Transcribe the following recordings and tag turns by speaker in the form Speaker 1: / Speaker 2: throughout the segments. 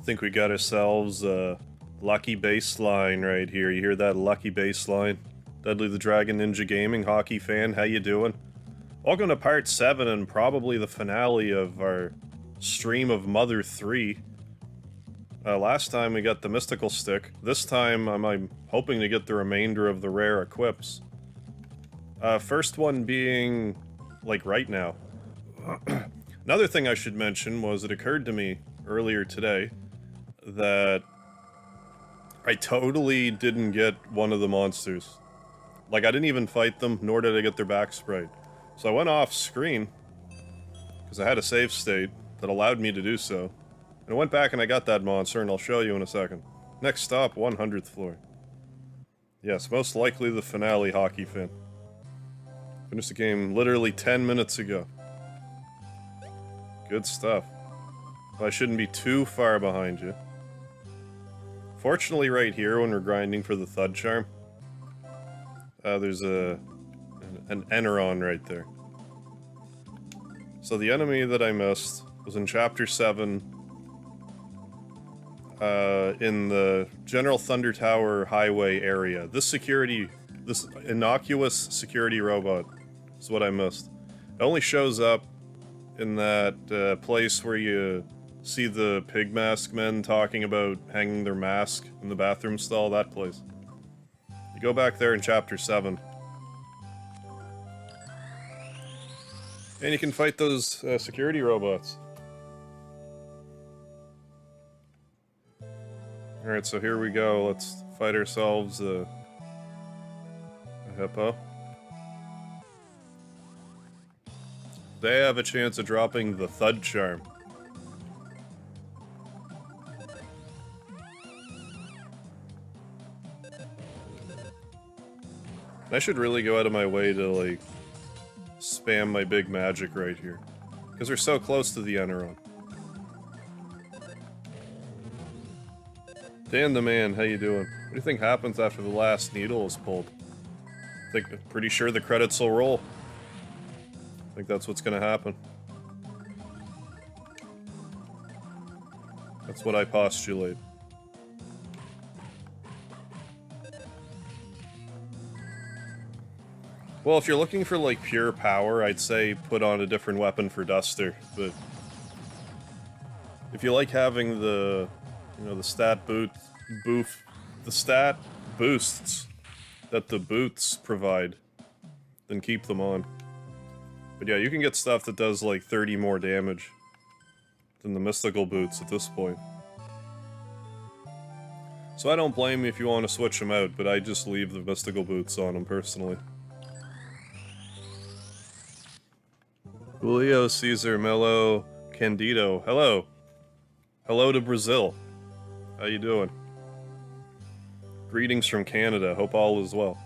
Speaker 1: I think we got ourselves a lucky baseline right here. You hear that lucky baseline? Dudley the Dragon Ninja Gaming, hockey fan, how you doing? Welcome to part 7 and probably the finale of our stream of Mother 3. Last time we got the mystical stick. This time I'm hoping to get the remainder of the rare equips. First one being, like, right now. Another thing I should mention was it occurred to me earlier today that I totally didn't get one of the monsters. Like, I didn't even fight them, nor did I get their back sprite. So I went off screen, because I had a save state that allowed me to do so. And I went back and I got that monster, and I'll show you in a second. Next stop, 100th floor. Yes, most likely the finale, hockey fan. Finished the game literally 10 minutes ago. Good stuff. Well, I shouldn't be too far behind you. Fortunately, right here, when we're grinding for the Thud Charm, there's an Eneron right there. So the enemy that I missed was in Chapter 7, in the General Thunder Tower Highway area. This innocuous security robot is what I missed. It only shows up in that place where you see the pig mask men talking about hanging their mask in the bathroom stall, that place. You go back there in Chapter 7. And you can fight those security robots. Alright, so here we go. Let's fight ourselves a hippo. They have a chance of dropping the Thud Charm. I should really go out of my way to, like, spam my big magic right here. Because we're so close to the Eneron. Dan the Man, how you doing? What do you think happens after the last needle is pulled? Pretty sure the credits will roll. I think that's what's gonna happen. That's what I postulate. Well, if you're looking for, like, pure power, I'd say put on a different weapon for Duster, but if you like having the, you know, the stat boosts that the boots provide, then keep them on. But yeah, you can get stuff that does, like, 30 more damage than the mystical boots at this point. So I don't blame you if you want to switch them out, but I just leave the mystical boots on them personally. Julio Cesar Melo Candido, hello. Hello to Brazil. How you doing? Greetings from Canada, hope all is well.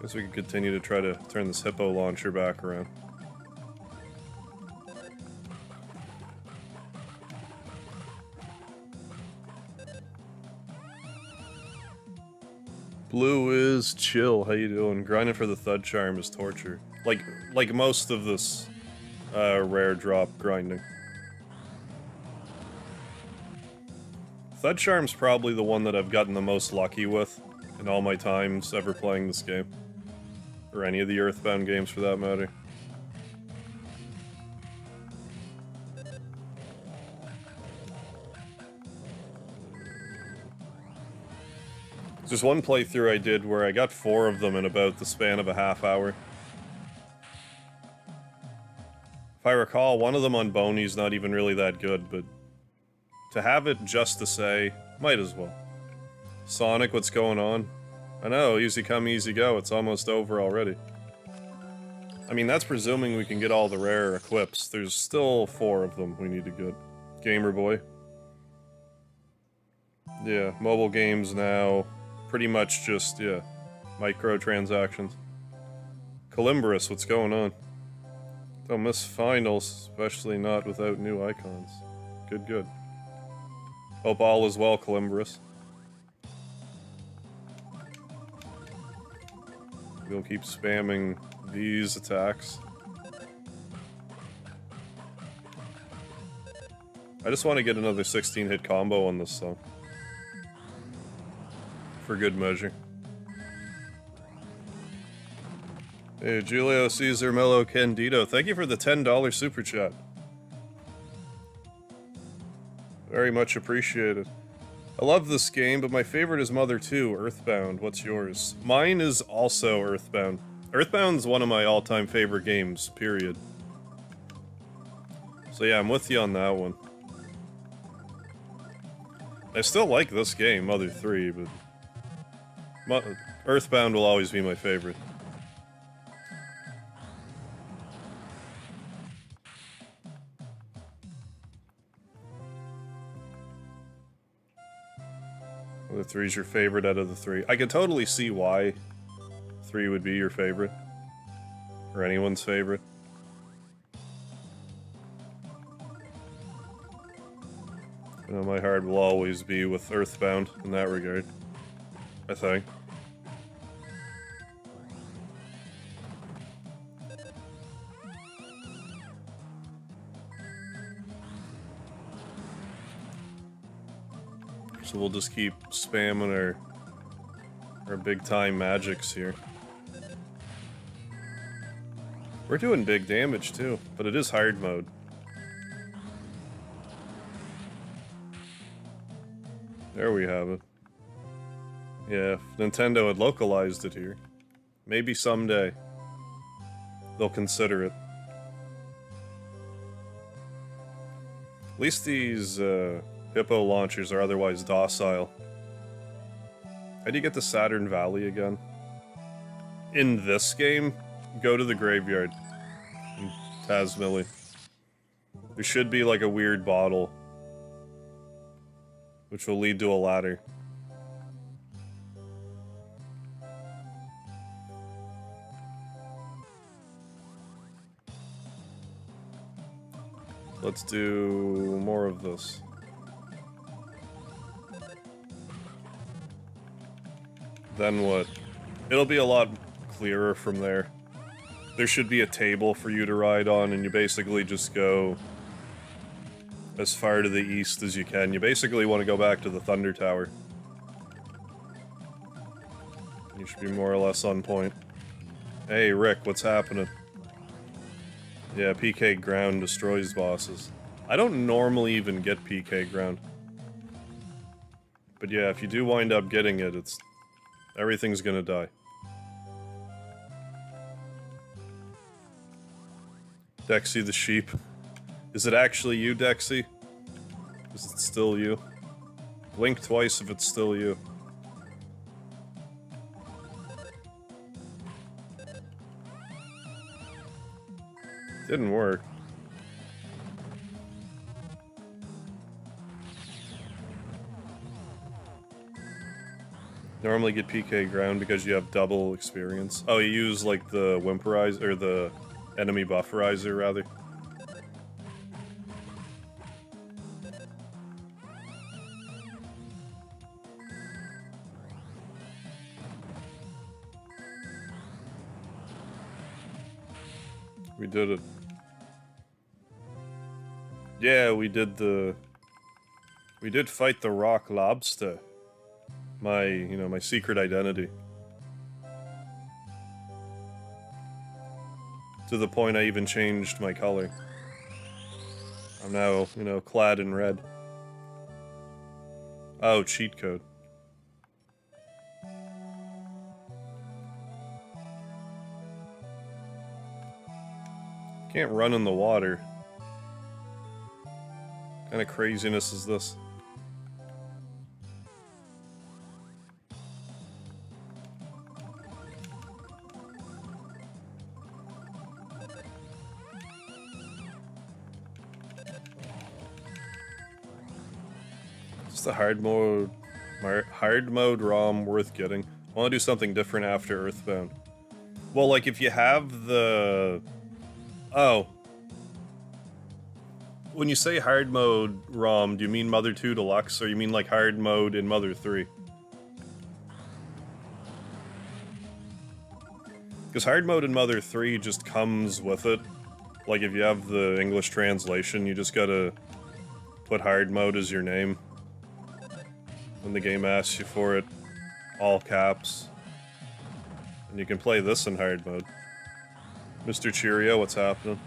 Speaker 1: Guess we can continue to try to turn this hippo launcher back around. Blue is chill, how you doing? Grinding for the Thud Charm is torture. Like most of this rare drop grinding. Thud Charm's probably the one that I've gotten the most lucky with in all my times ever playing this game. Or any of the Earthbound games for that matter. There's one playthrough I did where I got 4 of them in about the span of a half hour. If I recall, one of them on Boney's not even really that good, but to have it just to say, might as well. Sonic, what's going on? I know, easy come, easy go, it's almost over already. I mean, that's presuming we can get all the rare equips. There's still 4 of them we need to get. Gamer Boy. Yeah, mobile games now. Pretty much just, yeah, microtransactions. Columbus, what's going on? Don't miss finals, especially not without new icons. Good, good. Hope all is well, Columbus. We'll keep spamming these attacks. I just want to get another 16-hit combo on this song. For good measure. Hey, Julio Caesar Mello Candido, thank you for the $10 super chat. Very much appreciated. I love this game, but my favorite is Mother 2, Earthbound. What's yours? Mine is also Earthbound. Earthbound's one of my all-time favorite games, period. So yeah, I'm with you on that one. I still like this game, Mother 3, but Earthbound will always be my favorite. The 3's your favorite out of the 3. I can totally see why 3 would be your favorite. Or anyone's favorite. You know, my heart will always be with Earthbound in that regard. I think. So we'll just keep spamming our big time magics here. We're doing big damage too, but it is hard mode. There we have it. Yeah, if Nintendo had localized it here. Maybe someday they'll consider it. At least these Hippo launchers are otherwise docile. How do you get to Saturn Valley again? In this game, go to the graveyard in Tazmily. There should be like a weird bottle, which will lead to a ladder. Let's do more of this. Then what? It'll be a lot clearer from there. There should be a table for you to ride on, and you basically just go as far to the east as you can. You basically want to go back to the Thunder Tower. You should be more or less on point. Hey, Rick, what's happening? Yeah, PK ground destroys bosses. I don't normally even get PK ground. But yeah, if you do wind up getting it, everything's gonna die. Dexy the sheep. Is it actually you, Dexy? Is it still you? Blink twice if it's still you. Didn't work. Normally get PK ground because you have double experience. Oh, you use like the Whimperizer, or the enemy bufferizer rather. We did it. Yeah, we did fight the rock lobster. My secret identity. To the point I even changed my color. I'm now, clad in red. Oh, cheat code. Can't run in the water. What kind of craziness is this? It's the hard mode ROM worth getting. I want to do something different after Earthbound. Well, like if you have the... Oh. When you say hard mode ROM, do you mean Mother 2 Deluxe, or you mean like hard mode in Mother 3? Because hard mode in Mother 3 just comes with it. Like if you have the English translation, you just gotta put hard mode as your name when the game asks you for it, all caps. And you can play this in hard mode. Mr. Cheerio, what's happening?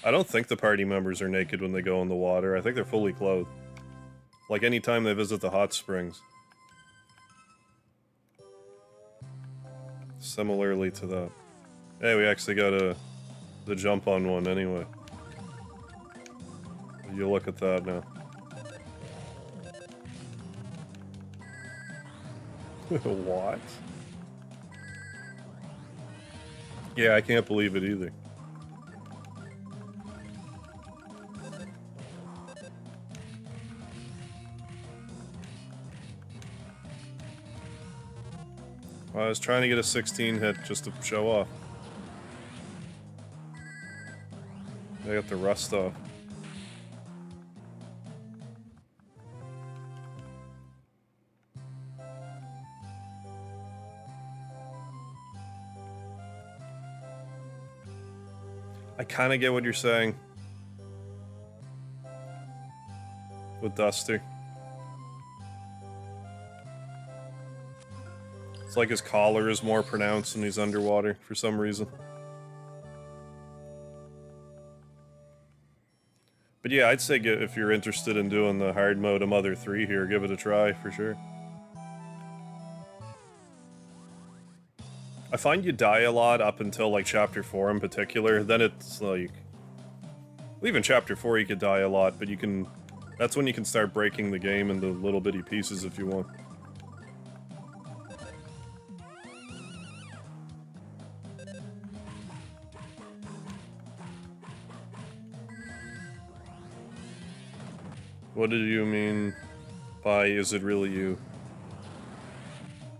Speaker 1: I don't think the party members are naked when they go in the water. I think they're fully clothed. Like anytime they visit the hot springs. Similarly to that. Hey, we actually got the jump on one anyway. You look at that now. What? Yeah, I can't believe it either. I was trying to get a 16 hit just to show off. I got the rust off. I kind of get what you're saying with Duster. It's like his collar is more pronounced when he's underwater for some reason. But yeah, I'd say if you're interested in doing the hard mode of Mother 3 here, give it a try for sure. I find you die a lot up until like chapter 4 in particular, then it's like... Well, even chapter 4 you could die a lot, but you can... That's when you can start breaking the game into little bitty pieces if you want. What did you mean by, is it really you?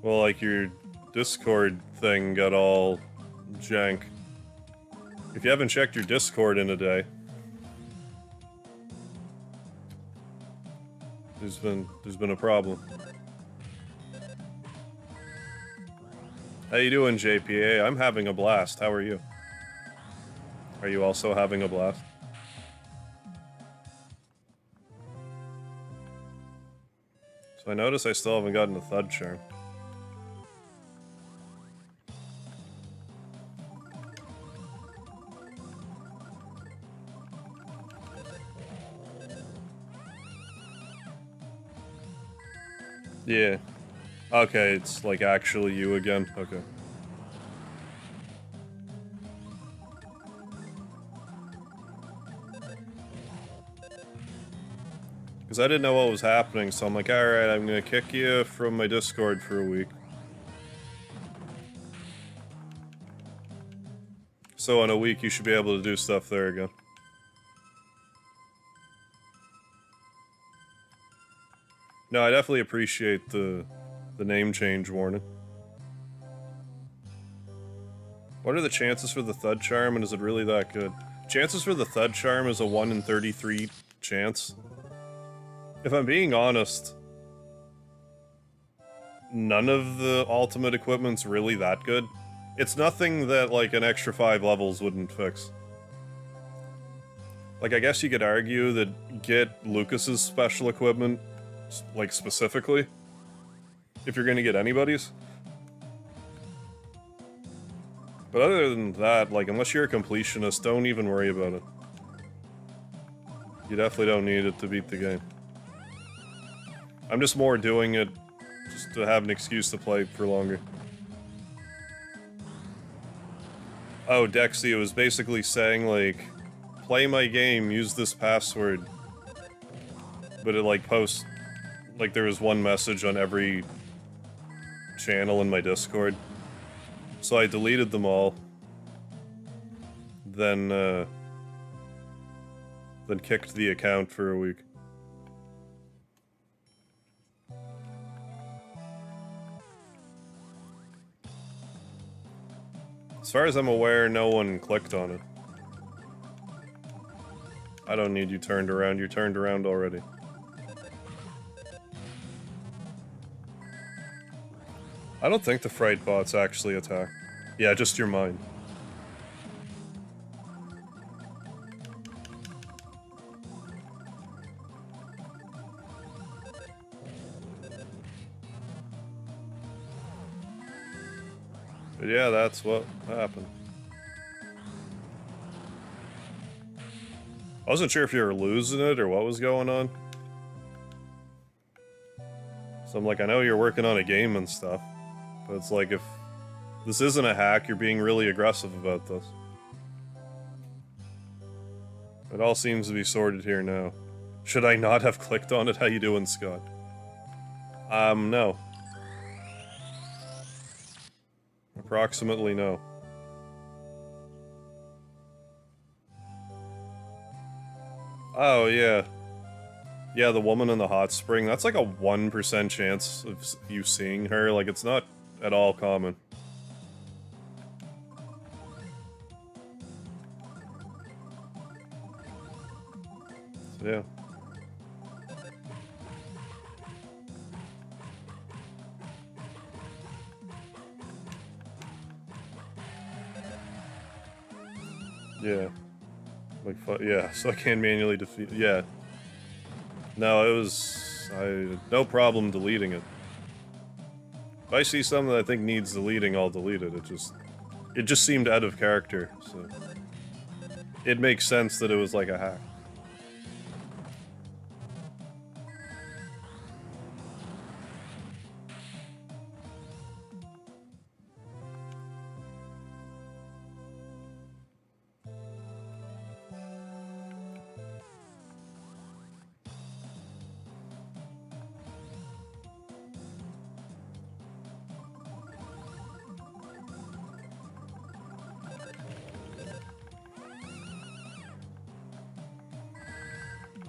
Speaker 1: Well, like your Discord thing got all jank. If you haven't checked your Discord in a day, there's been a problem. How you doing, JPA? I'm having a blast. How are you? Are you also having a blast? So I notice I still haven't gotten a Thud Charm. Yeah. Okay, it's like actually you again. Okay. Because I didn't know what was happening, so I'm like, alright, I'm gonna kick you from my Discord for a week. So in a week you should be able to do stuff there again. No, I definitely appreciate the name change warning. What are the chances for the Thud Charm, and is it really that good? Chances for the Thud Charm is a 1 in 33 chance. If I'm being honest, none of the ultimate equipment's really that good. It's nothing that, like, an extra 5 levels wouldn't fix. Like, I guess you could argue that get Lucas's special equipment, like, specifically, if you're gonna get anybody's. But other than that, like, unless you're a completionist, don't even worry about it. You definitely don't need it to beat the game. I'm just more doing it just to have an excuse to play for longer. Oh, Dexy, it was basically saying, like, play my game, use this password. But it, like, posts... Like, there was one message on every channel in my Discord. So I deleted them all. Then kicked the account for a week. As far as I'm aware, no one clicked on it. I don't need you turned around, you're turned around already. I don't think the Fright bots actually attack. Yeah, just your mind. But yeah, that's what happened. I wasn't sure if you were losing it or what was going on. So I'm like, I know you're working on a game and stuff, but it's like, if this isn't a hack, you're being really aggressive about this. It all seems to be sorted here now. Should I not have clicked on it? How you doing, Scott? No. Approximately no. Oh, yeah. Yeah, the woman in the hot spring, that's like a 1% chance of you seeing her. Like, it's not at all common. So, yeah. Yeah. Like, yeah, so I can't manually defeat. Yeah. No, it was. I had no problem deleting it. If I see something that I think needs deleting, I'll delete it. It just seemed out of character, so. It makes sense that it was like a hack.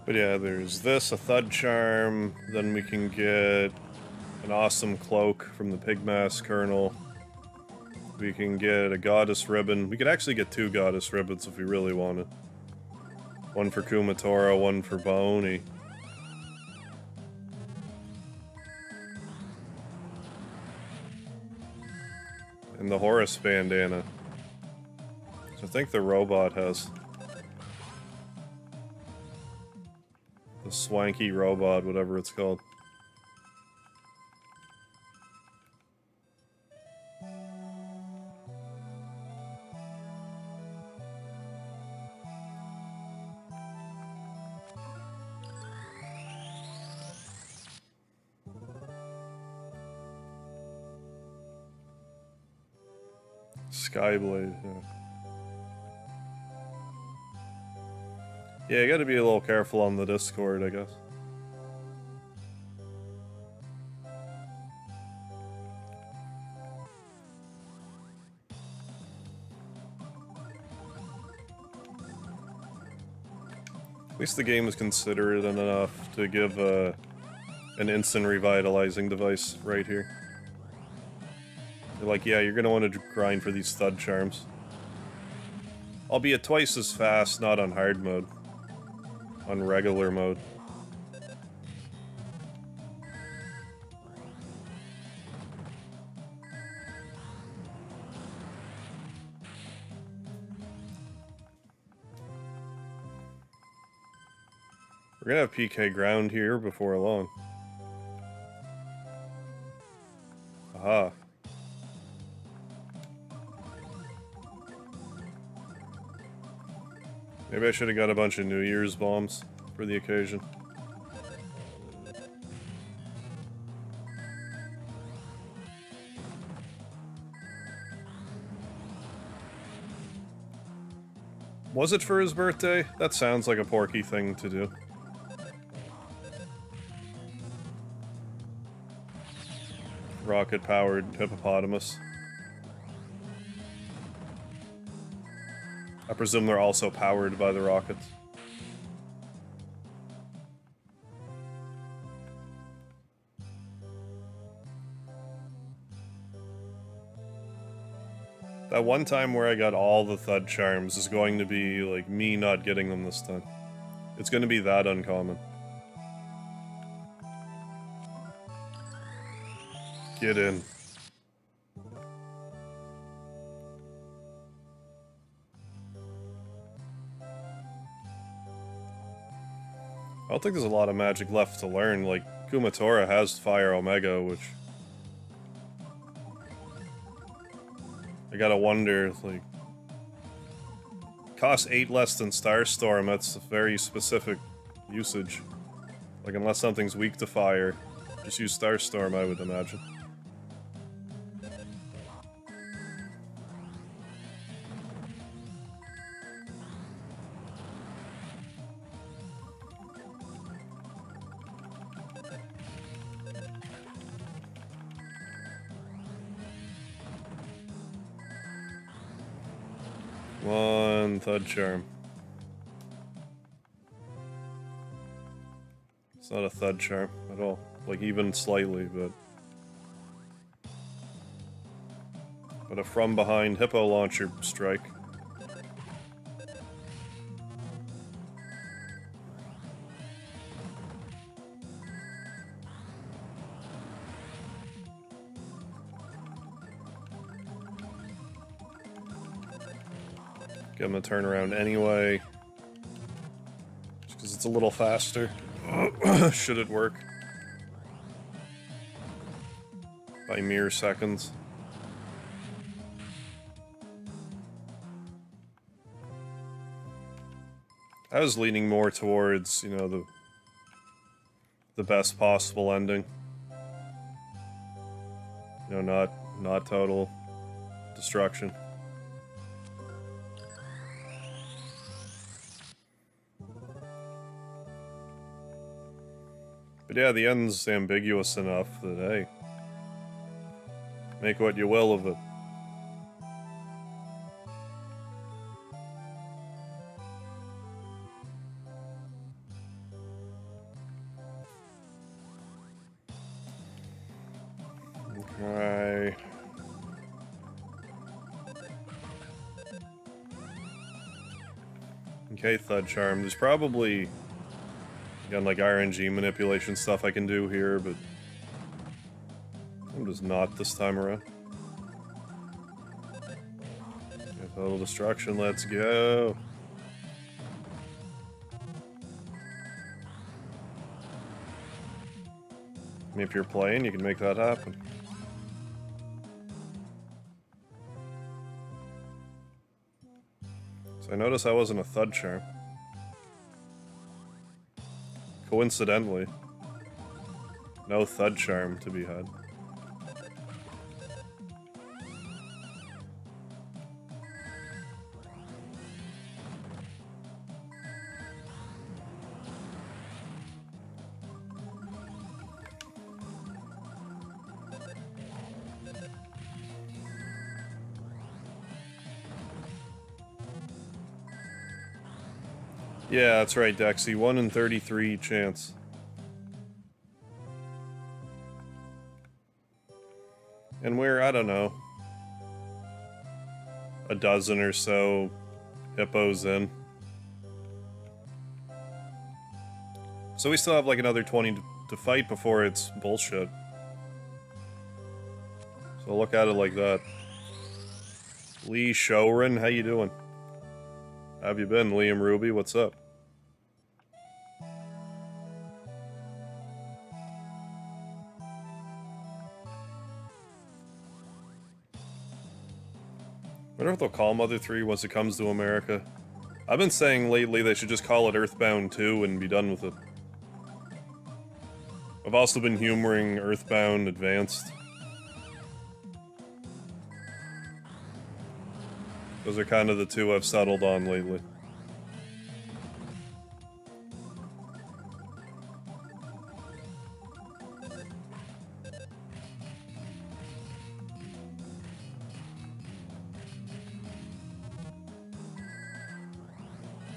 Speaker 1: But yeah, there's this, a Thud Charm, then we can get an awesome cloak from the Pigmask Colonel. We can get a Goddess Ribbon. We could actually get 2 Goddess Ribbons if we really wanted. One for Kumatora, one for Boney. And the Horus Bandana. So I think the robot has. The swanky robot, whatever it's called. Skyblade, yeah. Yeah, you gotta be a little careful on the Discord, I guess. At least the game is considerate enough to give an instant revitalizing device right here. They're like, yeah, you're gonna want to grind for these Thud Charms. Albeit twice as fast, not on hard mode. On regular mode. We're gonna have PK ground here before long. Aha. Maybe I should have got a bunch of New Year's bombs for the occasion. Was it for his birthday? That sounds like a Porky thing to do. Rocket-powered hippopotamus. I presume they're also powered by the rockets. That one time where I got all the Thud Charms is going to be, like, me not getting them this time. It's going to be that uncommon. Get in. I don't think there's a lot of magic left to learn. Like, Kumatora has Fire Omega, which... gotta wonder, like... Costs 8 less than Starstorm, that's a very specific usage. Like, unless something's weak to fire, just use Starstorm, I would imagine. One Thud Charm. It's not a Thud Charm at all. Like, even slightly, but... But a from behind Hippo Launcher strike. Get him a turnaround anyway. Just because it's a little faster. Should it work. By mere seconds. I was leaning more towards, you know, the best possible ending. You know, not total destruction. But yeah, the end's ambiguous enough that, hey, make what you will of it. Okay. Okay, Thud Charm. There's probably... Again, like RNG manipulation stuff I can do here, but I'm just not this time around. Okay, total destruction, let's go. I mean, if you're playing, you can make that happen. So I noticed I wasn't a Thud Charm. Coincidentally, no Thud Charm to be had. Yeah, that's right, Dexy. 1 in 33 chance. And we're, I don't know, a dozen or so hippos in. So we still have like another 20 to fight before it's bullshit. So look at it like that. Lee Showren, how you doing? How have you been, Liam Ruby? What's up? I wonder if they'll call Mother 3 once it comes to America. I've been saying lately they should just call it Earthbound 2 and be done with it. I've also been humoring Earthbound Advanced. Those are kind of the two I've settled on lately.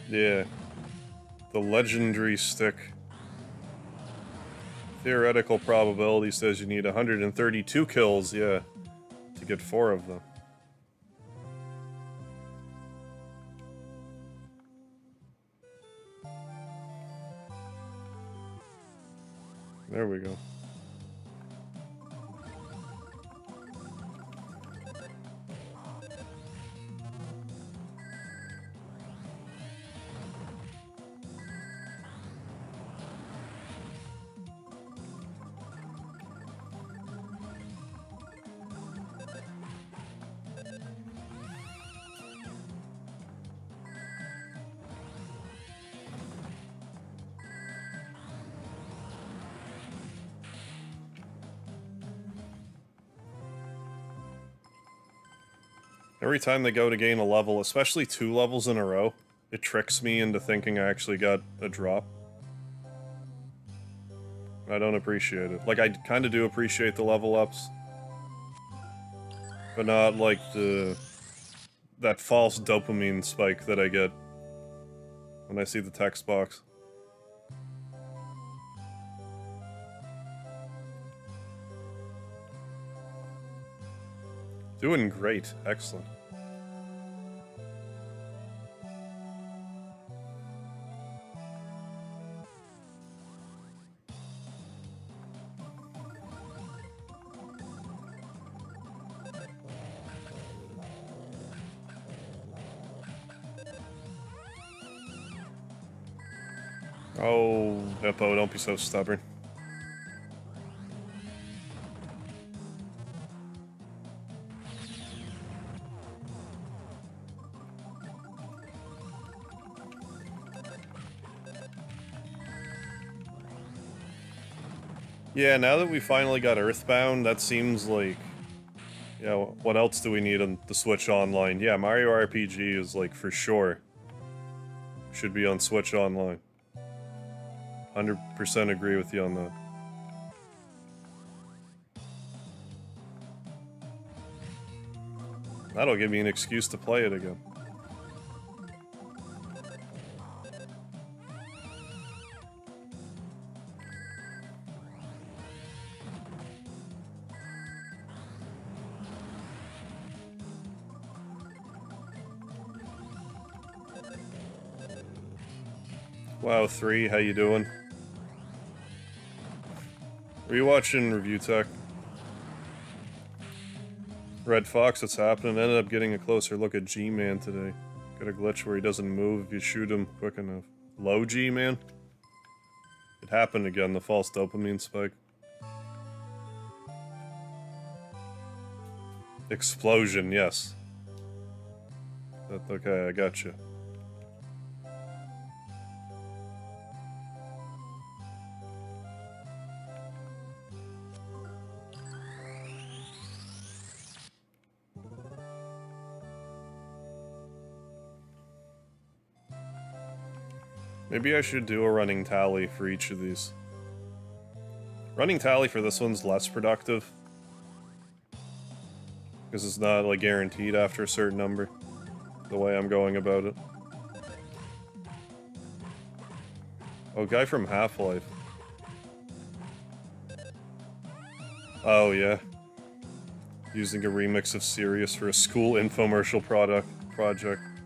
Speaker 1: Yeah. The legendary stick. Theoretical probability says you need 132 kills, yeah, to get 4 of them. There we go. Every time they go to gain a level, especially 2 levels in a row, it tricks me into thinking I actually got a drop. I don't appreciate it. Like, I kind of do appreciate the level ups. But not like that false dopamine spike that I get when I see the text box. Doing great. Excellent. Oh, Hippo, don't be so stubborn. Yeah, now that we finally got Earthbound, that seems like... Yeah, what else do we need on the Switch Online? Yeah, Mario RPG is, like, for sure. Should be on Switch Online. 100% agree with you on that. That'll give me an excuse to play it again. Wow, 3, how you doing? Are you watching Review Tech? Red Fox, what's happening? Ended up getting a closer look at G-Man today. Got a glitch where he doesn't move if you shoot him quick enough. Low G-Man? It happened again, the false dopamine spike. Explosion, yes. Okay, I got you. Maybe I should do a running tally for each of these. Running tally for this one's less productive. Because it's not, like, guaranteed after a certain number. The way I'm going about it. Oh, guy from Half-Life. Oh, yeah. Using a remix of Sirius for a school infomercial project.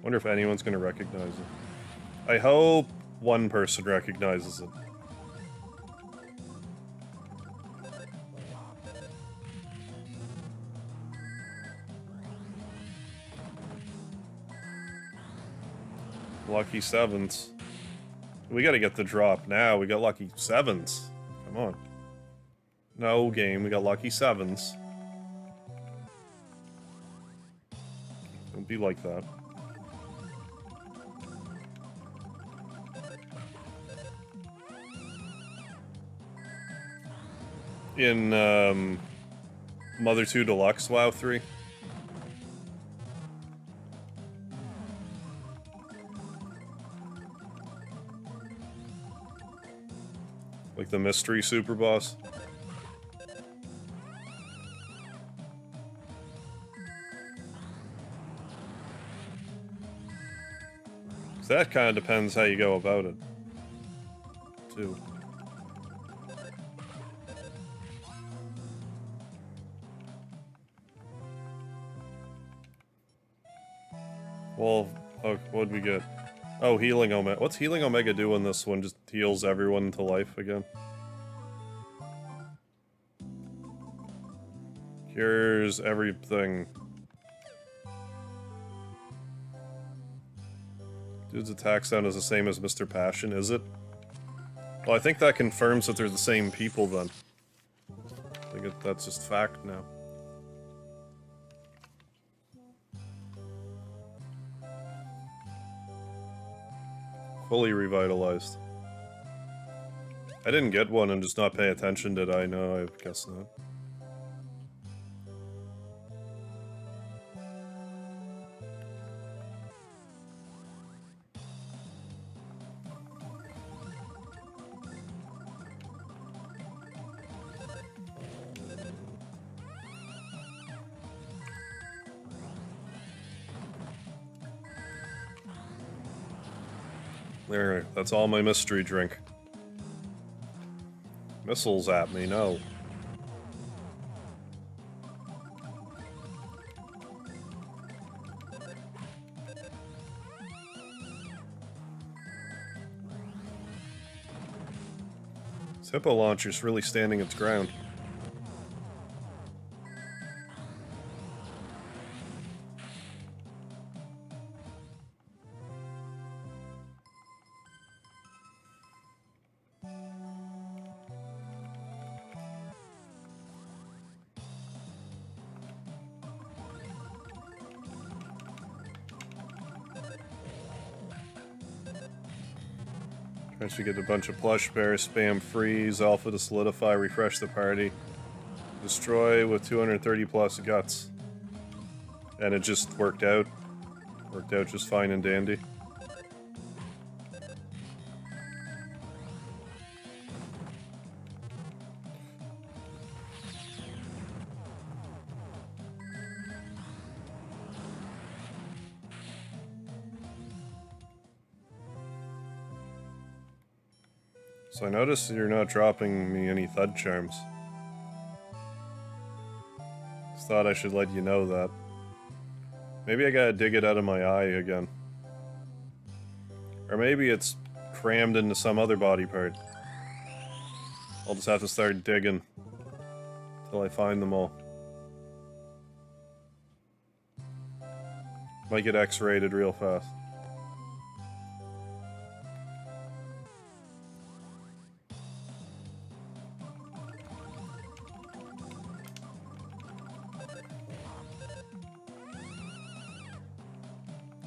Speaker 1: Wonder if anyone's gonna recognize it. I hope one person recognizes it. Lucky 7s. We gotta get the drop now. We got lucky 7s. Come on. No game, we got lucky 7s. Don't be like that. In, Mother 2 Deluxe WoW 3. Like the mystery super boss. So that kind of depends how you go about it, too. Well, oh, what'd we get? Oh, Healing Omega. What's Healing Omega do in this one? Just heals everyone to life again? Cures everything. Dude's attack sound is the same as Mr. Passion, is it? Well, I think that confirms that they're the same people, then. I think that's just fact now. Fully revitalized. I didn't get one and just not pay attention, did I? No, I guess not. There, that's all my mystery drink. Missiles at me, no. This hippo launcher's really standing its ground. Tries to get a bunch of plush bears, spam freeze, alpha to solidify, refresh the party. Destroy with 230 plus guts. And it just worked out. Worked out just fine and dandy. So I noticed you're not dropping me any thud charms. Just thought I should let you know that. Maybe I gotta dig it out of my eye again. Or maybe it's crammed into some other body part. I'll just have to start digging till I find them all. Might get X-rated real fast.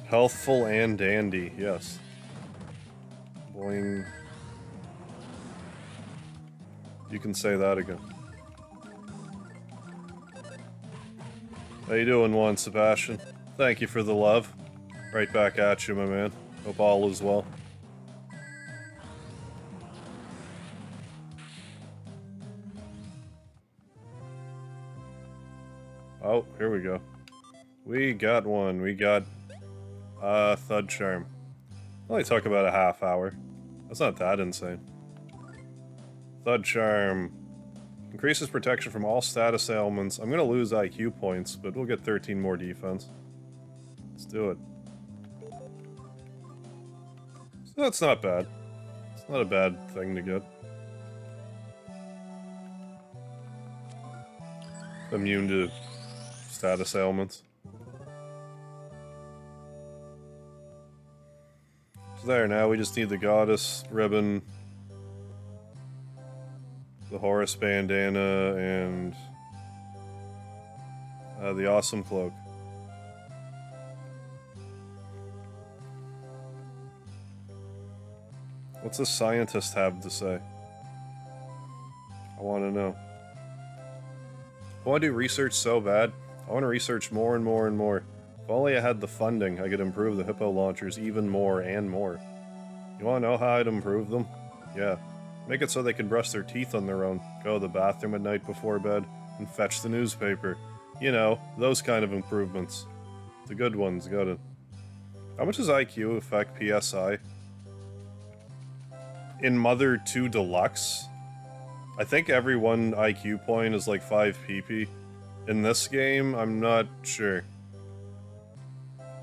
Speaker 1: Healthful and dandy, yes. Boing. You can say that again. How you doing, Juan Sebastian? Thank you for the love. Right back at you, my man. Hope all is well. Oh, here we go. We got one. We got Thud Charm. Only took about a half hour. That's not that insane. Thud Charm. Increases protection from all status ailments. I'm gonna lose IQ points, but we'll get 13 more defense. Let's do it. So that's not bad. It's not a bad thing to get. Immune to status ailments. So there, now we just need the goddess ribbon, the Horus bandana, and the awesome cloak. What's the scientist have to say? I want to know. I want to do research so bad. I want to research more and more and more. If only I had the funding, I could improve the hippo launchers even more and more. You want to know how I'd improve them? Yeah. Make it so they can brush their teeth on their own, go to the bathroom at night before bed, and fetch the newspaper. You know, those kind of improvements. The good ones, got it. How much does IQ affect PSI? In Mother 2 Deluxe, I think every one IQ point is like 5 PP. In this game, I'm not sure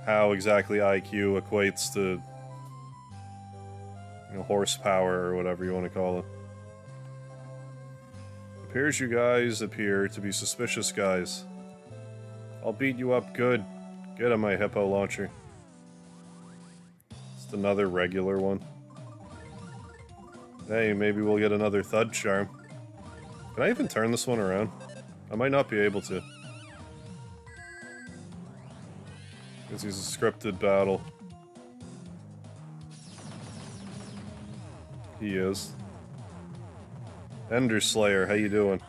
Speaker 1: how exactly IQ equates to, you know, horsepower or whatever you want to call it. Appears you guys appear to be suspicious guys. I'll beat you up good. Get on my hippo launcher. Just another regular one. Hey, maybe we'll get another Thud Charm. Can I even turn this one around? I might not be able to. Because he's a scripted battle. He is. Ender Slayer, how you doing?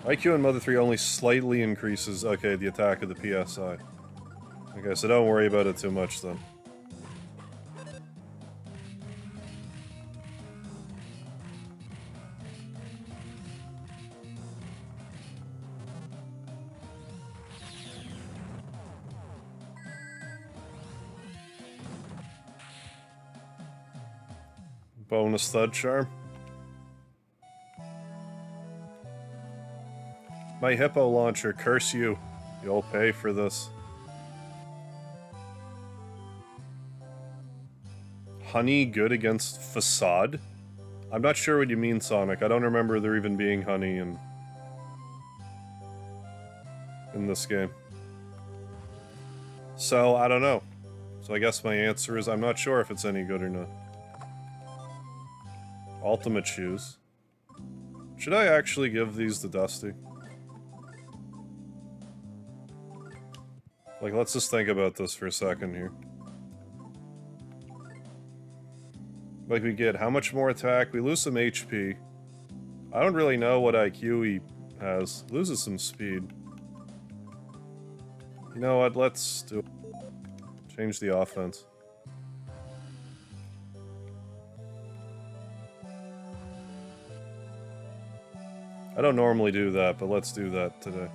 Speaker 1: IQ in Mother 3 only slightly increases, okay, the attack of the PSI. Okay, so don't worry about it too much then. Bonus thud charm. My hippo launcher, curse you. You'll pay for this. Honey good against facade? I'm not sure what you mean, Sonic. I don't remember there even being honey in this game. So, I don't know. So I guess my answer is I'm not sure if it's any good or not. Ultimate shoes. Should I actually give these to Dusty? Like, let's just think about this for a second here. Like, we get how much more attack? We lose some HP. I don't really know what IQ he has. Loses some speed. You know what? Let's do... change the offense. I don't normally do that, but let's do that today.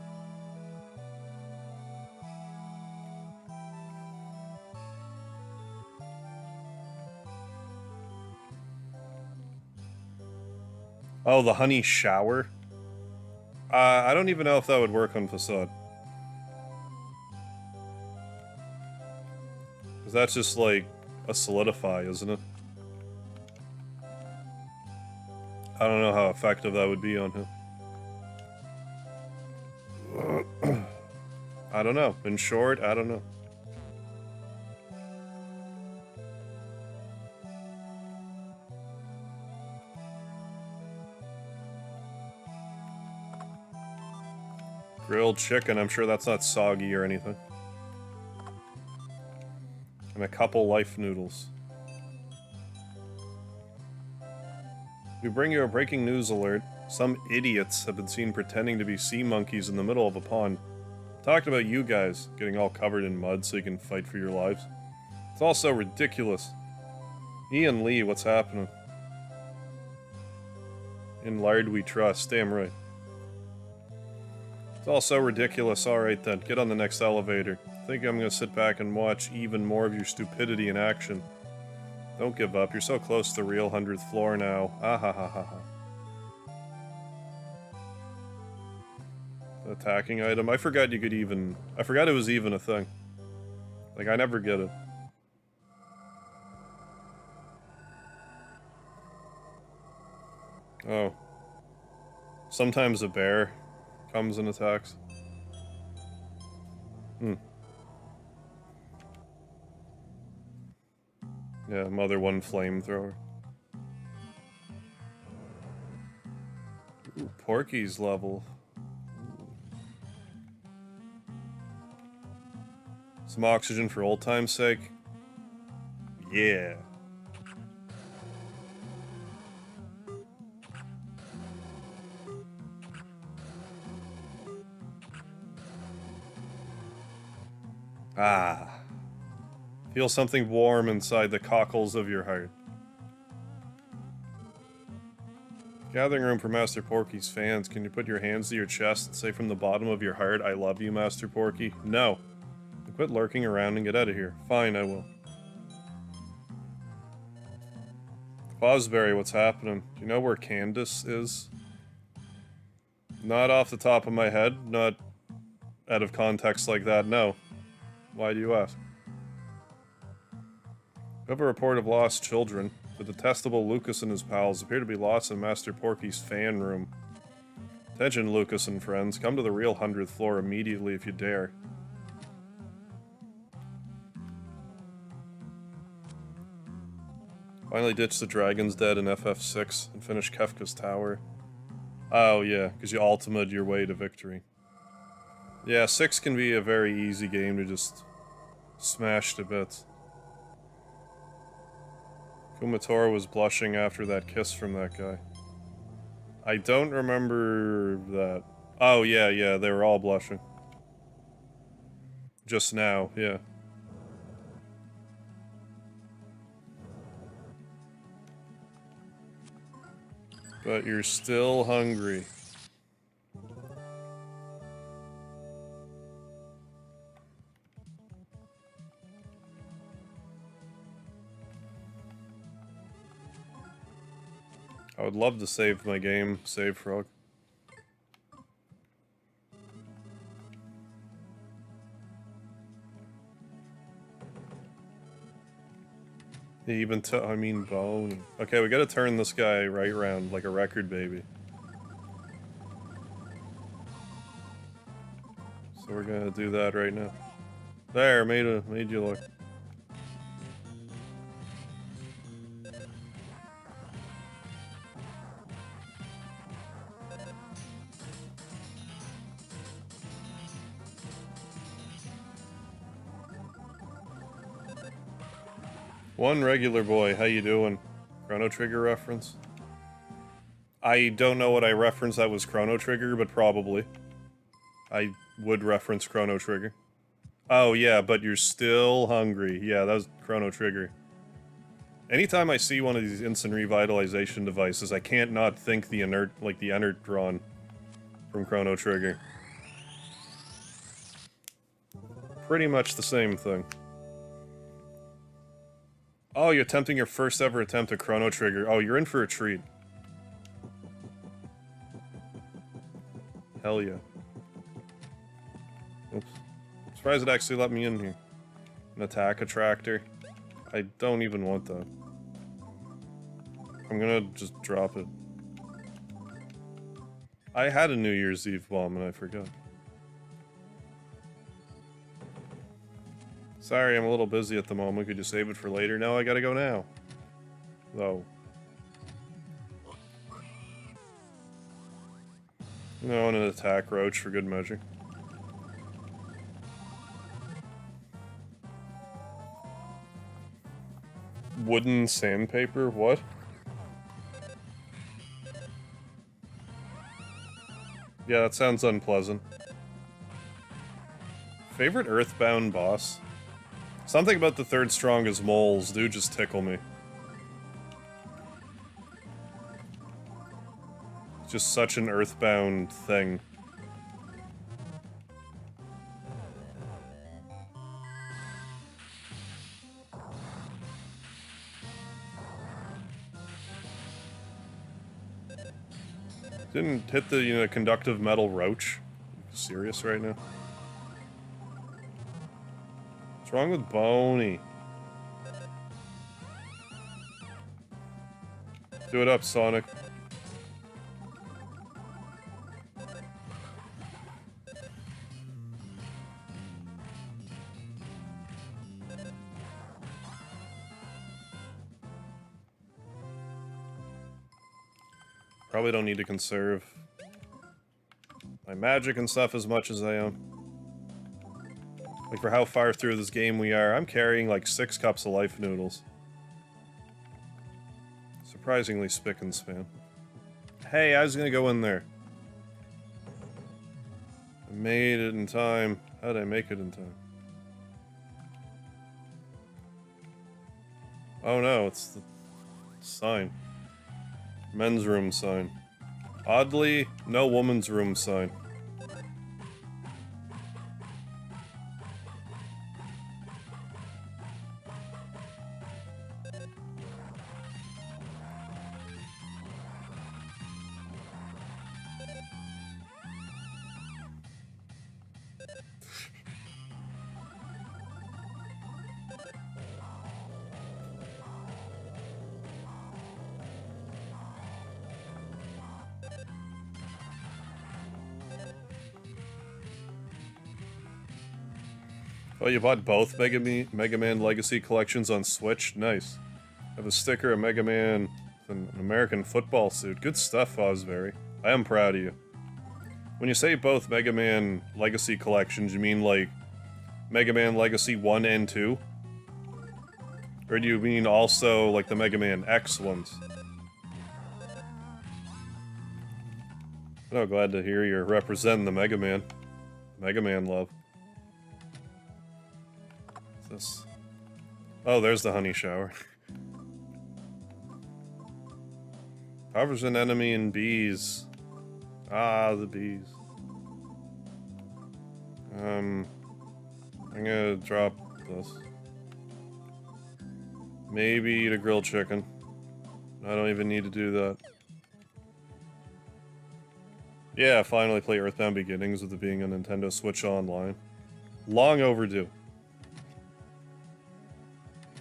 Speaker 1: Oh, the honey shower? I don't even know if that would work on Facade. Because that's just like a solidify, isn't it? I don't know how effective that would be on him. I don't know. In short, I don't know. Grilled chicken, I'm sure that's not soggy or anything. And a couple life noodles. We bring you a breaking news alert. Some idiots have been seen pretending to be sea monkeys in the middle of a pond. Talking about you guys getting all covered in mud so you can fight for your lives. It's all so ridiculous. Ian Lee, what's happening? In lard we trust, damn right. It's all so ridiculous. Alright then, get on the next elevator. I think I'm gonna sit back and watch even more of your stupidity in action. Don't give up, you're so close to the real 100th floor now. Ah ha ha ha ha. Attacking item. I forgot you could even... I forgot it was even a thing. Like, I never get it. Oh. Sometimes a bear comes and attacks. Yeah, Mother 1 flamethrower. Ooh, Porky's level. Some oxygen for old time's sake. Yeah. Ah. Feel something warm inside the cockles of your heart. Gathering room for Master Porky's fans. Can you put your hands to your chest and say from the bottom of your heart, I love you, Master Porky? No. Quit lurking around and get out of here. Fine, I will. Fosberry, what's happening? Do you know where Candace is? Not off the top of my head, not out of context like that, no. Why do you ask? We have a report of lost children. The detestable Lucas and his pals appear to be lost in Master Porky's fan room. Attention, Lucas and friends. Come to the real 100th floor immediately if you dare. Finally ditch the Dragon's Den in FF6 and finish Kefka's Tower. Oh yeah, because you ultimate your way to victory. Yeah, 6 can be a very easy game to just smash to bits. Kumatora was blushing after that kiss from that guy. I don't remember that. Oh yeah, they were all blushing. Just now, yeah. But you're still hungry. I would love to save my game, save frog. Even I mean bone. Okay, we gotta turn this guy right around like a record baby. So we're gonna do that right now. There, made you look. One regular boy, how you doing? Chrono Trigger reference? I don't know what I referenced that was Chrono Trigger, but probably. I would reference Chrono Trigger. Oh yeah, but you're still hungry. Yeah, that was Chrono Trigger. Anytime I see one of these instant revitalization devices, I can't not think the Enertron from Chrono Trigger. Pretty much the same thing. Oh, you're attempting your first ever attempt at Chrono Trigger. Oh, you're in for a treat. Hell yeah. Oops. I'm surprised it actually let me in here. An attack attractor. I don't even want that. I'm gonna just drop it. I had a New Year's Eve bomb and I forgot. Sorry, I'm a little busy at the moment. Could you save it for later? No, I gotta go now. Though. You know, and an attack roach for good measure. Wooden sandpaper? What? Yeah, that sounds unpleasant. Favorite Earthbound boss? Something about the third strongest moles do just tickle me. It's just such an Earthbound thing. Didn't hit the, you know, conductive metal roach. Are you serious right now? What's wrong with Boney? Do it up, Sonic. Probably don't need to conserve my magic and stuff as much as I am. Like, for how far through this game we are, I'm carrying like 6 cups of life noodles. Surprisingly spick and span. Hey, I was gonna go in there. I made it in time. How did I make it in time? Oh no, it's the sign. Men's room sign. Oddly, no woman's room sign. Oh, you bought both Mega Man Legacy collections on Switch? Nice. I have a sticker of Mega Man with an American football suit. Good stuff, Osberry. I am proud of you. When you say both Mega Man Legacy collections, you mean like Mega Man Legacy 1 and 2? Or do you mean also like the Mega Man X ones? Oh, glad to hear you're representing the Mega Man. Mega Man love. This. Oh, there's the honey shower. Covers an enemy in bees. Ah, the bees. I'm gonna drop this. Maybe eat a grilled chicken. I don't even need to do that. Yeah, finally play Earthbound Beginnings with it being a Nintendo Switch Online. Long overdue.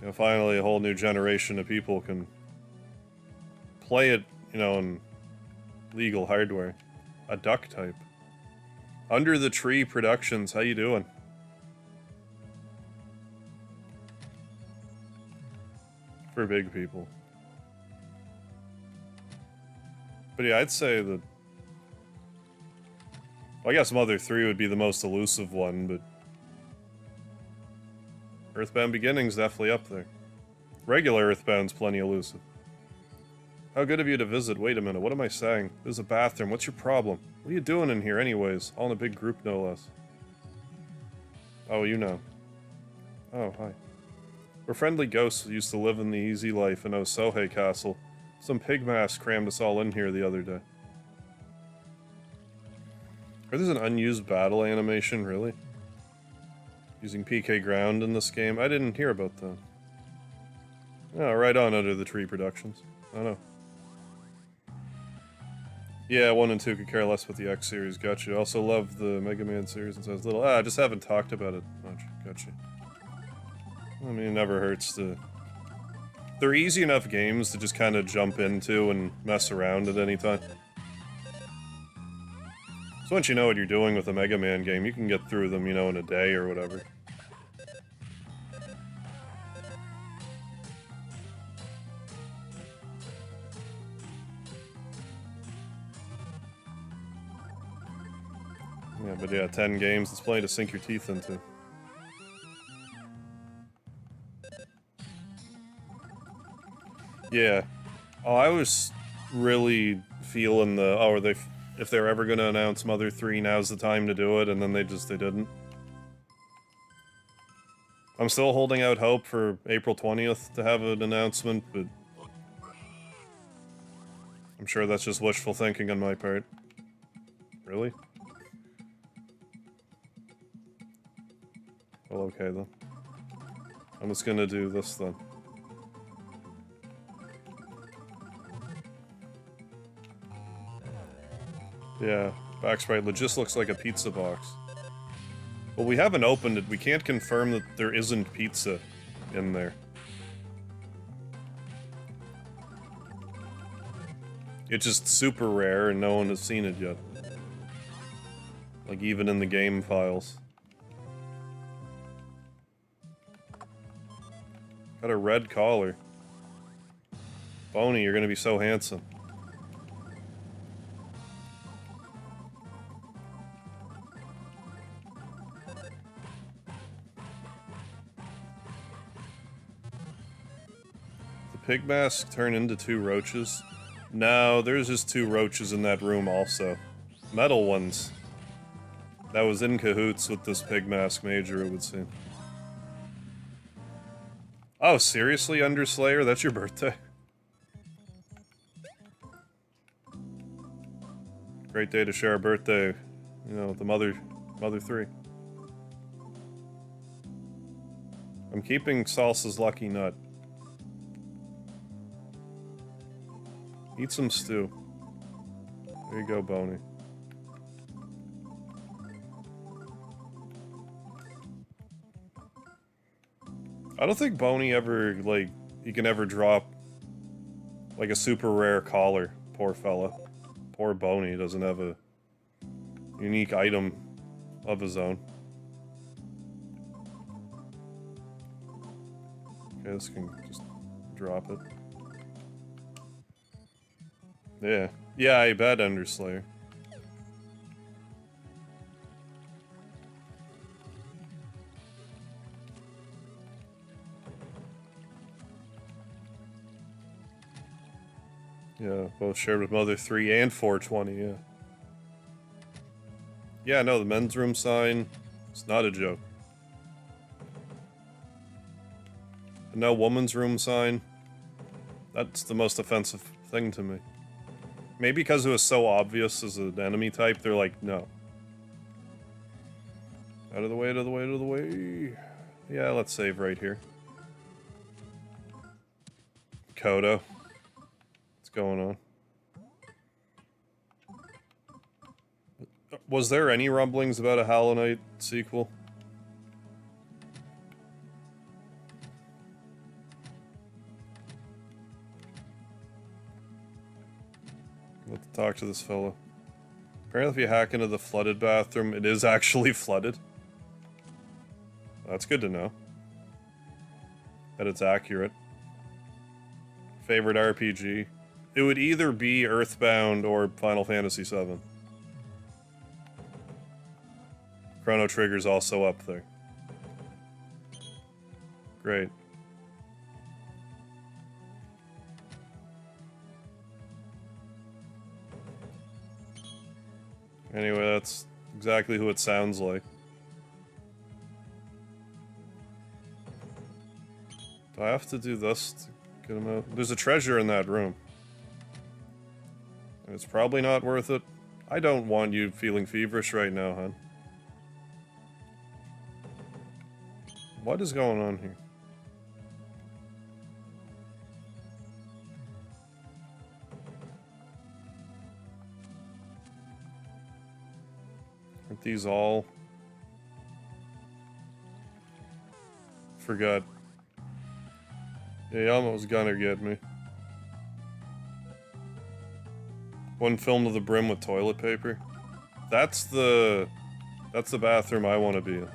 Speaker 1: You know, finally a whole new generation of people can play it, you know, in legal hardware. A duck type. Under the Tree Productions, how you doing? For big people. But yeah, I'd say that... Well, I guess Mother 3 would be the most elusive one, but... Earthbound Beginnings definitely up there. Regular Earthbound's plenty elusive. How good of you to visit. Wait a minute, what am I saying? There's a bathroom, what's your problem? What are you doing in here anyways? All in a big group, no less. Oh, you know. Oh, hi. We're friendly ghosts who used to live in the easy life in Osohe Castle. Some pigmask crammed us all in here the other day. Or there's an unused battle animation, really? Using PK Ground in this game? I didn't hear about that. Oh, right on Under the Tree Productions. I know. Yeah, 1 and 2 could care less with the X series, gotcha. Also love the Mega Man series and sounds little. I just haven't talked about it much, gotcha. I mean, it never hurts to... They're easy enough games to just kind of jump into and mess around at any time. So once you know what you're doing with a Mega Man game, you can get through them, you know, in a day or whatever. Yeah, but yeah, 10 games, it's plenty to sink your teeth into. Yeah. Oh, I was really feeling the, oh, if they're ever gonna announce Mother 3, now's the time to do it, and then they didn't. I'm still holding out hope for April 20th to have an announcement, but... I'm sure that's just wishful thinking on my part. Really? Well, okay then. I'm just gonna do this then. Yeah, Backsprite just looks like a pizza box. Well, we haven't opened it. We can't confirm that there isn't pizza in there. It's just super rare and no one has seen it yet. Like, even in the game files. Got a red collar. Boney, you're gonna be so handsome. The pig mask turn into 2 roaches? No, there's just 2 roaches in that room also. Metal ones. That was in cahoots with this pig mask major, it would seem. Oh, seriously, Underslayer? That's your birthday? Great day to share a birthday, you know, with the Mother 3. I'm keeping Salsa's lucky nut. Eat some stew. There you go, Boney. I don't think Boney ever, like, he can ever drop, like, a super rare collar. Poor fella. Poor Boney doesn't have a unique item of his own. Okay, this can just drop it. Yeah. Yeah, I bet, Underslayer. Yeah, both shared with Mother 3 and 420, yeah. Yeah, no, the men's room sign, it's not a joke. And no woman's room sign, that's the most offensive thing to me. Maybe because it was so obvious as an enemy type, they're like, no. Out of the way, out of the way, out of the way. Yeah, let's save right here. Kodo. What's going on? Was there any rumblings about a Hollow Knight sequel? Let's talk to this fellow. Apparently if you hack into the flooded bathroom, it is actually flooded. That's good to know. That it's accurate. Favorite RPG? It would either be Earthbound or Final Fantasy VII. Chrono Trigger's also up there. Great. Anyway, that's exactly who it sounds like. Do I have to do this to get him out? There's a treasure in that room. And it's probably not worth it. I don't want you feeling feverish right now, hon. What is going on here? Aren't these all? Forgot. Yeah, he almost gonna get me. One filled to the brim with toilet paper. That's the bathroom I want to be in.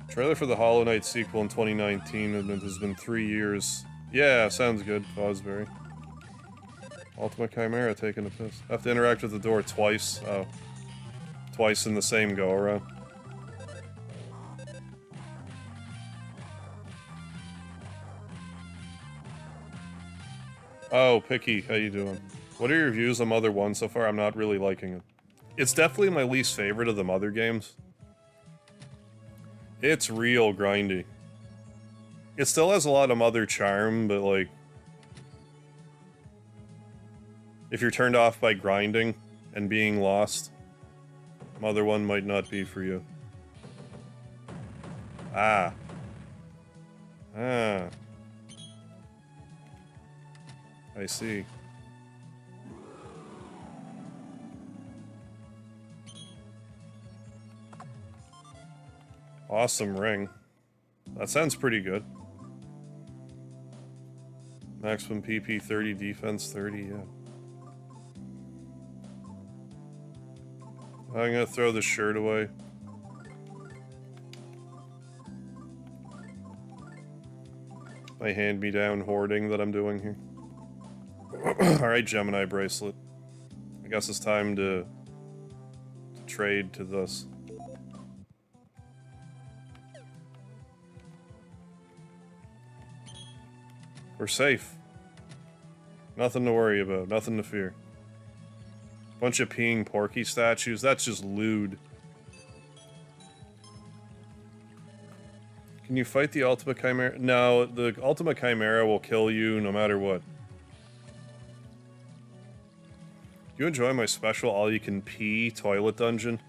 Speaker 1: Trailer for the Hollow Knight sequel in 2019, and it has been 3 years. Yeah, sounds good, Fosbury. Ultima Chimera taking a piss. I have to interact with the door twice. Oh. Twice in the same go-around. Oh, Picky, how you doing? What are your views on Mother 1 so far? I'm not really liking it. It's definitely my least favorite of the Mother games. It's real grindy. It still has a lot of Mother charm, but like... if you're turned off by grinding and being lost, Mother 1 might not be for you. Ah. Ah. I see. Awesome ring. That sounds pretty good. Maximum PP 30, defense 30, yeah. I'm gonna throw the shirt away. My hand-me-down hoarding that I'm doing here. Alright, Gemini bracelet. I guess it's time to trade to this. We're safe. Nothing to worry about, nothing to fear. Bunch of peeing Porky statues, that's just lewd. Can you fight the Ultima Chimera? No, the Ultima Chimera will kill you no matter what. You enjoy my special all-you-can-pee toilet dungeon?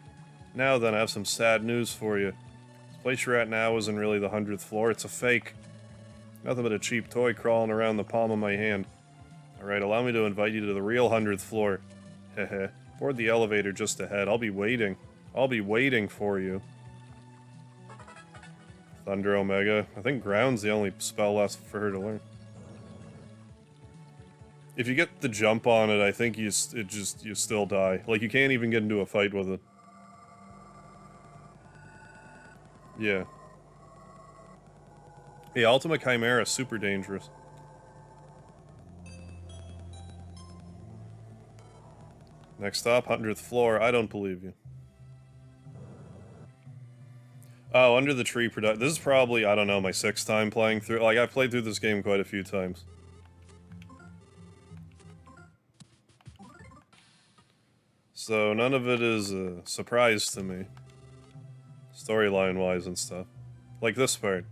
Speaker 1: Now then, I have some sad news for you. This place you're at now isn't really the 100th floor, it's a fake. Nothing but a cheap toy crawling around the palm of my hand. Alright, allow me to invite you to the real 100th floor. Heh. Board the elevator just ahead. I'll be waiting. I'll be waiting for you. Thunder Omega. I think Ground's the only spell left for her to learn. If you get the jump on it, I think you still die. Like, you can't even get into a fight with it. Yeah. Hey, Ultima Chimera, super dangerous. Next stop, 100th floor. I don't believe you. Oh, Under the Tree product. This is probably, I don't know, my 6th time playing through. Like, I've played through this game quite a few times. So, none of it is a surprise to me. Storyline-wise and stuff. Like this part.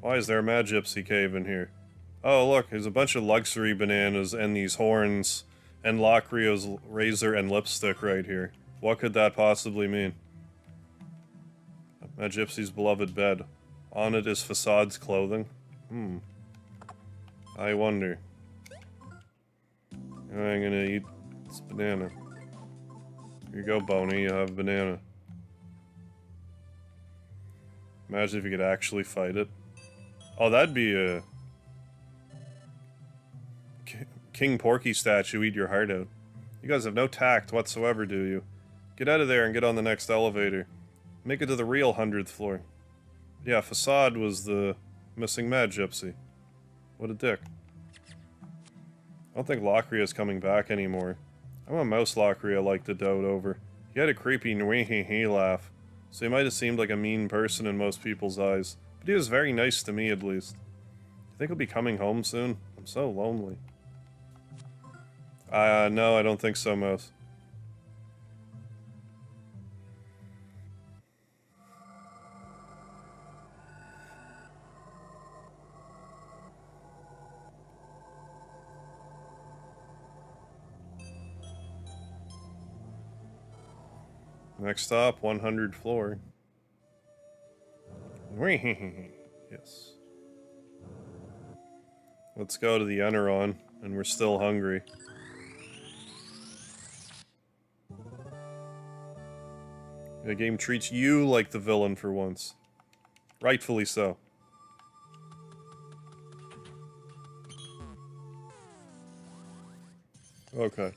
Speaker 1: Why is there a Mad Gypsy cave in here? Oh, look, there's a bunch of luxury bananas and these horns and Lockrio's razor and lipstick right here. What could that possibly mean? Mad Gypsy's beloved bed. On it is Facade's clothing. I wonder. I'm gonna eat this banana. Here you go, Boney, you have a banana. Imagine if you could actually fight it. Oh, that'd be a... King Porky statue, eat your heart out. You guys have no tact whatsoever, do you? Get out of there and get on the next elevator. Make it to the real 100th floor. Yeah, Facade was the missing mad gypsy. What a dick. I don't think Lockria's coming back anymore. I'm a mouse Lockria like to dote over. He had a creepy nwee-hee-hee laugh, so he might have seemed like a mean person in most people's eyes, but he was very nice to me at least. You think he'll be coming home soon? I'm so lonely. No, I don't think so, Mouse. Next stop, 100th floor. Yes. Let's go to the Eneron, and we're still hungry. The game treats you like the villain for once. Rightfully so. Okay.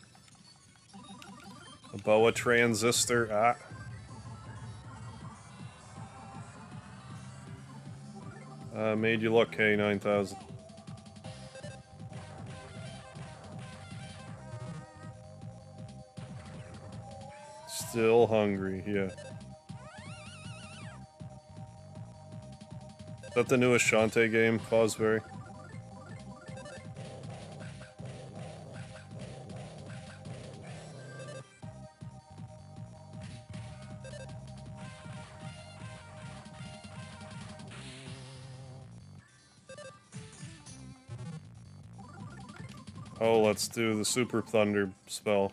Speaker 1: A boa transistor, made you look, K9000. Still hungry, yeah. Is that the newest Shantae game, Fosbury? Oh, let's do the Super Thunder spell.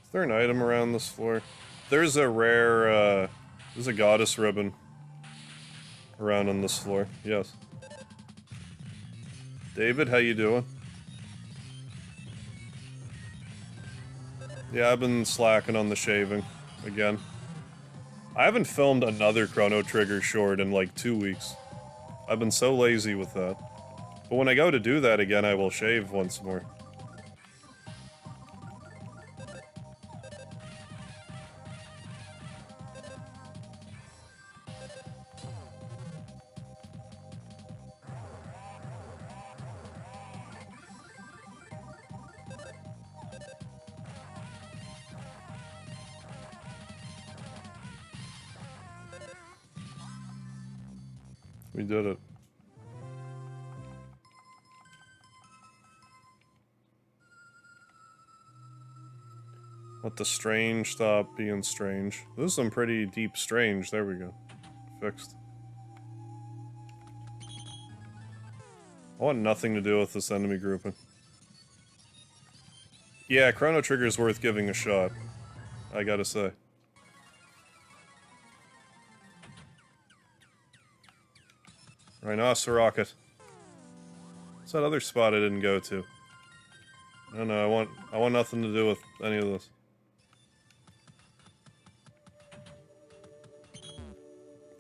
Speaker 1: Is there an item around this floor? There's a rare, there's a goddess ribbon around on this floor, yes. David, how you doing? Yeah, I've been slacking on the shaving, again. I haven't filmed another Chrono Trigger short in like 2 weeks. I've been so lazy with that. But when I go to do that again, I will shave once more. We did it. Let the strange stop being strange. This is some pretty deep strange. There we go. Fixed. I want nothing to do with this enemy grouping. Yeah, Chrono Trigger's worth giving a shot. I gotta say. Rhinocerocket. What's that other spot I didn't go to? No, I want nothing to do with any of this.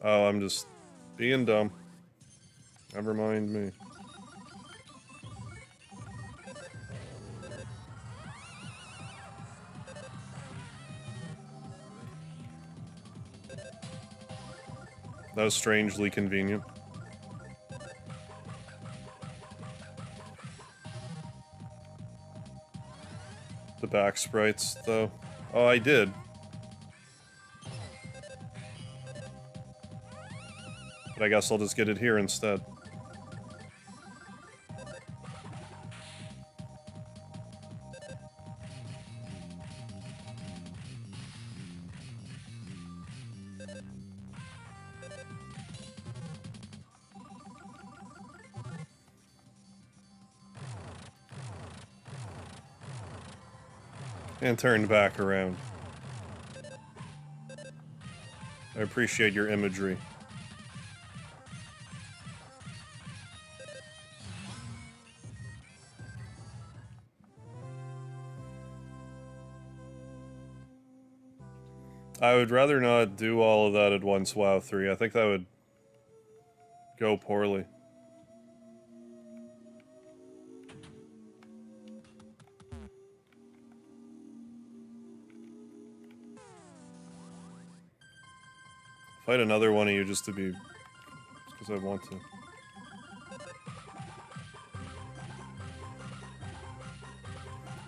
Speaker 1: Oh, I'm just being dumb. Never mind me. That was strangely convenient. The back sprites, though. Oh, I did. But I guess I'll just get it here instead. And turned back around. I appreciate your imagery. I would rather not do all of that at once, WoW 3. I think that would go poorly. Fight another one of you just to be... because I want to.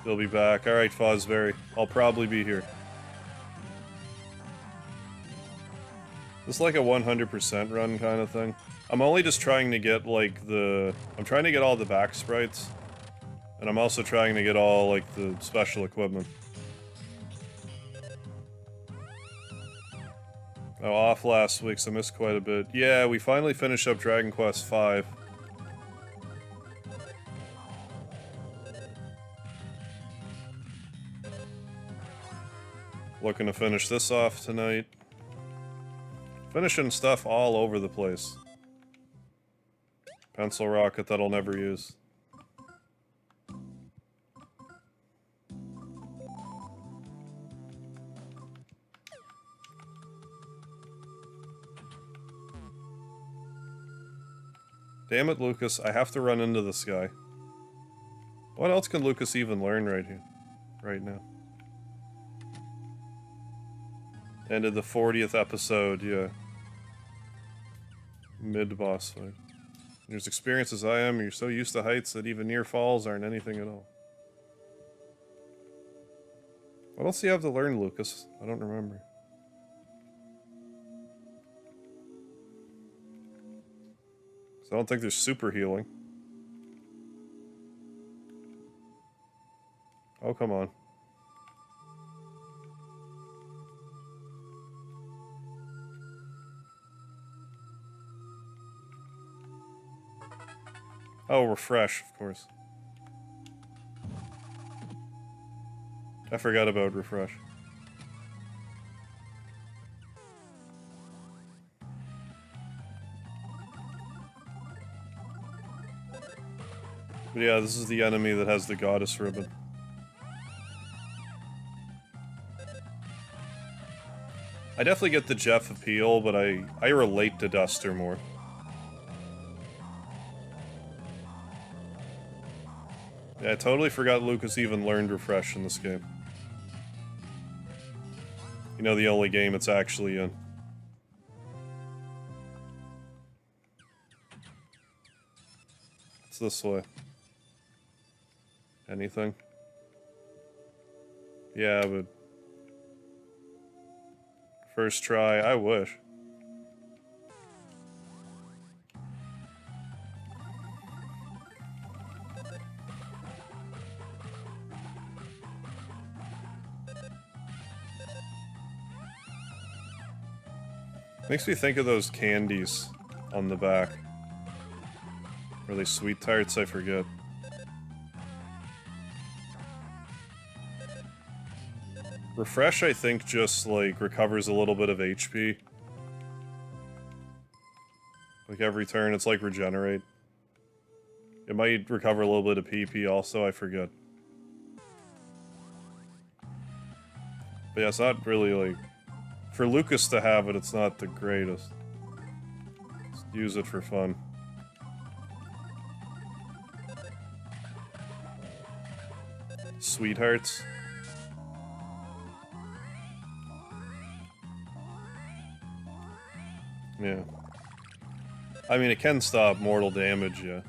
Speaker 1: They'll be back. Alright, Fosberry. I'll probably be here. This is like a 100% run kind of thing. I'm only just trying to get, like, the... I'm trying to get all the back sprites. And I'm also trying to get all, like, the special equipment. Oh, off last week, so I missed quite a bit. Yeah, we finally finished up Dragon Quest V. Looking to finish this off tonight. Finishing stuff all over the place. Pencil rocket that I'll never use. Damn it, Lucas, I have to run into this guy. What else can Lucas even learn right here? Right now? Ended the 40th episode, yeah. Mid-boss fight. You're as experienced as I am, you're so used to heights that even near falls aren't anything at all. What else do you have to learn, Lucas? I don't remember. I don't think there's super healing. Oh, come on. Oh, refresh, of course. I forgot about refresh. But yeah, this is the enemy that has the goddess ribbon. I definitely get the Jeff appeal, but I relate to Duster more. Yeah, I totally forgot Lucas even learned refresh in this game. You know, the only game it's actually in. It's this way. Anything? Yeah, but... first try, I wish. Makes me think of those candies on the back. Are they sweet tarts? I forget. Refresh, I think, just, like, recovers a little bit of HP. Like, every turn, it's like regenerate. It might recover a little bit of PP also, I forget. But yeah, it's not really, like... for Lucas to have it, it's not the greatest. Just use it for fun. Sweethearts. Yeah. I mean, it can stop mortal damage, yeah.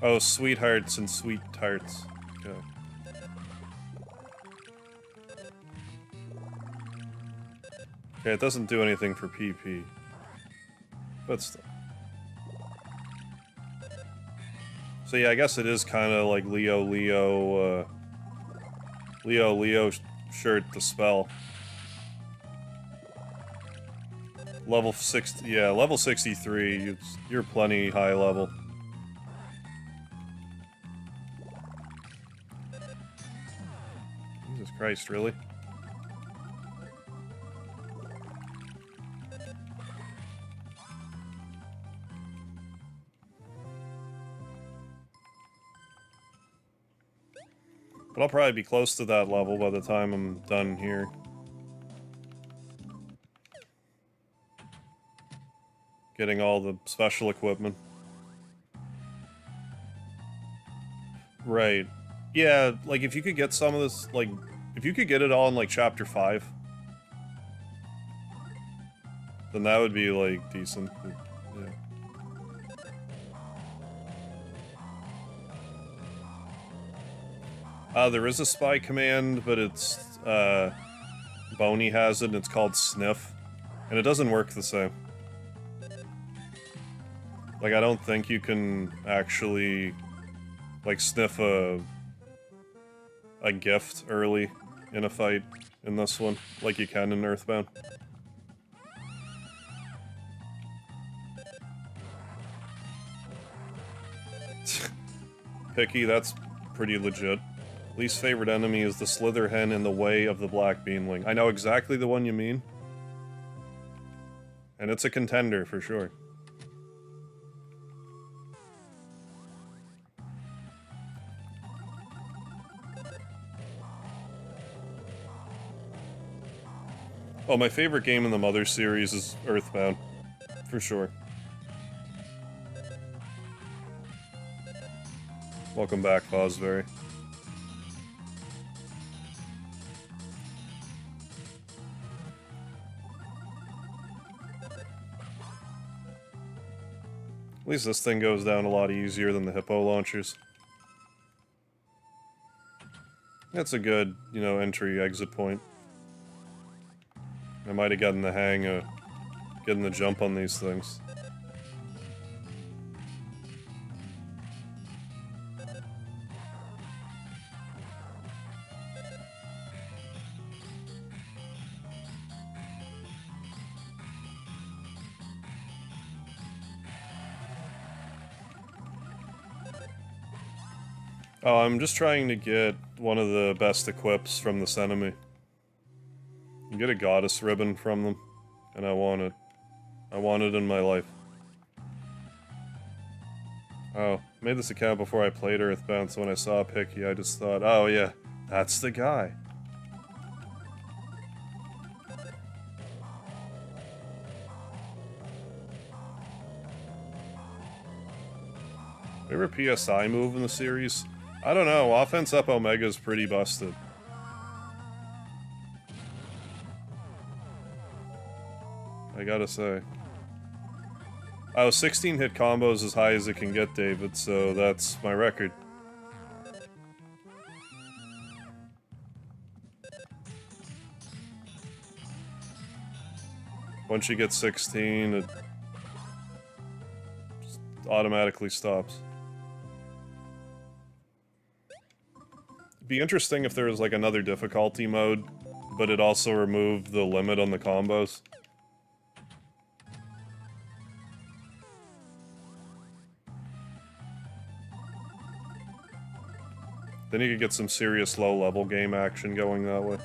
Speaker 1: Oh, sweethearts and sweet tarts. Okay. Okay, it doesn't do anything for PP. But still. So yeah, I guess it is kind of like Leo shirt to spell. Level 60, yeah, level 63, you're plenty high level. Jesus Christ, really? But I'll probably be close to that level by the time I'm done here. Getting all the special equipment. Right. Yeah, like, if you could get some of this, like, if you could get it all in, like, Chapter 5, then that would be, like, decent. But, yeah. There is a spy command, but it's, Boney has it, and it's called Sniff. And it doesn't work the same. Like, I don't think you can actually, like, sniff a gift early in a fight in this one, like you can in Earthbound. Picky, that's pretty legit. Least favorite enemy is the Slither Hen in the way of the Black Beanling. I know exactly the one you mean. And it's a contender, for sure. Oh, my favorite game in the Mother series is Earthbound. For sure. Welcome back, Fosberry. At least this thing goes down a lot easier than the Hippo launchers. That's a good, you know, entry-exit point. I might have gotten the hang of getting the jump on these things. Oh, I'm just trying to get one of the best equips from this enemy. You get a goddess ribbon from them, and I want it. I want it in my life. Oh, made this account before I played Earthbound, so when I saw Picky, I just thought, oh yeah, that's the guy. Favorite PSI move in the series? I don't know, Offense Up Omega's pretty busted. I gotta say. Oh, 16 hit combos as high as it can get, David, so that's my record. Once you get 16, it just automatically stops. It'd be interesting if there was like another difficulty mode, but it also removed the limit on the combos. Then you could get some serious low-level game action going that way.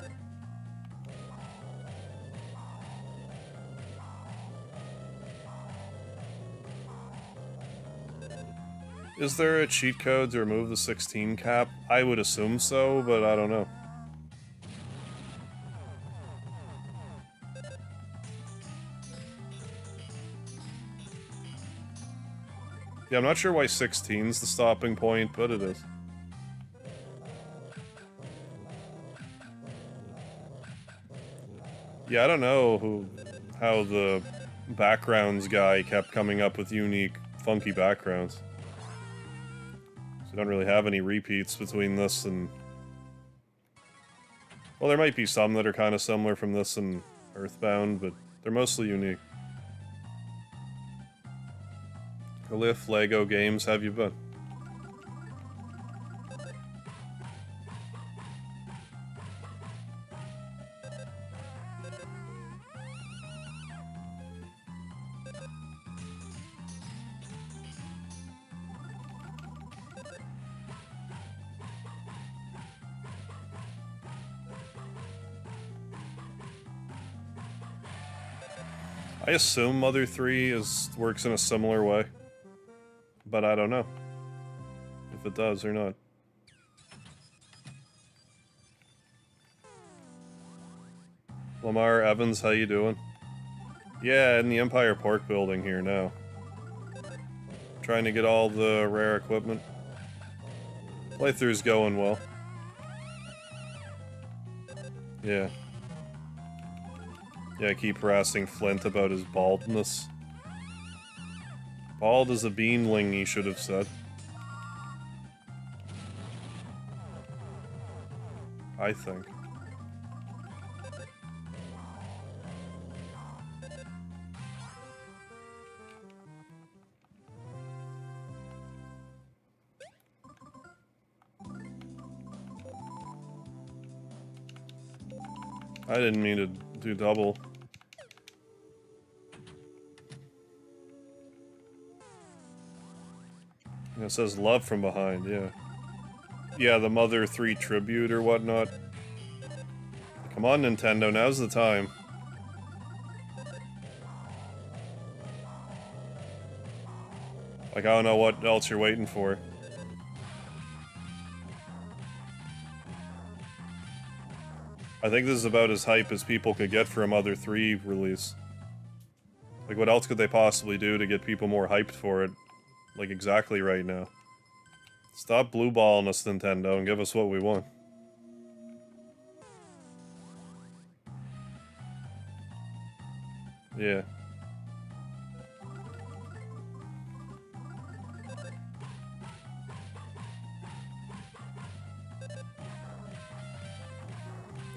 Speaker 1: Is there a cheat code to remove the 16 cap? I would assume so, but I don't know. Yeah, I'm not sure why 16's the stopping point, but it is. Yeah, I don't know how the backgrounds guy kept coming up with unique, funky backgrounds. So I don't really have any repeats between this and... Well, there might be some that are kind of similar from this and Earthbound, but they're mostly unique. Glyph, Lego games, have you been? I assume Mother 3 works in a similar way, but I don't know if it does or not. Lamar Evans, how you doing? Yeah, in the Empire Pork building here now. Trying to get all the rare equipment. Playthrough's going well. Yeah. Yeah, I keep harassing Flint about his baldness. Bald as a beanling, he should have said. I think. I didn't mean to do double. It says love from behind, yeah. Yeah, the Mother 3 tribute or whatnot. Come on, Nintendo, now's the time. Like, I don't know what else you're waiting for. I think this is about as hype as people could get for a Mother 3 release. Like, what else could they possibly do to get people more hyped for it? Like, exactly right now. Stop blueballing us, Nintendo, and give us what we want. Yeah.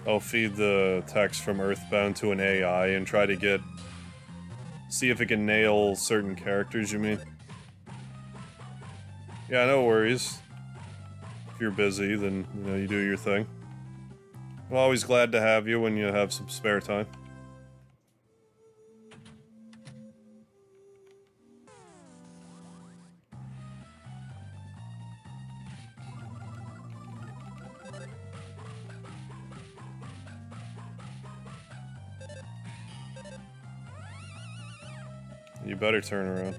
Speaker 1: I'll feed the text from Earthbound to an AI and try to get... see if it can nail certain characters, you mean? Yeah, no worries. If you're busy, then, you know, you do your thing. I'm always glad to have you when you have some spare time. You better turn around.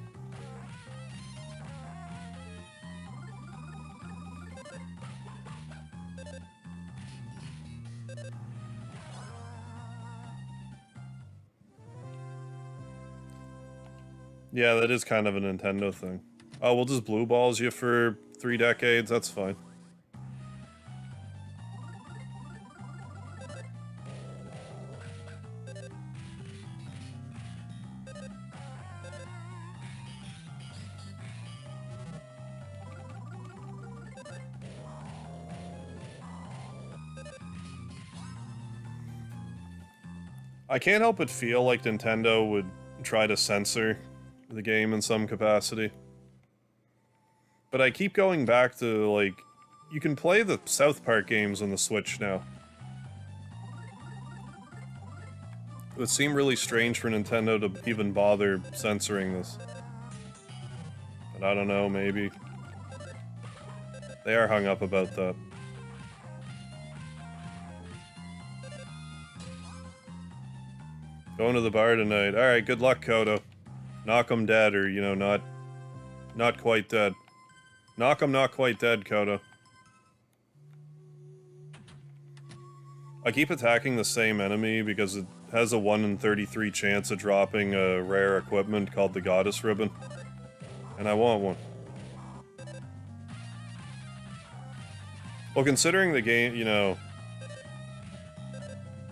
Speaker 1: Yeah, that is kind of a Nintendo thing. Oh, we'll just blue balls you for 3 decades, that's fine. I can't help but feel like Nintendo would try to censor the game in some capacity. But I keep going back to, like, you can play the South Park games on the Switch now. It would seem really strange for Nintendo to even bother censoring this. But I don't know, maybe. They are hung up about that. Going to the bar tonight. Alright, good luck, Kodo. Knock 'em dead, or, you know, not quite dead. Knock 'em not quite dead, Kodo. I keep attacking the same enemy because it has a 1 in 33 chance of dropping a rare equipment called the Goddess Ribbon. And I want one. Well, considering the game, you know...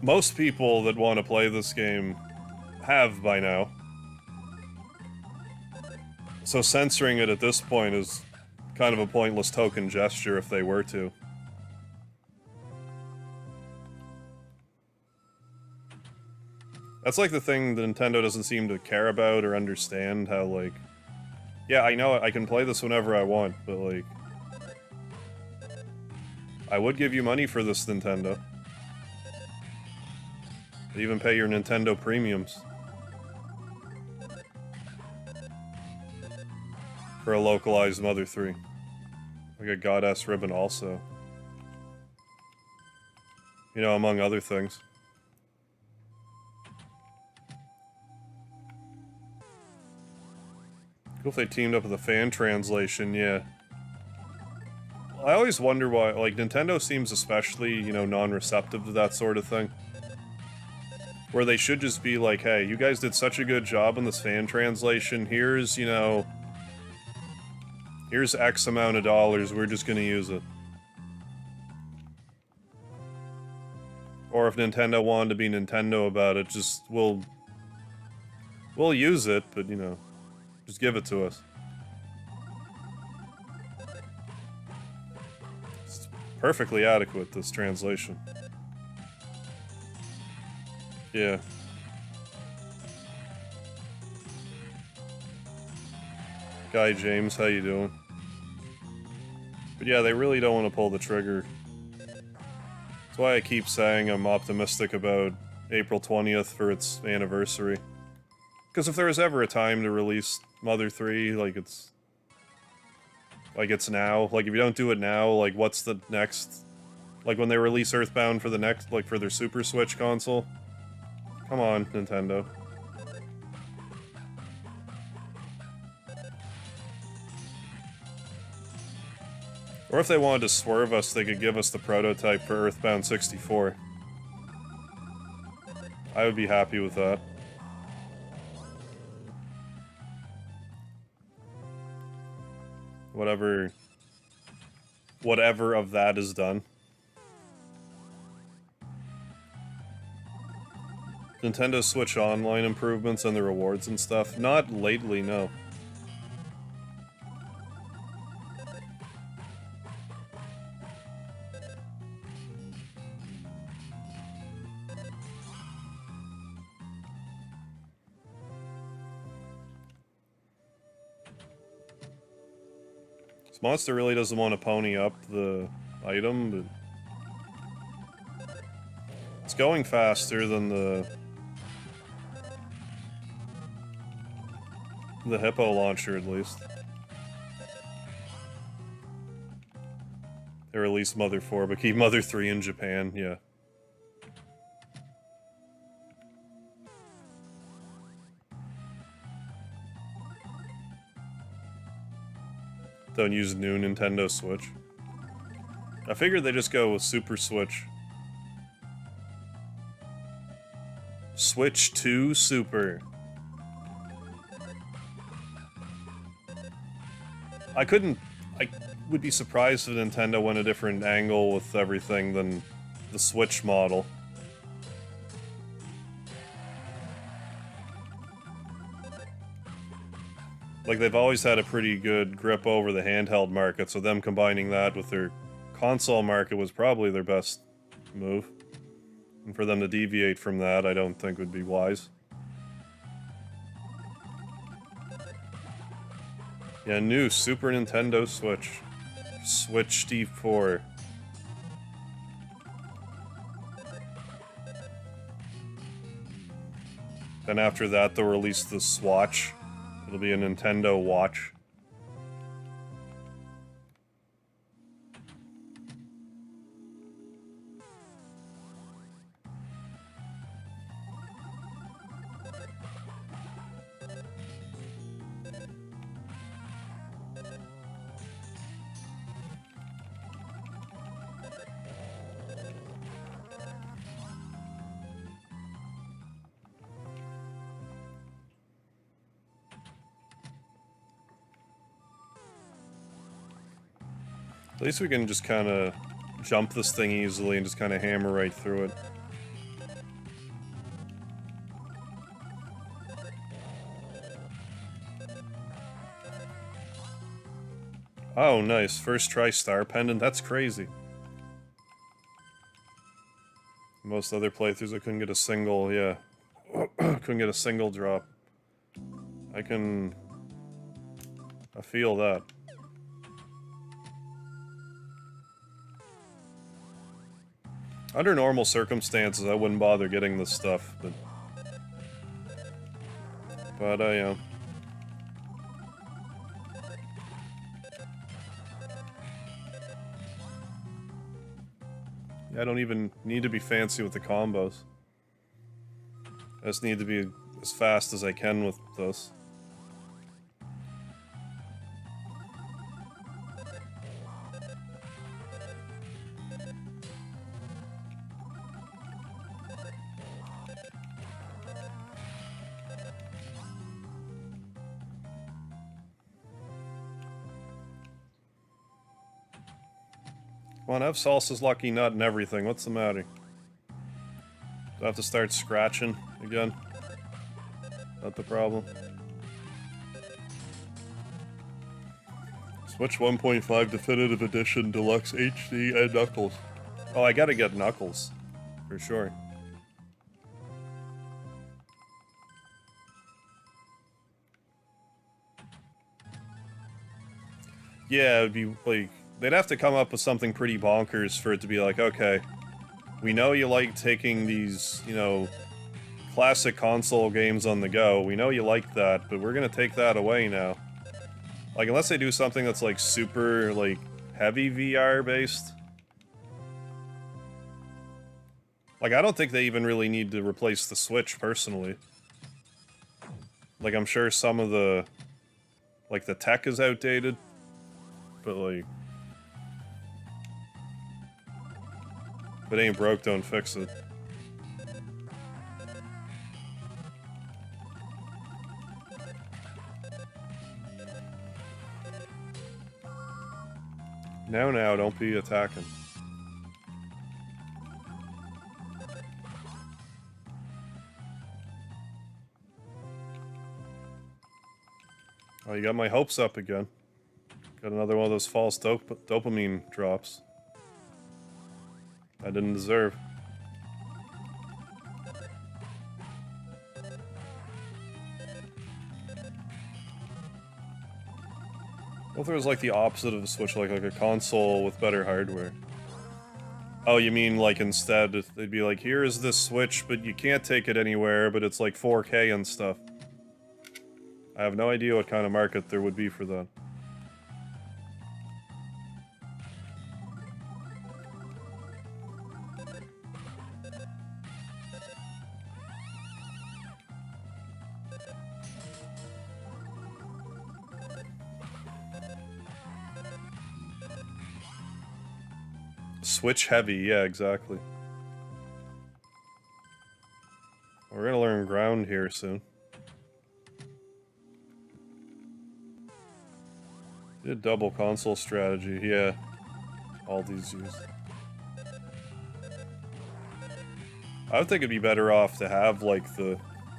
Speaker 1: most people that want to play this game have by now. So censoring it at this point is kind of a pointless token gesture if they were to. That's like the thing that Nintendo doesn't seem to care about or understand, how, like... yeah, I know I can play this whenever I want, but, like... I would give you money for this, Nintendo. I'd even pay your Nintendo premiums. For a localized Mother 3. Like a Goddess Ribbon also. You know, among other things. Cool if they teamed up with a fan translation, yeah. I always wonder why, like, Nintendo seems especially, you know, non-receptive to that sort of thing. Where they should just be like, hey, you guys did such a good job on this fan translation, here's, you know... Here's X amount of dollars, we're just gonna use it. Or if Nintendo wanted to be Nintendo about it, just, we'll use it, but, you know, just give it to us. It's perfectly adequate, this translation. Yeah. Guy James, how you doing? But yeah, they really don't want to pull the trigger. That's why I keep saying I'm optimistic about April 20th for its anniversary. Because if there was ever a time to release Mother 3, like it's now. Like if you don't do it now, like what's the next? Like when they release Earthbound for the next, like for their Super Switch console? Come on, Nintendo. Or if they wanted to swerve us, they could give us the prototype for Earthbound 64. I would be happy with that. Whatever of that is done. Nintendo Switch Online improvements and the rewards and stuff? Not lately, no. This monster really doesn't want to pony up the item, but... It's going faster than the Hippo launcher, at least. They released Mother 4, but keep Mother 3 in Japan, yeah. Don't use new Nintendo Switch. I figured they just go with Super Switch. Switch to Super. I would be surprised if Nintendo went a different angle with everything than the Switch model. Like, they've always had a pretty good grip over the handheld market, so them combining that with their console market was probably their best move. And for them to deviate from that, I don't think would be wise. Yeah, new Super Nintendo Switch. Switch D4. Then after that, they'll release the Swatch. It'll be a Nintendo Watch. At least we can just kind of jump this thing easily and just kind of hammer right through it. Oh, nice. First try star pendant. That's crazy. Most other playthroughs I couldn't get a single, yeah. Couldn't get a single drop. I feel that. Under normal circumstances, I wouldn't bother getting this stuff, but yeah. I don't even need to be fancy with the combos. I just need to be as fast as I can with this. Come on, have Salsa's Lucky Nut and everything. What's the matter? Do I have to start scratching again? Not the problem. Switch 1.5 Definitive Edition Deluxe HD and Knuckles. Oh, I gotta get Knuckles. For sure. Yeah, it'd be like... They'd have to come up with something pretty bonkers for it to be like, okay, we know you like taking these, you know, classic console games on the go. We know you like that, but we're gonna take that away now. Like, unless they do something that's, like, super, like, heavy VR based. Like, I don't think they even really need to replace the Switch, personally. Like, I'm sure some of the... like, the tech is outdated. But, like... if it ain't broke, don't fix it. Now, don't be attacking. Oh, you got my hopes up again. Got another one of those false dopamine drops. I didn't deserve. What if there was like the opposite of the Switch, like a console with better hardware? Oh, you mean like instead they'd be like, here is this Switch, but you can't take it anywhere, but it's like 4K and stuff. I have no idea what kind of market there would be for that. Switch heavy, yeah, exactly. We're gonna learn ground here soon. Did double console strategy, yeah. All these use. I would think it'd be better off to have like the,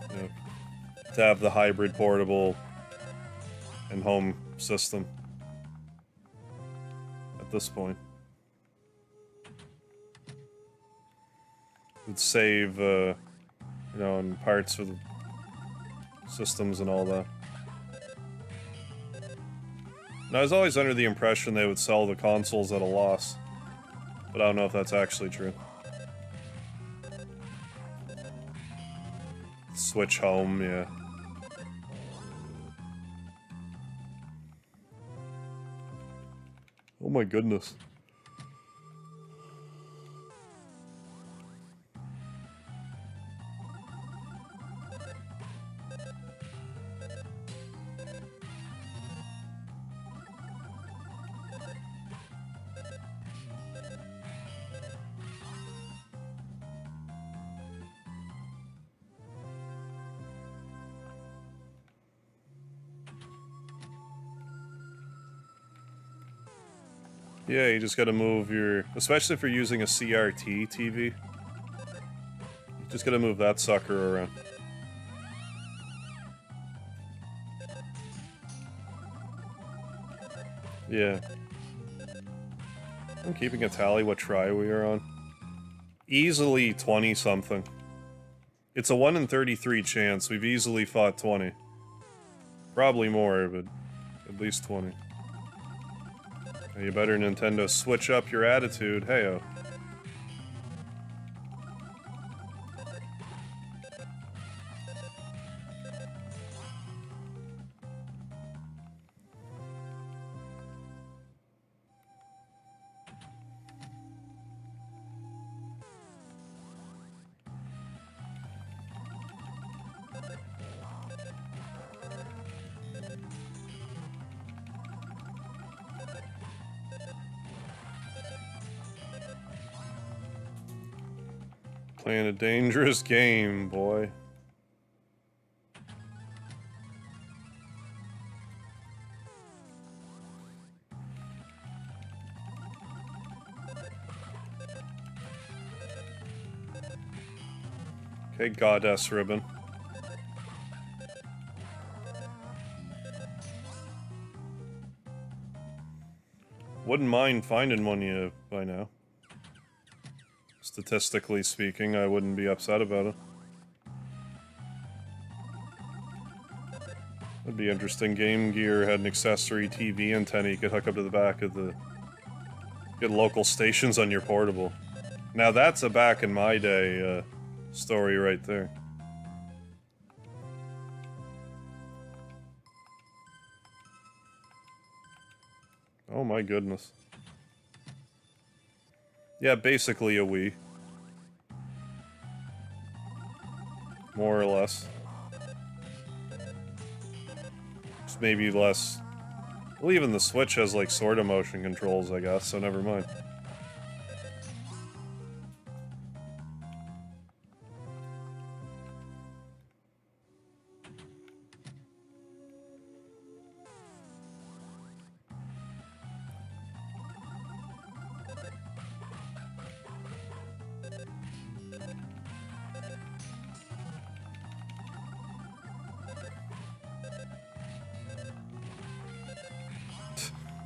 Speaker 1: you know, to have the hybrid portable and home system at this point. Would save, you know, in parts for the systems and all that. Now, I was always under the impression they would sell the consoles at a loss, but I don't know if that's actually true. Switch home, yeah. Oh my goodness. Yeah, you just gotta move your... especially if you're using a CRT TV. You just gotta move that sucker around. Yeah. I'm keeping a tally what try we are on. Easily 20-something. It's a 1 in 33 chance. We've easily fought 20. Probably more, but at least 20. You better, Nintendo, switch up your attitude, heyo. Playing a dangerous game, boy. Okay, Goddess Ribbon. Wouldn't mind finding one by now. Statistically speaking, I wouldn't be upset about it. That'd be interesting. Game Gear had an accessory TV antenna you could hook up to the back of the... Get local stations on your portable. Now that's a back in my day story right there. Oh my goodness. Yeah, basically a Wii. More or less. Just maybe less... Well, even the Switch has, like, sort of motion controls, I guess, so never mind.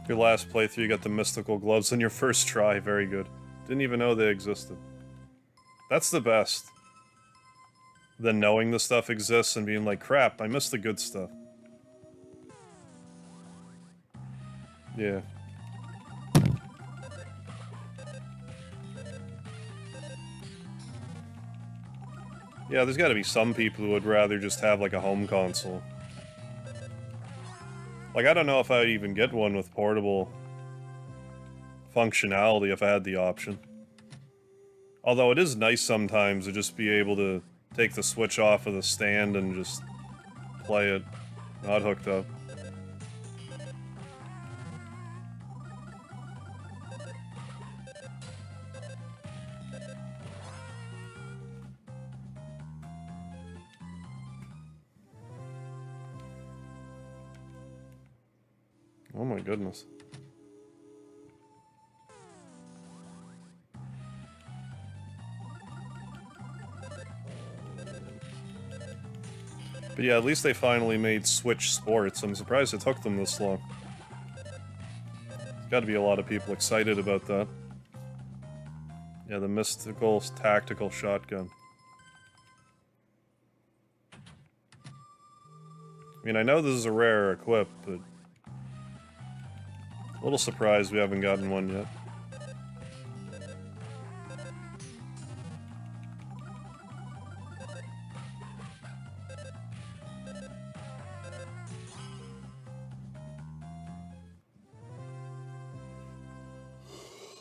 Speaker 1: Your last playthrough, you got the mystical gloves on your first try. Very good. Didn't even know they existed. That's the best. Then knowing the stuff exists and being like, crap, I missed the good stuff. Yeah. Yeah, there's gotta be some people who would rather just have, like, a home console. Like, I don't know if I'd even get one with portable functionality if I had the option. Although it is nice sometimes to just be able to take the Switch off of the stand and just play it, not hooked up. Oh my goodness. But yeah, at least they finally made Switch Sports. I'm surprised it took them this long. There's gotta be a lot of people excited about that. Yeah, the mystical tactical shotgun. I mean, I know this is a rare equip, but... a little surprised we haven't gotten one yet.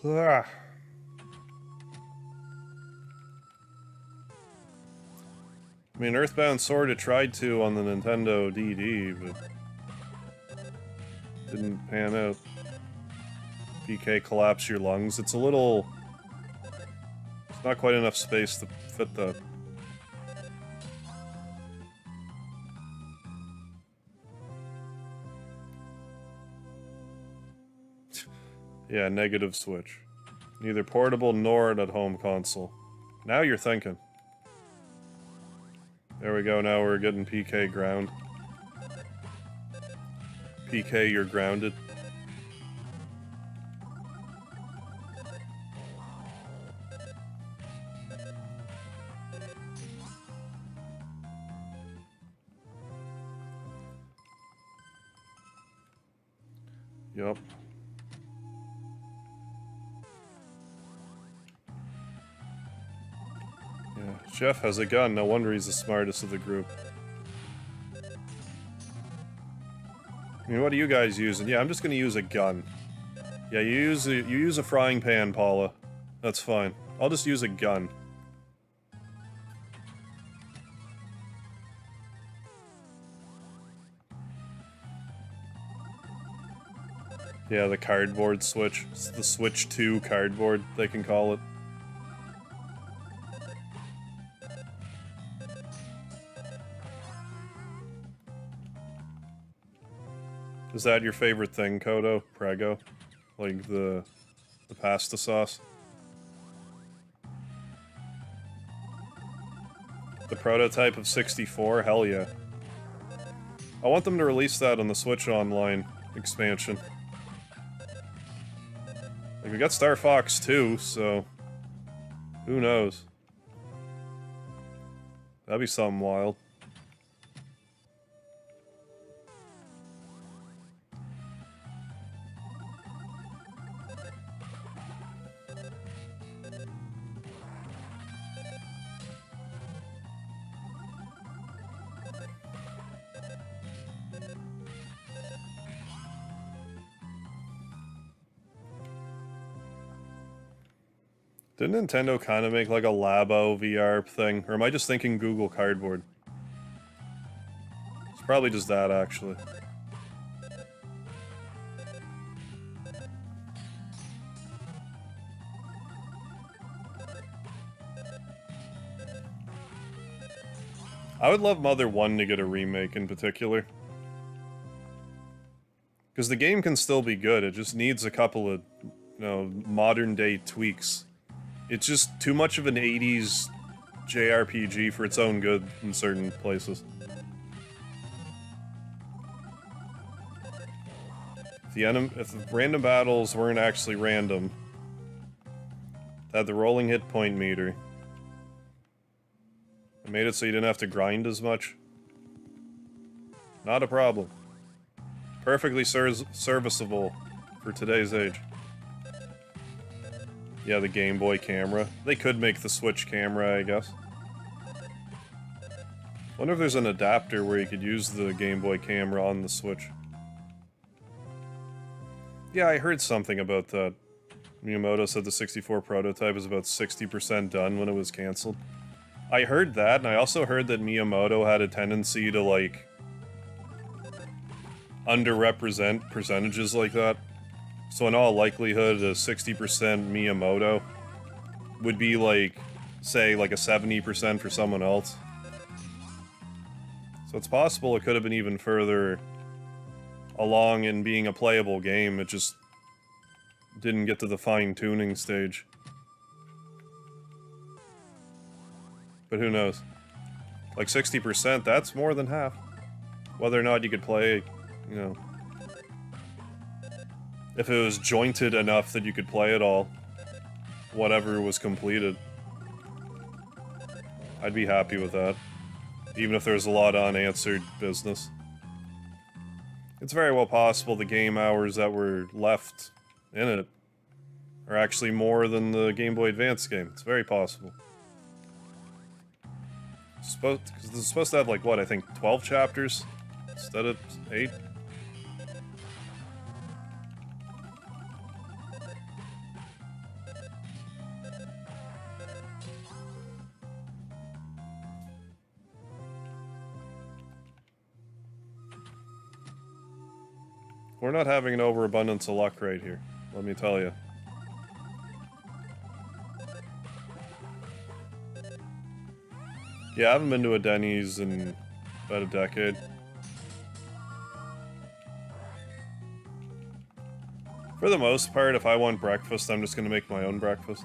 Speaker 1: Ah. I mean, Earthbound sorta tried to on the Nintendo DD, but... didn't pan out. PK collapse your lungs. It's a little... it's not quite enough space to fit that. Yeah, negative Switch. Neither portable nor an at-home console. Now you're thinking. There we go, now we're getting PK ground. PK, you're grounded. Yup. Yeah, Jeff has a gun, no wonder he's the smartest of the group. I mean, what are you guys using? Yeah, I'm just gonna use a gun. Yeah, you use a frying pan, Paula. That's fine. I'll just use a gun. Yeah, the cardboard Switch. It's the Switch 2 cardboard, they can call it. Is that your favorite thing, Kodo? Prego? Like the pasta sauce? The prototype of 64? Hell yeah. I want them to release that on the Switch Online expansion. Like, we got Star Fox 2, so... who knows? That'd be something wild. Didn't Nintendo kind of make like a Labo VR thing? Or am I just thinking Google Cardboard? It's probably just that, actually. I would love Mother 1 to get a remake in particular. Because the game can still be good, it just needs a couple of, you know, modern day tweaks. It's just too much of an 80s JRPG for its own good in certain places. If the random battles weren't actually random, had the rolling hit point meter, it made it so you didn't have to grind as much, not a problem. Perfectly serviceable for today's age. Yeah, the Game Boy camera. They could make the Switch camera, I guess. Wonder if there's an adapter where you could use the Game Boy camera on the Switch. Yeah, I heard something about that. Miyamoto said the 64 prototype is about 60% done when it was cancelled. I heard that, and I also heard that Miyamoto had a tendency to, like, underrepresent percentages like that. So in all likelihood, a 60% Miyamoto would be like, say, like a 70% for someone else. So it's possible it could have been even further along in being a playable game, it just didn't get to the fine-tuning stage. But who knows? Like 60%, that's more than half. Whether or not you could play, you know... if it was jointed enough that you could play it all, whatever was completed, I'd be happy with that. Even if there's a lot of unanswered business. It's very well possible the game hours that were left in it are actually more than the Game Boy Advance game. It's very possible. Because this is supposed to have, like, what, I think 12 chapters instead of 8? We're not having an overabundance of luck right here, let me tell you. Yeah, I haven't been to a Denny's in about a decade. For the most part, if I want breakfast, I'm just gonna make my own breakfast.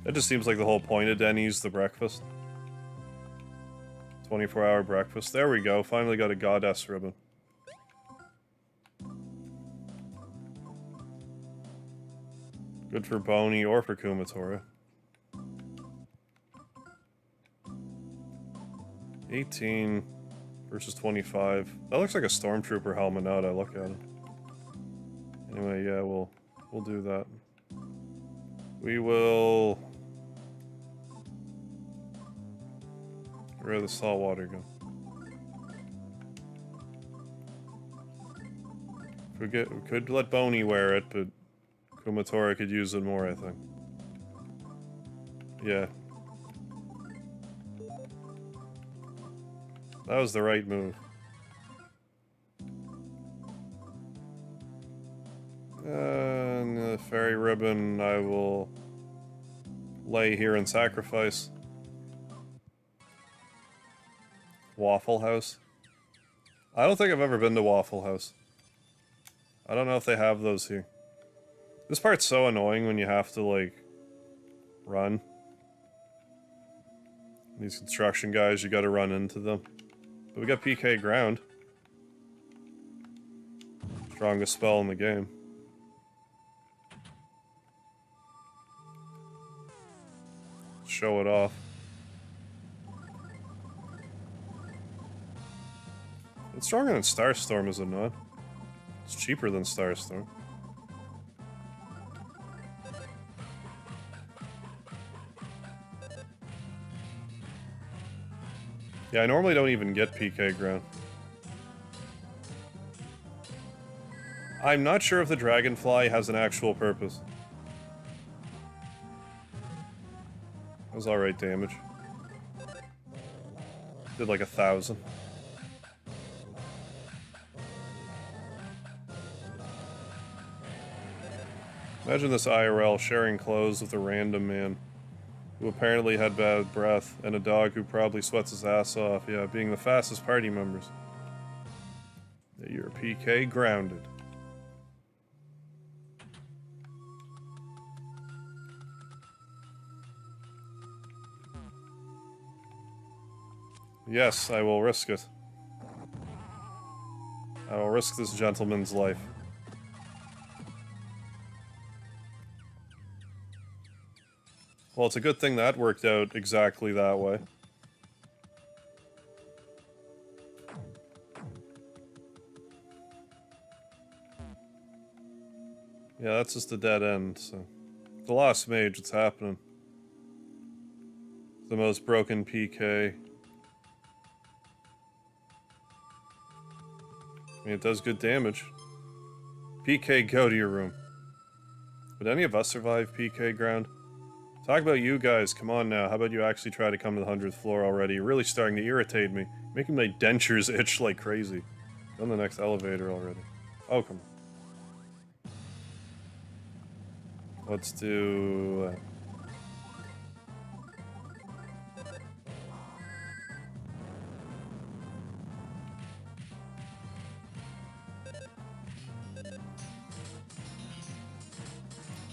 Speaker 1: That just seems like the whole point of Denny's, the breakfast. 24-hour breakfast. There we go, finally got a goddess ribbon. Good for Boney or for Kumatora. 18 versus 25. That looks like a Stormtrooper helmet now that I look at it. Anyway, yeah, we'll do that. We will... where did the salt water go? We could let Boney wear it, but Kumatora could use it more, I think. Yeah. That was the right move. And the fairy ribbon I will lay here and sacrifice. Waffle House. I don't think I've ever been to Waffle House. I don't know if they have those here. This part's so annoying when you have to, like, run. These construction guys, you gotta run into them. But we got PK ground. Strongest spell in the game. Show it off. It's stronger than Starstorm, is it not? It's cheaper than Starstorm. Yeah, I normally don't even get PK ground. I'm not sure if the Dragonfly has an actual purpose. That was alright damage. Did like 1,000. Imagine this IRL sharing clothes with a random man who apparently had bad breath, and a dog who probably sweats his ass off. Yeah, being the fastest party members. Yeah, you're PK grounded. Yes, I will risk it. I will risk this gentleman's life. Well, it's a good thing that worked out exactly that way. Yeah, that's just a dead end, so... The Lost Mage, it's happening. The most broken PK. I mean, it does good damage. PK, go to your room. Would any of us survive PK ground? Talk about you guys, come on now. How about you actually try to come to the 100th floor already? You're really starting to irritate me. Making my dentures itch like crazy. Go on the next elevator already. Oh, come on. Let's do...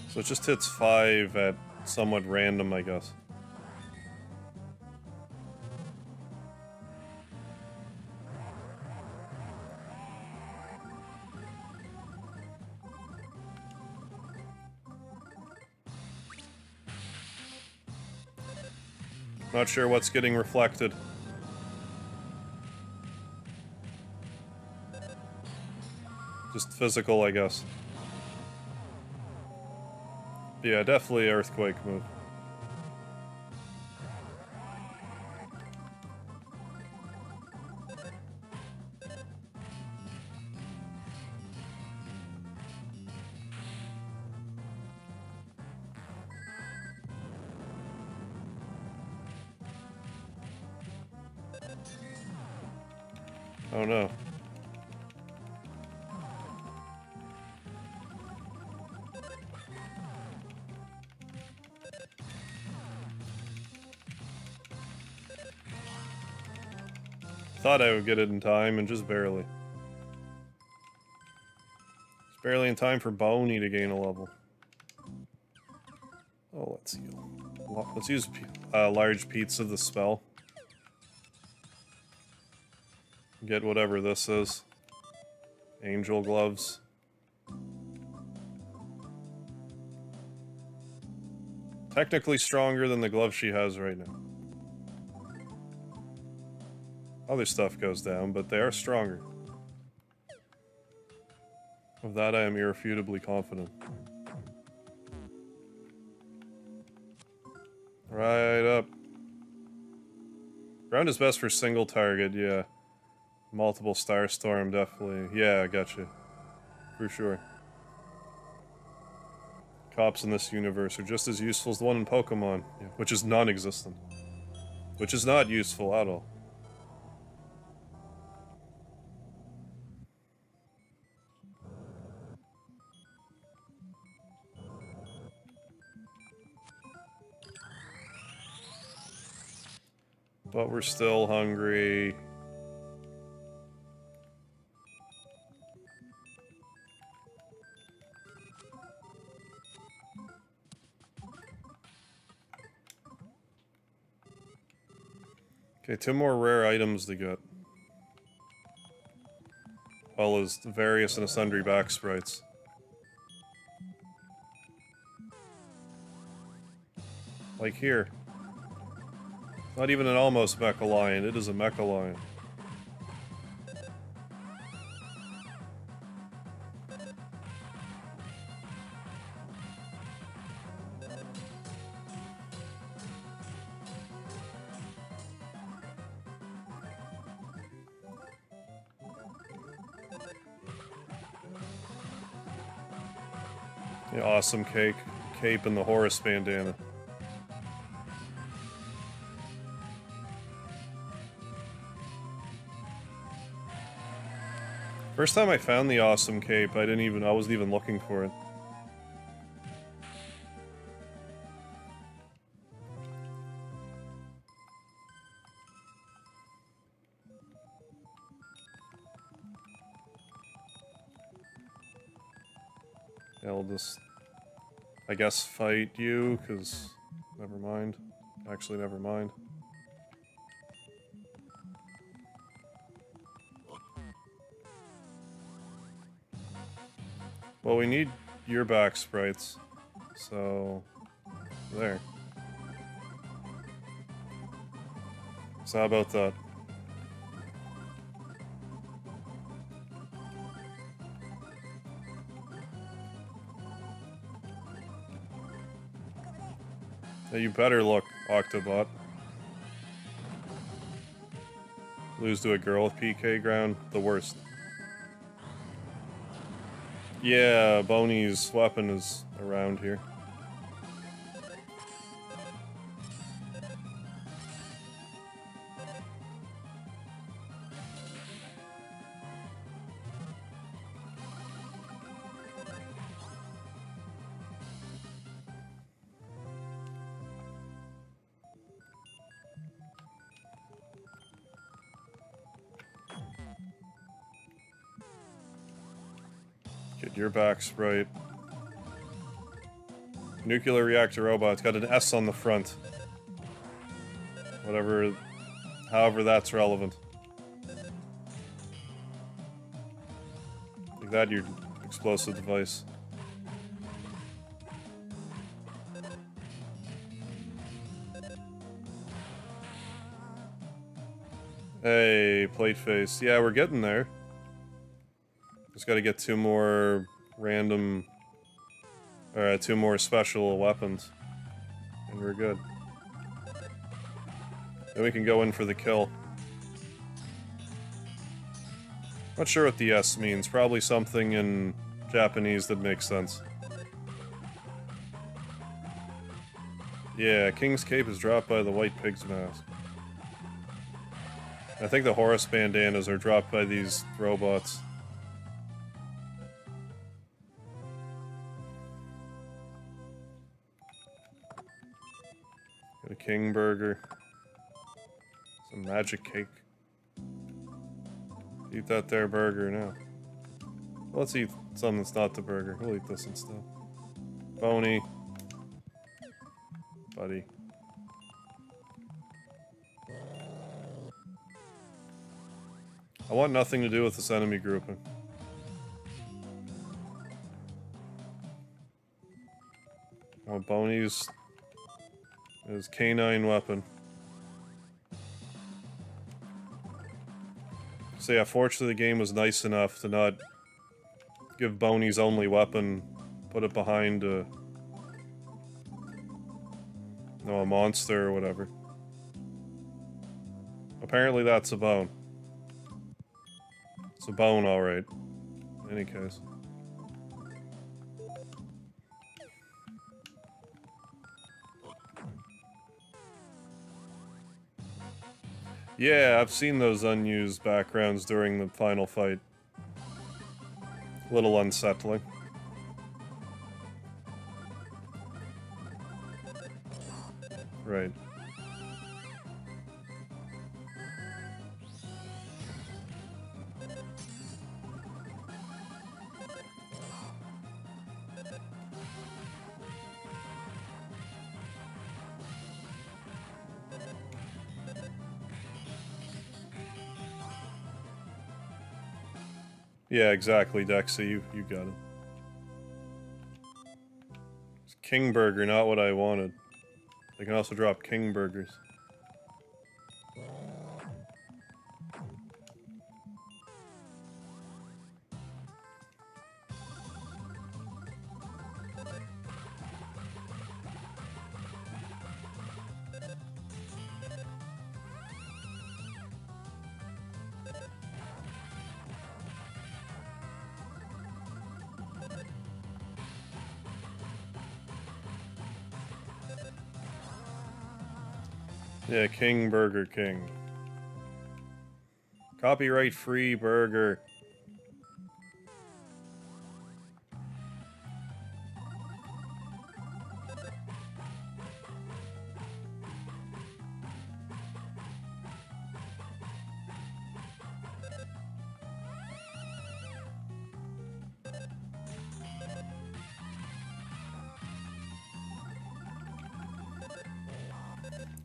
Speaker 1: So it just hits 5 at somewhat random, I guess. Not sure what's getting reflected. Just physical, I guess. Yeah, definitely earthquake move. Oh no. Thought I would get it in time, and just barely. Just barely in time for Boney to gain a level. Oh, let's heal. Let's use large pizza the spell. Get whatever this is. Angel gloves. Technically stronger than the glove she has right now. Other stuff goes down, but they are stronger. Of that I am irrefutably confident. Right up. Ground is best for single target, yeah. Multiple Starstorm, definitely. Yeah, I gotcha. For sure. Cops in this universe are just as useful as the one in Pokemon, yeah, which is non-existent. Which is not useful at all. But we're still hungry. Okay, 2 more rare items to get. Well as the various and sundry back sprites. Like here. Not even an almost mecha lion, it is a mecha lion. The awesome cape and the Horus bandana. First time I found the awesome cape, I wasn't even looking for it. Yeah, I'll just, I guess, fight you, because, never mind. Actually, never mind. Well, we need your back sprites, so, there. So how about that? Now you better look, Octobot. Lose to a girl with PK ground, the worst. Yeah, Boney's weapon is around here. Get your back sprite. Nuclear reactor robot. It's got an S on the front. Whatever, however that's relevant. Like that, your explosive device. Hey, plate face. Yeah, we're getting there. Just gotta get 2 more random... or 2 more special weapons. And we're good. Then we can go in for the kill. Not sure what the S means. Probably something in Japanese that makes sense. Yeah, King's Cape is dropped by the White Pig's Mask. I think the Horus bandanas are dropped by these robots. Got a King Burger. Some magic cake. Eat that there burger now. Let's eat something that's not the burger. We'll eat this instead. Boney. Buddy. I want nothing to do with this enemy grouping. I want Boney's his canine weapon. So yeah, fortunately the game was nice enough to not give Boney's only weapon, put it behind a monster or whatever. Apparently that's a bone. It's a bone, alright. In any case. Yeah, I've seen those unused backgrounds during the final fight. A little unsettling. Right. Yeah, exactly, Dexy. You got it. It's King Burger, not what I wanted. They can also drop King Burgers. Yeah, King Burger King. Copyright free burger.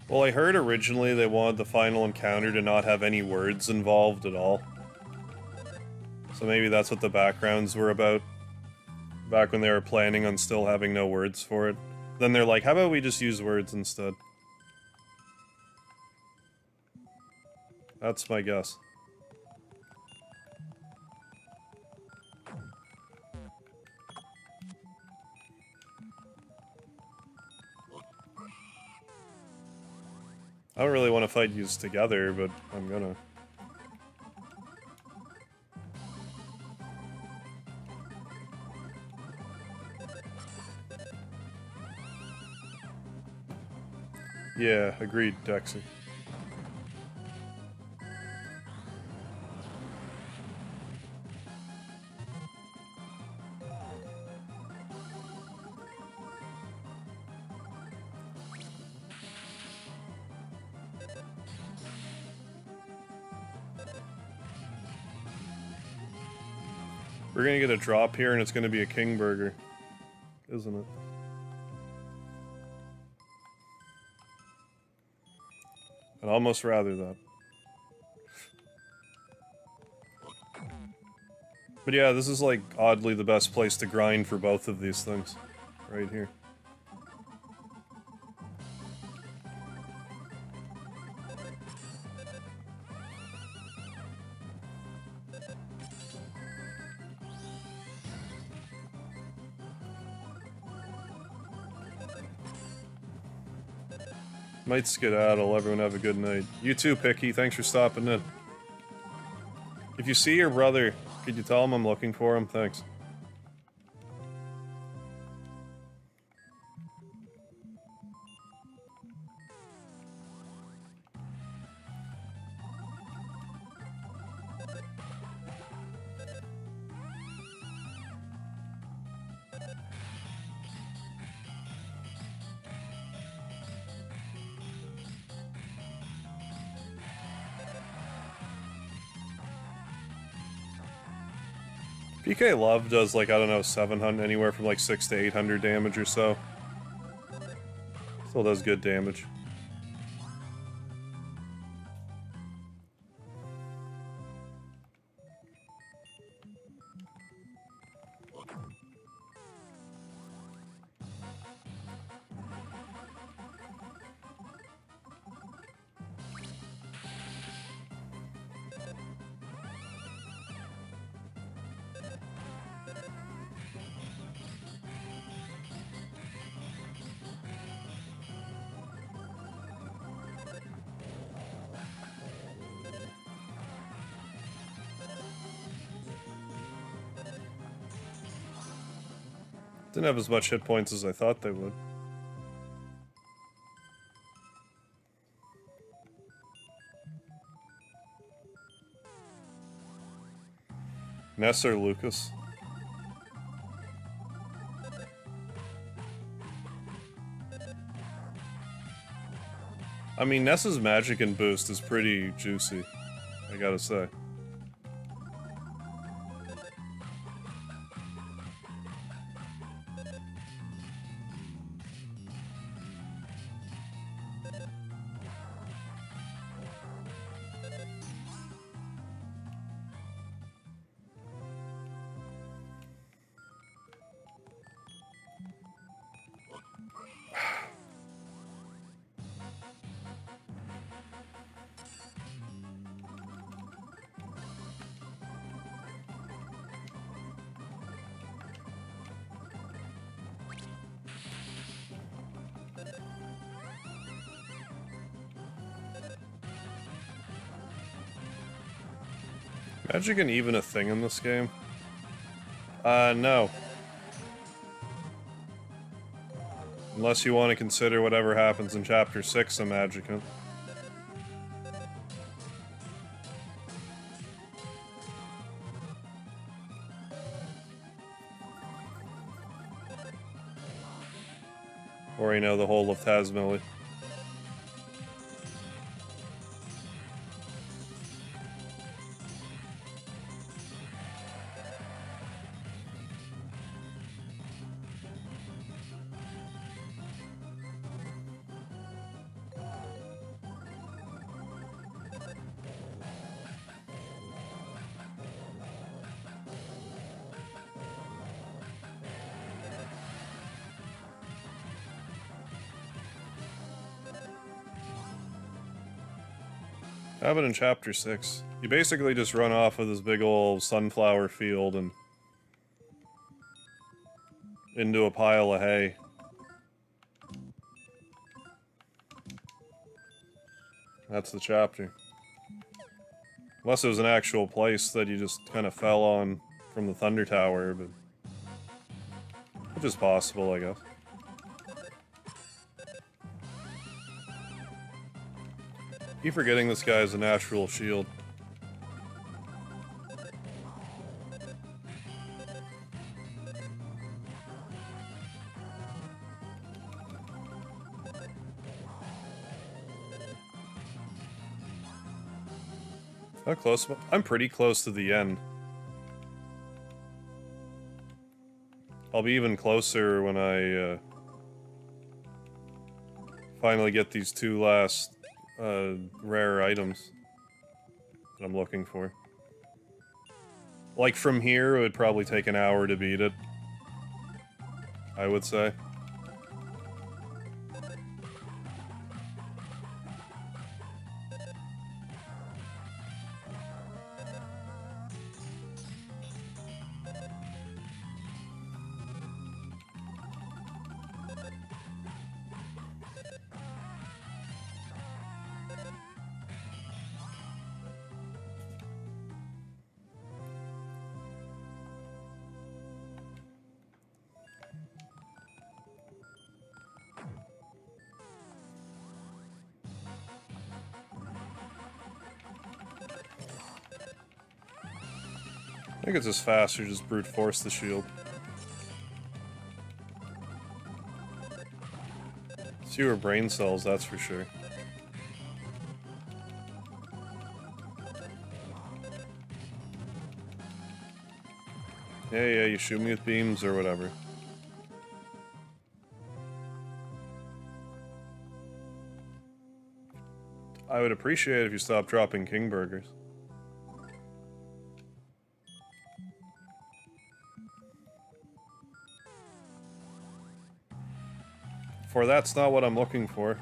Speaker 1: Well, I heard originally they wanted the final encounter to not have any words involved at all. So maybe that's what the backgrounds were about. Back when they were planning on still having no words for it. Then they're like, how about we just use words instead? That's my guess. I don't really want to fight yous together, but I'm gonna. Yeah, agreed, Dexy. We're gonna get a drop here and it's gonna be a King Burger. Isn't it? I'd almost rather that. But yeah, this is like oddly the best place to grind for both of these things. Right here. Might skedaddle, everyone have a good night. You too, Picky, thanks for stopping in. If you see your brother, could you tell him I'm looking for him? Thanks. PK Love does like, I don't know, 700, anywhere from like 600 to 800 damage or so. Still does good damage. Didn't have as much hit points as I thought they would. Ness or Lucas? I mean, Ness's magic and boost is pretty juicy, I gotta say. Magic and even a thing in this game? No. Unless you want to consider whatever happens in Chapter 6 a Magicant. Or, you know, the whole of Tasmilly. How about in Chapter 6? You basically just run off of this big old sunflower field and into a pile of hay. That's the chapter. Unless it was an actual place that you just kind of fell on from the Thunder Tower, but... which is possible, I guess. Keep forgetting this guy is a natural shield. How close? I'm pretty close to the end. I'll be even closer when I finally get these two last rare items that I'm looking for. Like from here, it would probably take an hour to beat it, I would say. I think it's just faster to just brute force the shield. Fewer brain cells, that's for sure. Yeah, you shoot me with beams or whatever. I would appreciate it if you stopped dropping king burgers. For that's not what I'm looking for.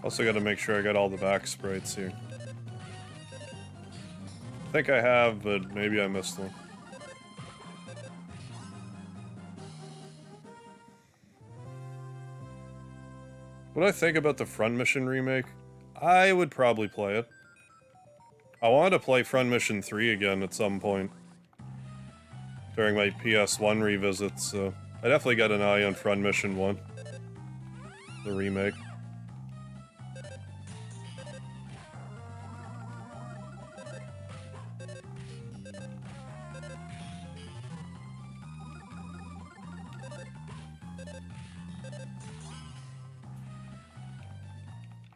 Speaker 1: Also gotta make sure I got all the back sprites here. I think I have, but maybe I missed one. What do I think about the Front Mission remake? I would probably play it. I wanted to play Front Mission 3 again at some point during my PS1 revisits, so I definitely got an eye on Front Mission 1, the remake.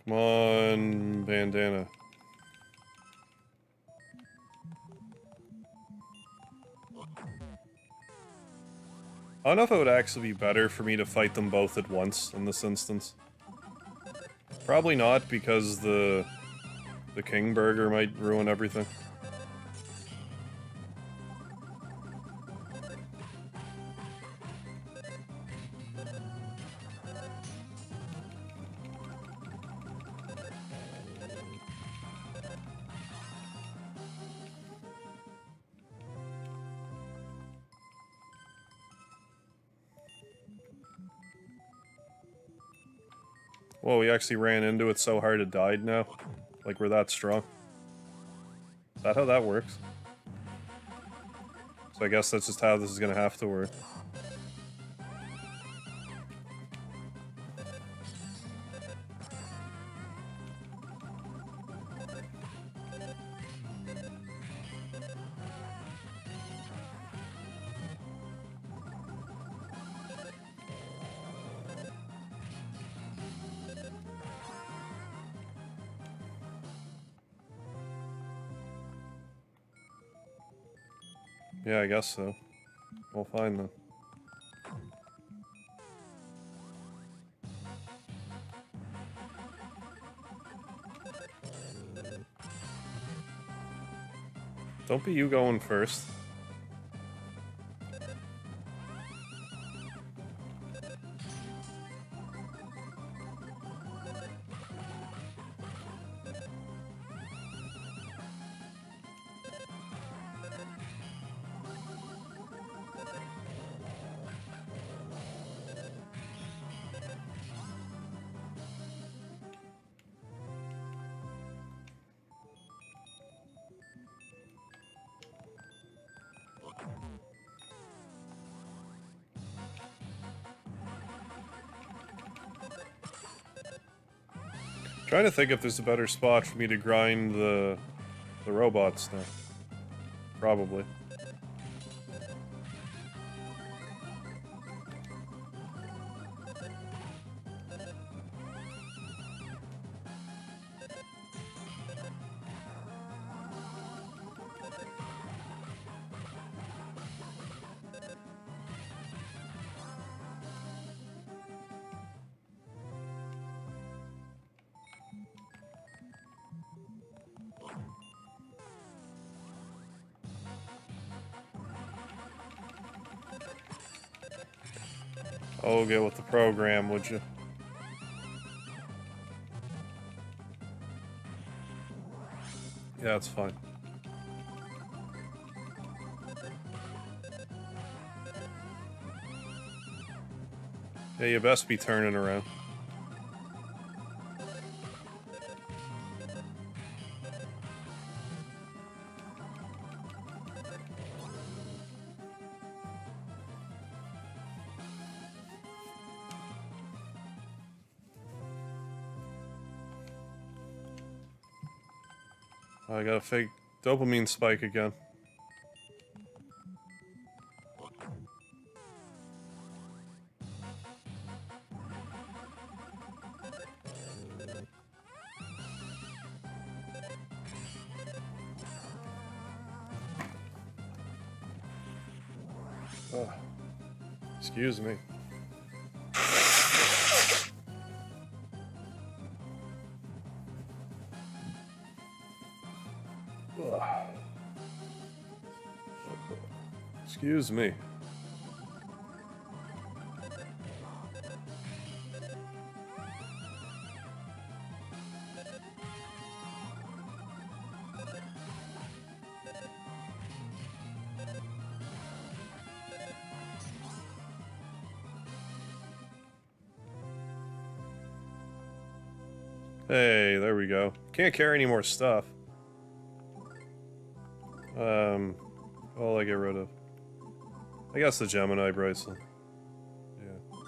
Speaker 1: Come on, bandana. I don't know if it would actually be better for me to fight them both at once in this instance. Probably not, because the King Burger might ruin everything. Whoa, we actually ran into it so hard it died now? Like we're that strong? Is that how that works? So I guess that's just how this is gonna have to work. Yeah, I guess so. We'll find them. Don't be you going first. Trying to think if there's a better spot for me to grind the robots now. Probably. Oh, get with the program, would you? Yeah, it's fine. Yeah, you best be turning around. Oh, I got a fake dopamine spike again. Oh, excuse me. Ugh. Excuse me. Hey, there we go. Can't carry any more stuff. All I get rid of. I guess the Gemini bracelet. Yeah.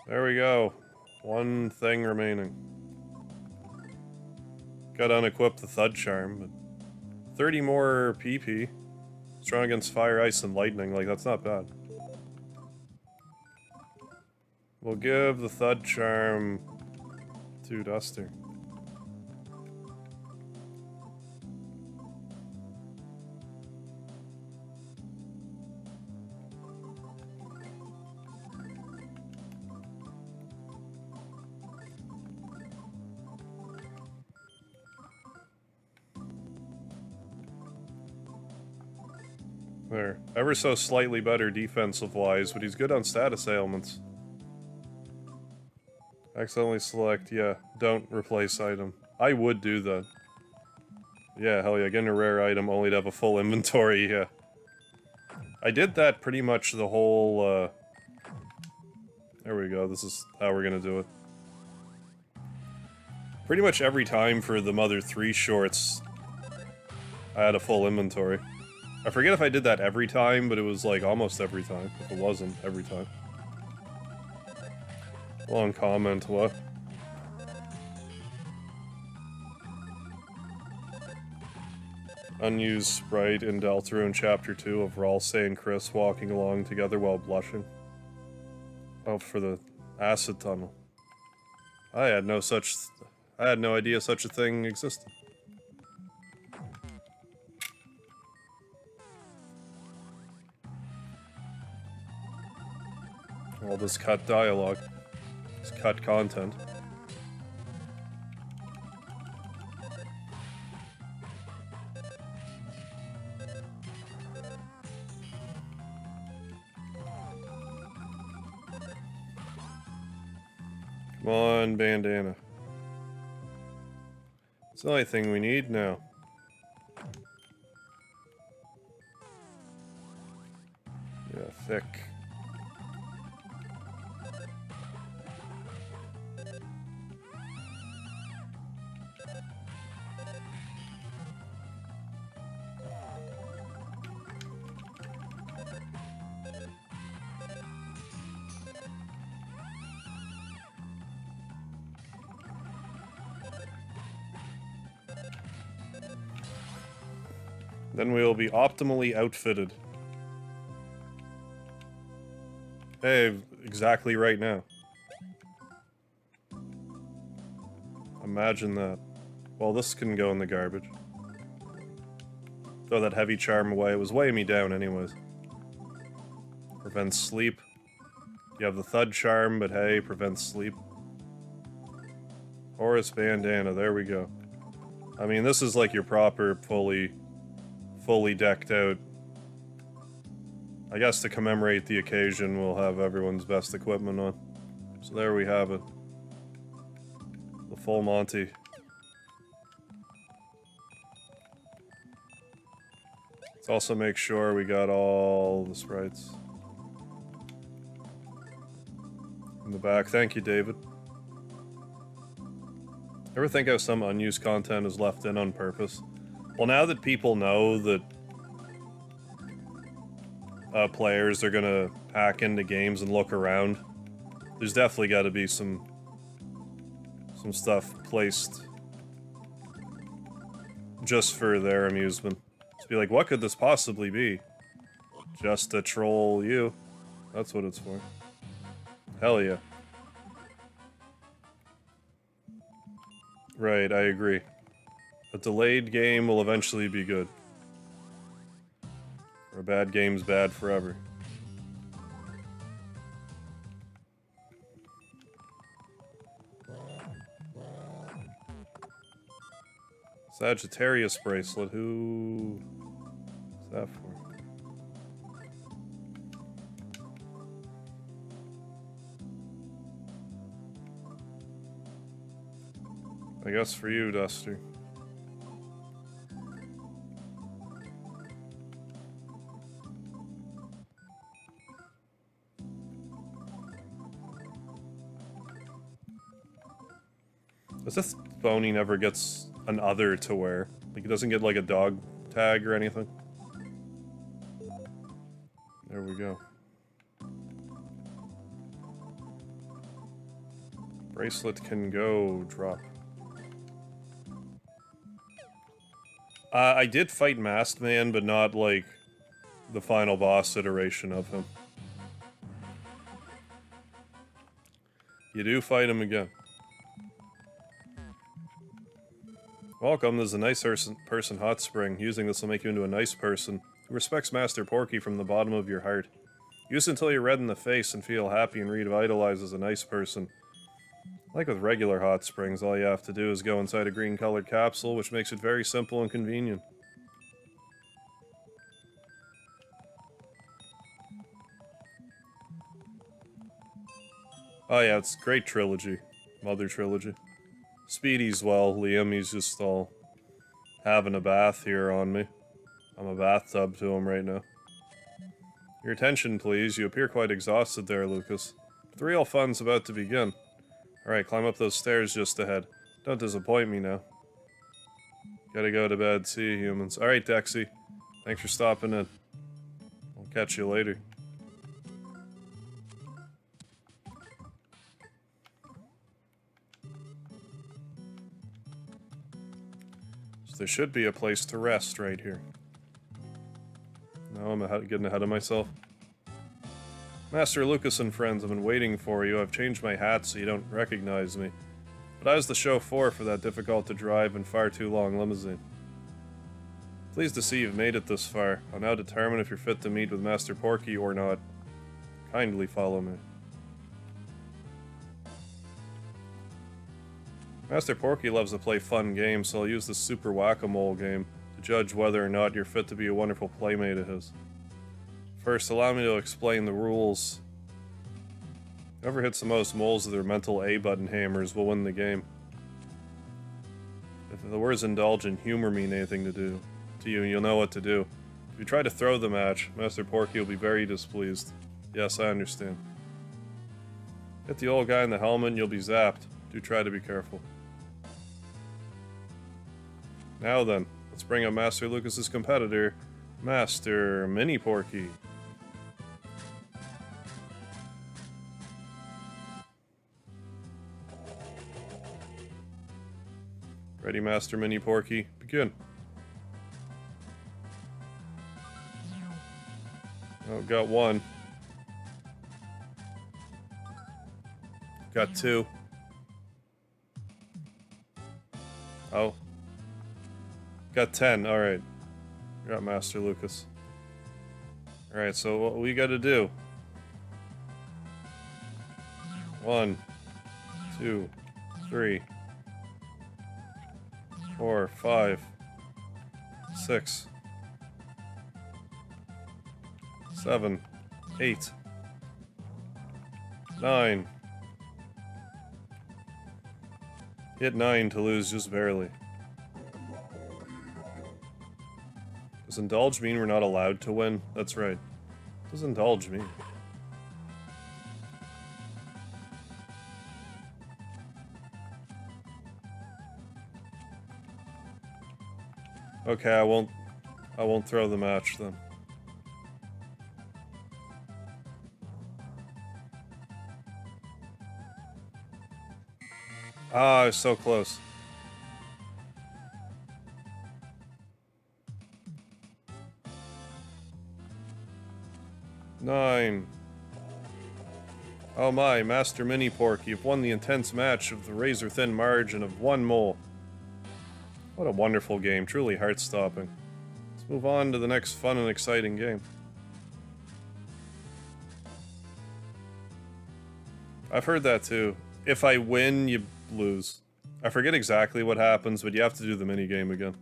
Speaker 1: There we go. One thing remaining. Gotta unequip the Thud Charm, but 30 more PP. Strong against fire, ice, and lightning. Like, that's not bad. We'll give the Thud Charm to Duster. There. Ever so slightly better defensive-wise, but he's good on status ailments. Accidentally select, yeah. Don't replace item. I would do that. Yeah, hell yeah, getting a rare item only to have a full inventory, yeah. I did that pretty much the whole, There we go, this is how we're gonna do it. Pretty much every time for the Mother 3 shorts, I had a full inventory. I forget if I did that every time, but it was like almost every time, if it wasn't every time. Long comment, what? Unused sprite in Deltarune Chapter 2 of Ralsei and Chris walking along together while blushing. Oh, for the acid tunnel. I had no idea such a thing existed. All this cut dialogue. This cut content. Come on, bandana. It's the only thing we need now. Yeah, thick. Then we'll be optimally outfitted. Hey, exactly right now. Imagine that. Well, this can go in the garbage. Throw that heavy charm away. It was weighing me down anyways. Prevents sleep. You have the thud charm, but hey, prevents sleep. Horus bandana, there we go. I mean, this is like your proper, fully decked out. I guess to commemorate the occasion, we'll have everyone's best equipment on. So there we have it. The full Monty. Let's also make sure we got all the sprites. In the back. Thank you, David. Ever think how some unused content is left in on purpose? Well, now that people know that players are gonna hack into games and look around, there's definitely gotta be some stuff placed just for their amusement. Just be like, what could this possibly be? Just to troll you. That's what it's for. Hell yeah. Right, I agree. A delayed game will eventually be good. Or a bad game's bad forever. Sagittarius bracelet, who is that for? I guess for you, Duster. Does this Boney never gets an other to wear? Like, he doesn't get, like, a dog tag or anything? There we go. Bracelet can go drop. I did fight Masked Man, but not, like, the final boss iteration of him. You do fight him again. Welcome, this is a nice person hot spring. Using this will make you into a nice person who respects Master Porky from the bottom of your heart. Use it until you're red in the face and feel happy and revitalized as a nice person. Like with regular hot springs, all you have to do is go inside a green-colored capsule, which makes it very simple and convenient. Oh yeah, it's great trilogy. Mother trilogy. Speedy's well, Liam, he's just all having a bath here on me. I'm a bathtub to him right now. Your attention, please. You appear quite exhausted there, Lucas. The real fun's about to begin. Alright, climb up those stairs just ahead. Don't disappoint me now. Gotta go to bed. See you, humans. Alright, Dexy. Thanks for stopping in. I'll catch you later. So there should be a place to rest right here. No, I'm getting ahead of myself. Master Lucas and friends, I've been waiting for you. I've changed my hat so you don't recognize me. But I was the chauffeur for that difficult-to-drive and far too long limousine. Pleased to see you've made it this far. I'll now determine if you're fit to meet with Master Porky or not. Kindly follow me. Master Porky loves to play fun games, so I'll use the Super Whack-A-Mole game to judge whether or not you're fit to be a wonderful playmate of his. First, allow me to explain the rules. Whoever hits the most moles with their mental A-button hammers will win the game. If the words indulge and humor mean anything to you, you'll know what to do. If you try to throw the match, Master Porky will be very displeased. Yes, I understand. Hit the old guy in the helmet and you'll be zapped. Do try to be careful. Now then, let's bring up Master Lucas's competitor, Master Mini Porky. Ready, Master Mini Porky? Begin. Oh, got one. Got two. Oh. Got 10, alright. Got Master Lucas. Alright, so what we gotta do? 1, 2, 3, 4, 5, 6, 7, 8, 9. Hit 9 to lose just barely. Does indulge mean we're not allowed to win? That's right. What does indulge mean? Okay, I won't throw the match then. Ah, I was so close. Nine. Oh my, Master Mini Porky, you've won the intense match of the razor-thin margin of 1 mole. What a wonderful game, truly heart-stopping. Let's move on to the next fun and exciting game. I've heard that too. If I win, you lose. I forget exactly what happens, but you have to do the minigame again.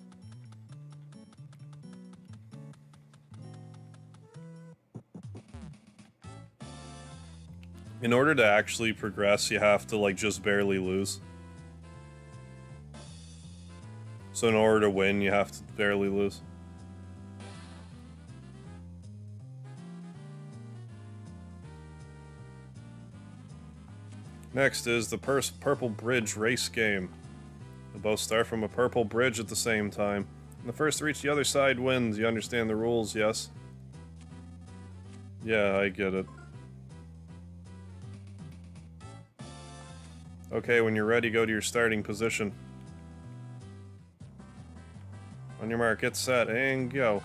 Speaker 1: In order to actually progress, you have to, like, just barely lose. So in order to win, you have to barely lose. Next is the Purple Bridge race game. You'll both start from a purple bridge at the same time. And the first to reach the other side wins. You understand the rules, yes? Yeah, I get it. Okay, when you're ready, go to your starting position. On your mark, get set, and go.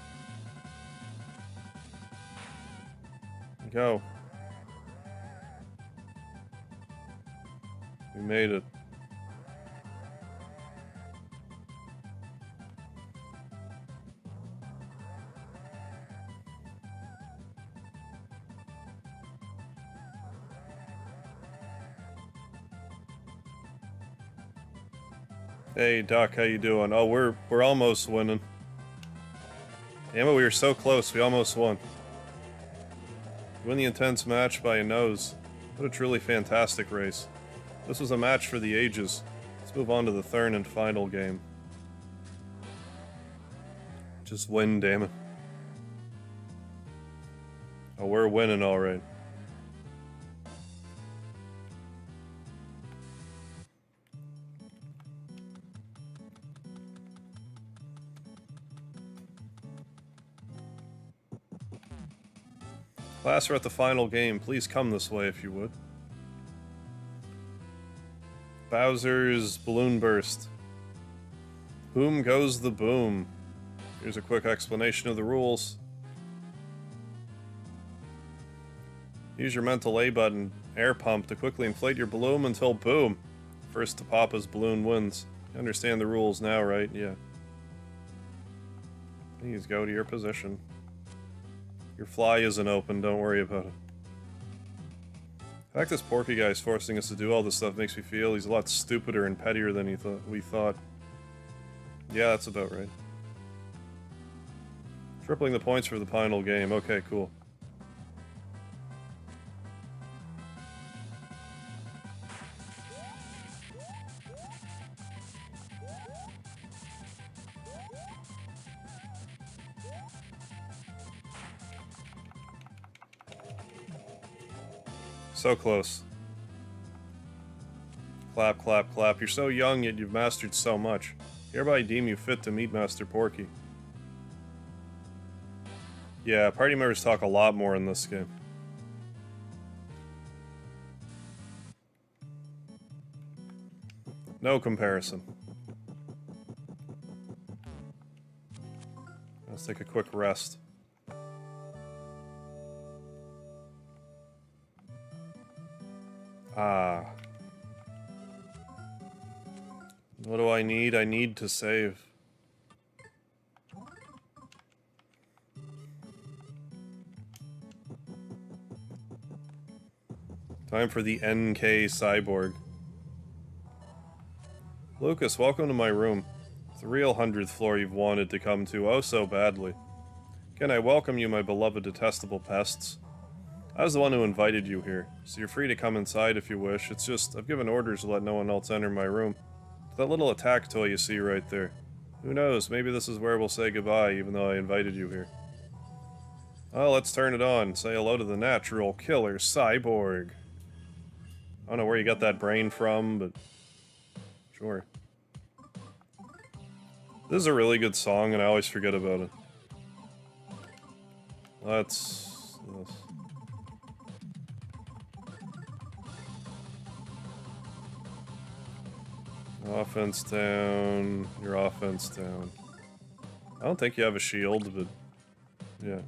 Speaker 1: Go. We made it. Hey Doc, how you doing? Oh, we're almost winning. Damn it, we were so close. We almost won. Win the intense match by a nose. What a truly fantastic race. This was a match for the ages. Let's move on to the third and final game. Just win, damn it. Oh, we're winning alright. Class, we're at the final game. Please come this way if you would. Bowser's Balloon Burst. Boom goes the boom. Here's a quick explanation of the rules. Use your mental A button, air pump, to quickly inflate your balloon until boom. First to pop his balloon wins. You understand the rules now, right? Yeah. Please go to your position. Your fly isn't open, don't worry about it. The fact this Porky guy is forcing us to do all this stuff makes me feel he's a lot stupider and pettier than we thought. Yeah, that's about right. Tripling the points for the final game. Okay, cool. So close. Clap, clap, clap. You're so young, yet you've mastered so much. Hereby deem you fit to meet Master Porky. Yeah, party members talk a lot more in this game. No comparison. Let's take a quick rest. Ah. What do I need? I need to save. Time for the NK Cyborg. Lucas, welcome to my room. It's the real 100th floor you've wanted to come to oh so badly. Again, I welcome you, my beloved detestable pests. I was the one who invited you here, so you're free to come inside if you wish. It's just, I've given orders to let no one else enter my room. That little attack toy you see right there. Who knows, maybe this is where we'll say goodbye, even though I invited you here. Well, let's turn it on. Say hello to the natural killer cyborg. I don't know where you got that brain from, but sure. This is a really good song, and I always forget about it. Let's... this. Offense down, your offense down. I don't think you have a shield, but yeah.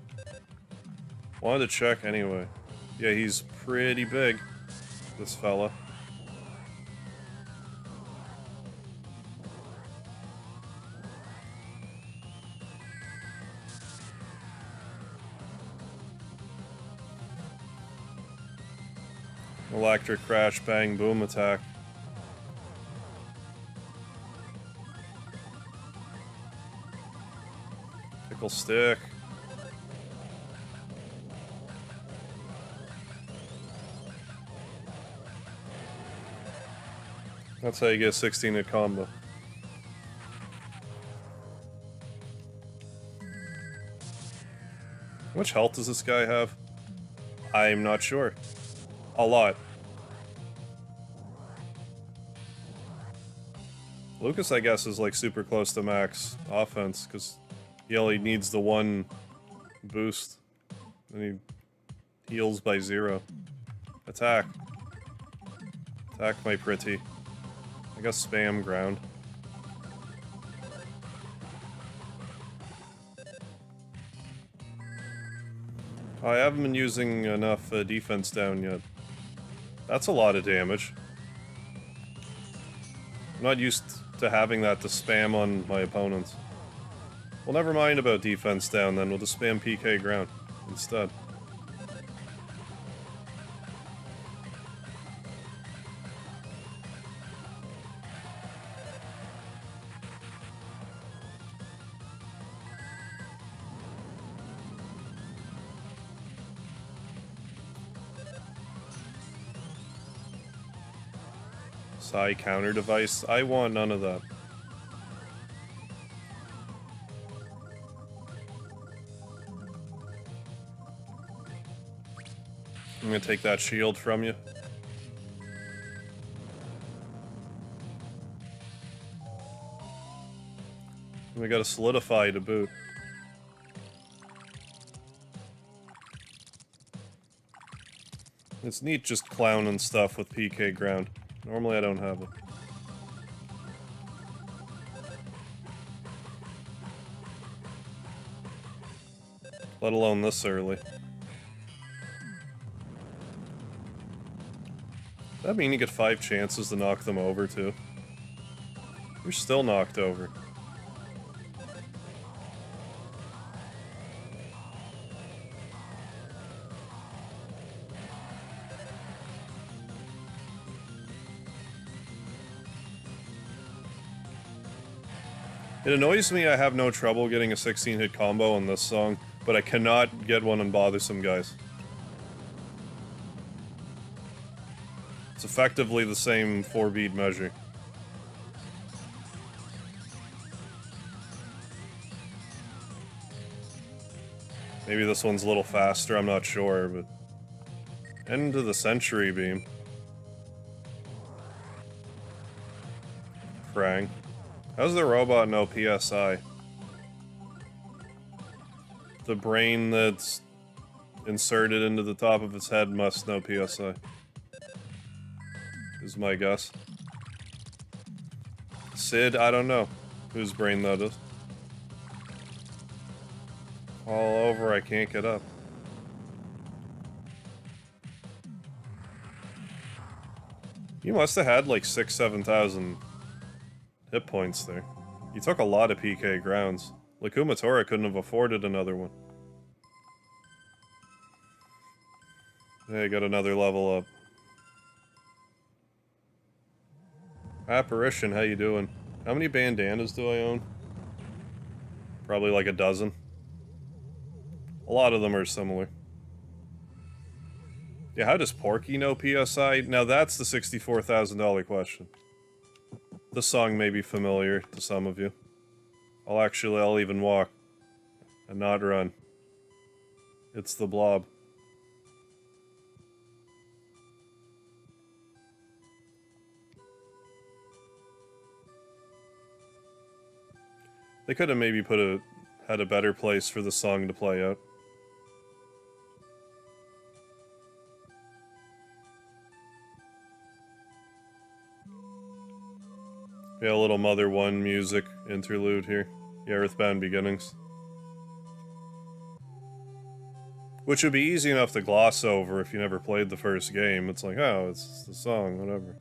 Speaker 1: Wanted to check anyway. Yeah, he's pretty big, this fella. Electric crash, bang, boom attack. Pickle stick. That's how you get 16-hit combo. How much health does this guy have? I'm not sure. A lot. Lucas, I guess, is like super close to max offense, because he only needs the one boost. And he heals by 0. Attack. Attack, my pretty. I guess spam ground. I haven't been using enough defense down yet. That's a lot of damage. I'm not used to having that to spam on my opponents. Well, never mind about defense down then, we'll just spam PK ground instead. Psi counter device. I want none of that. I'm gonna take that shield from you. We gotta solidify to boot. It's neat just clowning stuff with PK ground. Normally I don't have it. Let alone this early. Does that mean you get 5 chances to knock them over, too? You're still knocked over. It annoys me I have no trouble getting a 16-hit combo on this song, but I cannot get one on Bothersome Guys. It's effectively the same 4-beat measure. Maybe this one's a little faster, I'm not sure, but... End of the Century Beam. Krang. How's the robot know PSI? The brain that's inserted into the top of its head must know PSI. Is my guess. Sid, I don't know whose brain that is. All over, I can't get up. You must have had like 7,000 hit points there. You took a lot of PK grounds. Lakumatora couldn't have afforded another one. Hey, got another level up. Apparition, how you doing? How many bandanas do I own? Probably like a dozen. A lot of them are similar. Yeah, how does Porky know PSI? Now that's the $64,000 question. This song may be familiar to some of you. I'll even walk. And not run. It's the Blob. They could have maybe had a better place for the song to play out. Yeah, a little Mother 1 music interlude here. Yeah, Earthbound Beginnings. Which would be easy enough to gloss over if you never played the first game. It's like, oh, it's the song, whatever.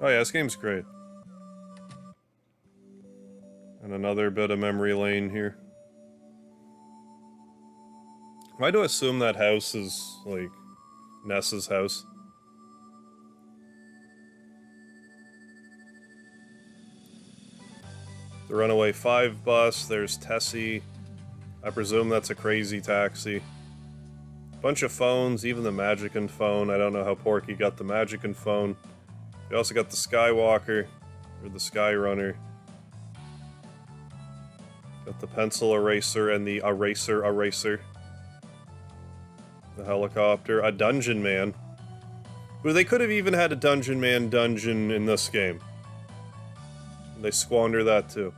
Speaker 1: Oh yeah, this game's great. And another bit of memory lane here. Why do I assume that house is, like, Ness's house? The Runaway 5 bus, there's Tessie. I presume that's a crazy taxi. Bunch of phones, even the Magicant phone. I don't know how Porky got the Magicant phone. We also got the Skywalker, or the Skyrunner. Got the pencil eraser and the eraser. The helicopter. A Dungeon Man. Well, they could have even had a Dungeon Man dungeon in this game. They squander that too.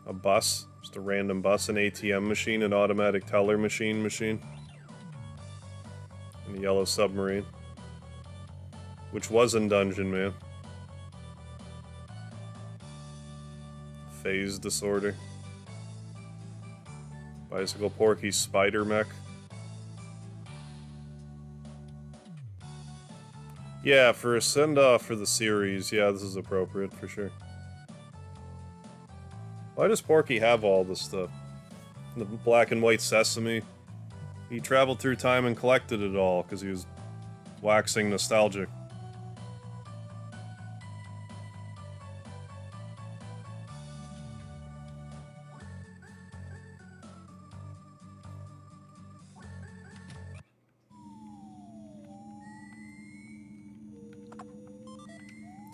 Speaker 1: A bus. Just a random bus, an ATM machine, an automatic teller machine. And a yellow submarine. Which was in Dungeon Man. Phase disorder. Bicycle Porky spider mech. Yeah, for a send-off for the series, yeah, this is appropriate for sure. Why does Porky have all this stuff? The black and white sesame. He traveled through time and collected it all because he was waxing nostalgic.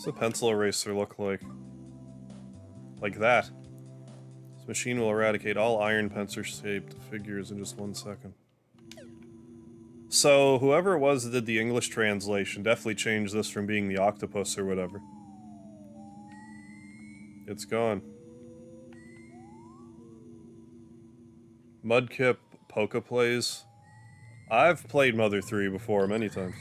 Speaker 1: What's a pencil eraser look like? Like that. This machine will eradicate all iron pencil-shaped figures in just 1 second. So, whoever it was that did the English translation definitely changed this from being the octopus or whatever. It's gone. Mudkip Poke Plays. I've played Mother 3 before many times.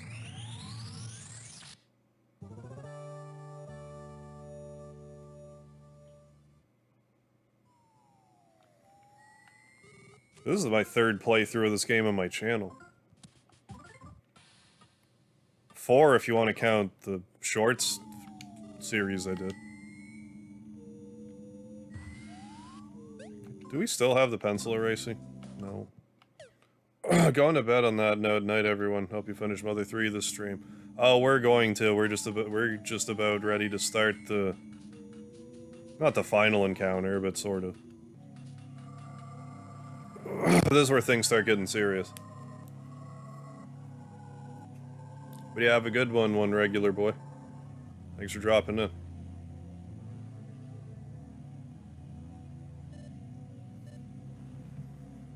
Speaker 1: This is my 3rd playthrough of this game on my channel. 4 if you want to count the shorts series I did. Do we still have the pencil erasing? No. Going to bed on that note. Night, everyone. Hope you finish Mother 3 this stream. Oh, we're going to. We're just about ready to start the... Not the final encounter, but sort of. This is where things start getting serious. But yeah, have a good one regular boy. Thanks for dropping in.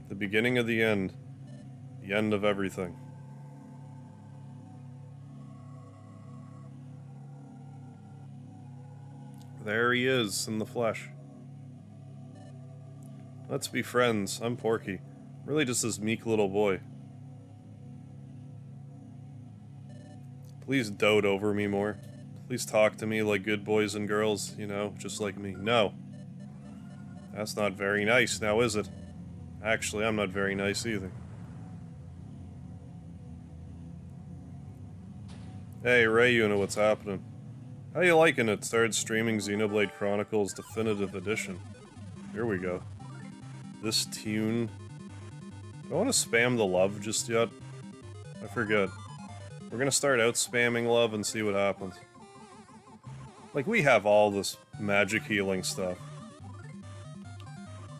Speaker 1: The beginning of the end. The end of everything. There he is, in the flesh. Let's be friends. I'm Porky. Really just this meek little boy. Please dote over me more. Please talk to me like good boys and girls, you know, just like me. No. That's not very nice, now is it? Actually, I'm not very nice either. Hey, Ray, you know what's happening. How you liking it? Started streaming Xenoblade Chronicles Definitive Edition. Here we go. This tune... Do I want to spam the love just yet? I forget. We're gonna start out spamming love and see what happens. Like, we have all this magic healing stuff.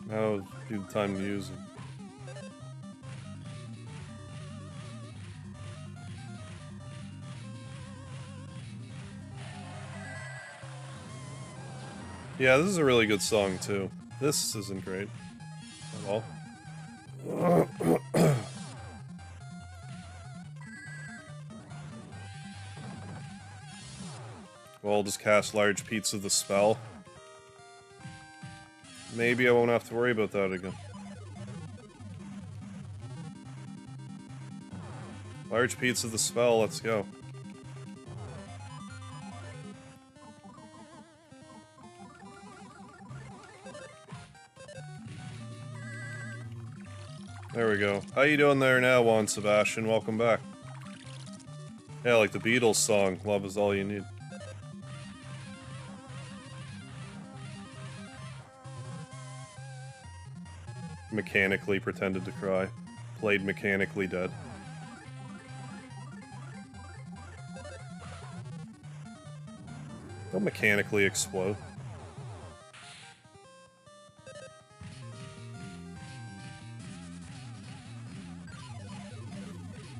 Speaker 1: Now would be the time to use it. Yeah, this is a really good song, too. This isn't great. At all. Well, I'll just cast large pizza the spell. Maybe I won't have to worry about that again. Large pizza the spell, let's go. There we go. How you doing there now, Juan Sebastian? Welcome back. Yeah, like the Beatles song, Love is All You Need. Mechanically pretended to cry. Played mechanically dead. Don't mechanically explode.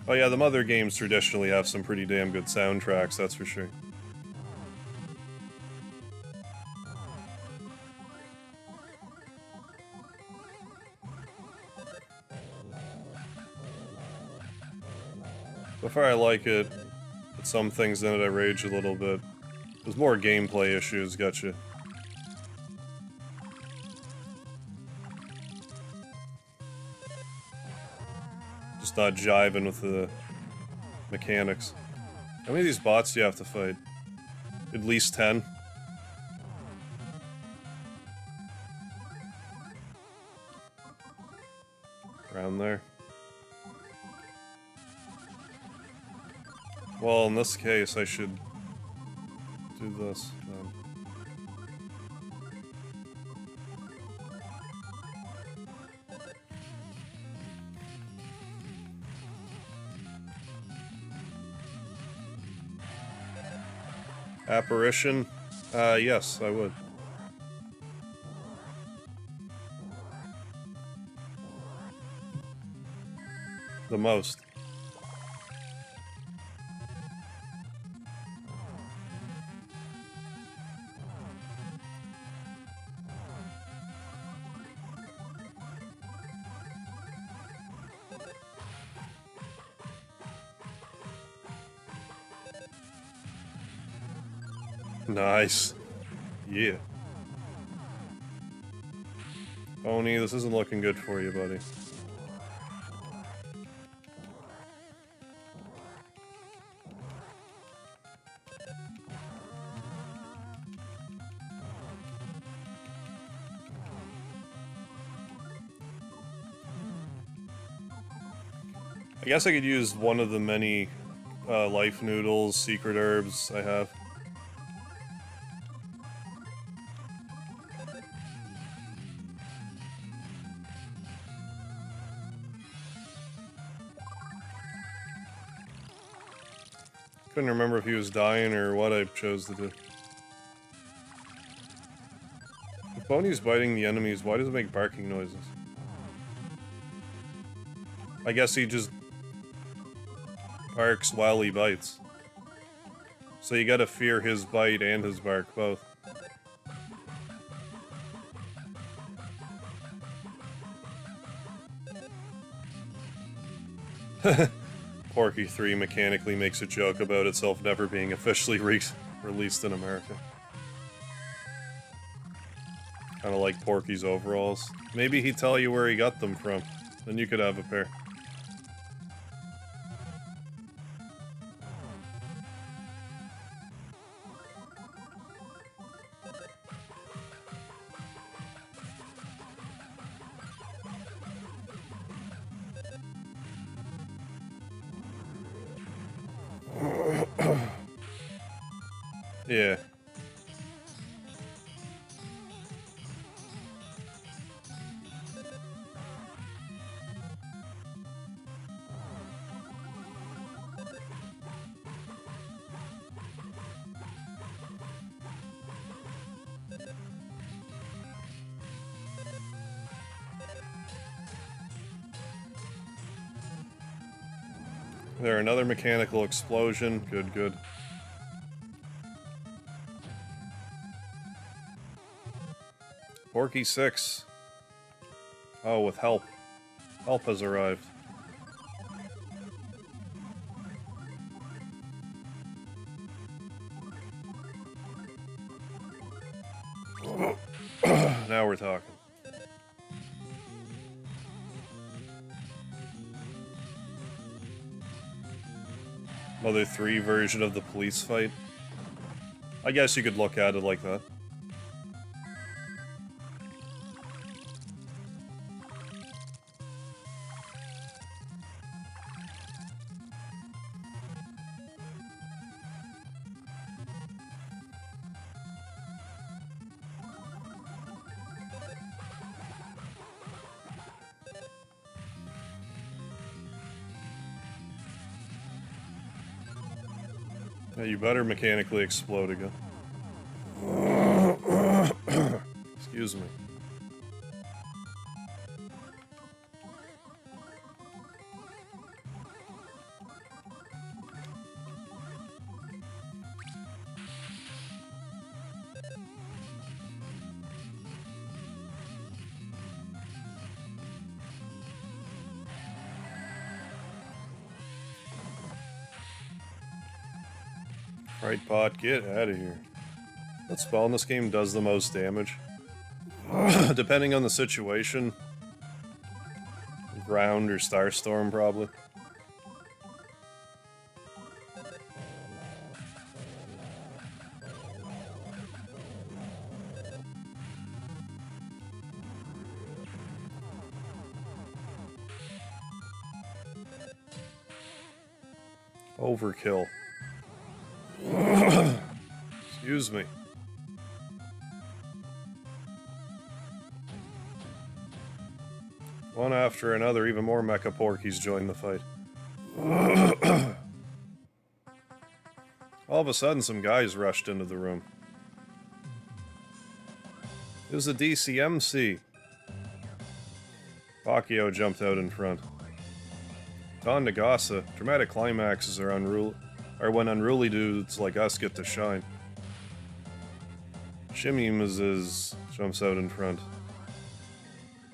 Speaker 1: Oh yeah, the Mother games traditionally have some pretty damn good soundtracks, that's for sure. So far I like it, but some things in it I rage a little bit. There's more gameplay issues, gotcha. Just not jiving with the mechanics. How many of these bots do you have to fight? At least 10? Around there. Well, in this case, I should do this, then. Apparition? Yes, I would. The most. Nice. Yeah. Pony, this isn't looking good for you, buddy. I guess I could use one of the many life noodles, secret herbs I have. Couldn't remember if he was dying or what I chose to do. If Boney's biting the enemies, why does it make barking noises? I guess he just barks while he bites. So you gotta fear his bite and his bark both. Porky 3 mechanically makes a joke about itself never being officially released in America. Kinda like Porky's overalls. Maybe he'd tell you where he got them from. Then you could have a pair. Yeah. There, another mechanical explosion. Good, good. Porky 6. Oh, with help. Help has arrived. Now we're talking. Mother 3 version of the police fight. I guess you could look at it like that. Yeah, you better mechanically explode again. Excuse me. Right, bot, get out of here. What spell in this game does the most damage? Depending on the situation. Ground or Starstorm, probably. Overkill. Excuse me. One after another, even more Mecha Porkies join the fight. All of a sudden, some guys rushed into the room. It was the DCMC. Pacquiao jumped out in front. Don Nagasa, dramatic climaxes are when unruly dudes like us get to shine. Shimmy Mazes jumps out in front.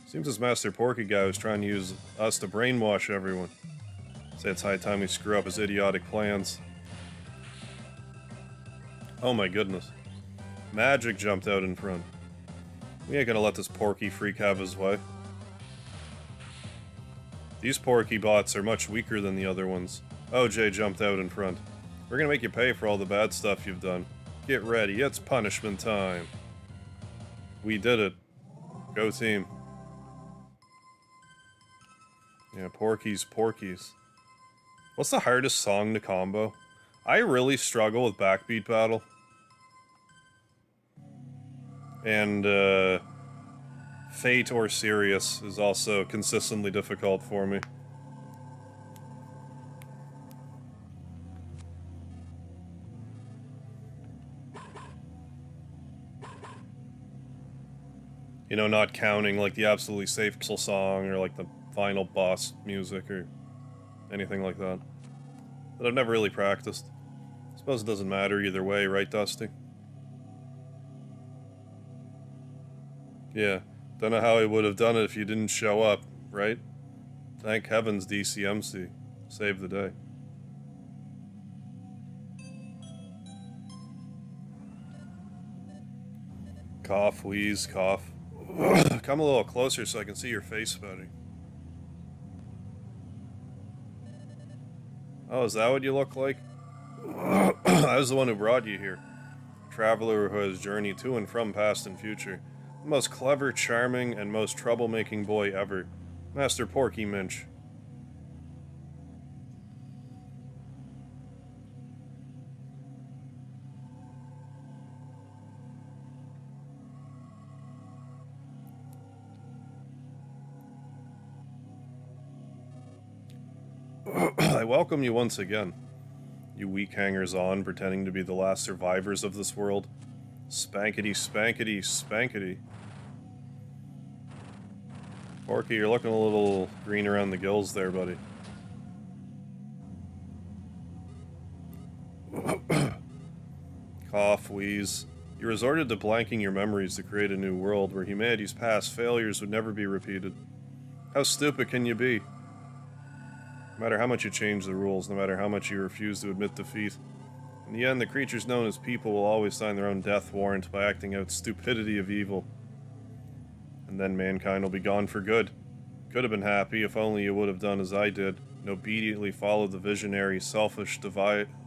Speaker 1: Seems this Master Porky guy was trying to use us to brainwash everyone. Say it's high time we screw up his idiotic plans. Oh my goodness. Magic jumped out in front. We ain't gonna let this Porky freak have his way. These Porky bots are much weaker than the other ones. OJ jumped out in front. We're gonna make you pay for all the bad stuff you've done. Get ready, it's punishment time. We did it. Go team. Yeah, Porky's. What's the hardest song to combo? I really struggle with Backbeat Battle. And, Fate or Sirius is also consistently difficult for me. You know, not counting, like, the Absolutely Safe song, or, like, the final boss music, or anything like that. But I've never really practiced. I suppose it doesn't matter either way, right, Dusty? Yeah. Don't know how I would have done it if you didn't show up, right? Thank heavens DCMC. Saved the day. Cough, wheeze, cough. Come a little closer so I can see your face better. Oh, is that what you look like? I was the one who brought you here. Traveler who has journeyed to and from past and future. The most clever, charming, and most troublemaking boy ever. Master Porky Minch. I welcome you once again. You weak hangers-on pretending to be the last survivors of this world. Spankety, spankety, spankety. Porky, you're looking a little green around the gills there, buddy. Cough, wheeze. You resorted to blanking your memories to create a new world where humanity's past failures would never be repeated. How stupid can you be? No matter how much you change the rules, no matter how much you refuse to admit defeat, in the end, the creatures known as people will always sign their own death warrant by acting out stupidity of evil. And then mankind will be gone for good. Could have been happy if only you would have done as I did, and obediently followed the visionary, selfish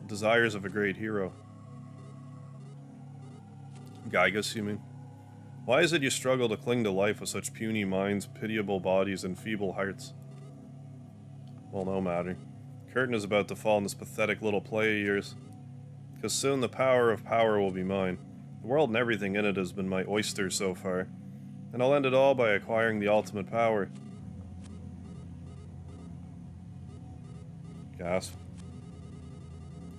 Speaker 1: desires of a great hero. Gygus, you mean? Why is it you struggle to cling to life with such puny minds, pitiable bodies, and feeble hearts? Well, no matter. Curtain is about to fall in this pathetic little play of yours. Because soon the power of power will be mine. The world and everything in it has been my oyster so far. And I'll end it all by acquiring the ultimate power. Gasp.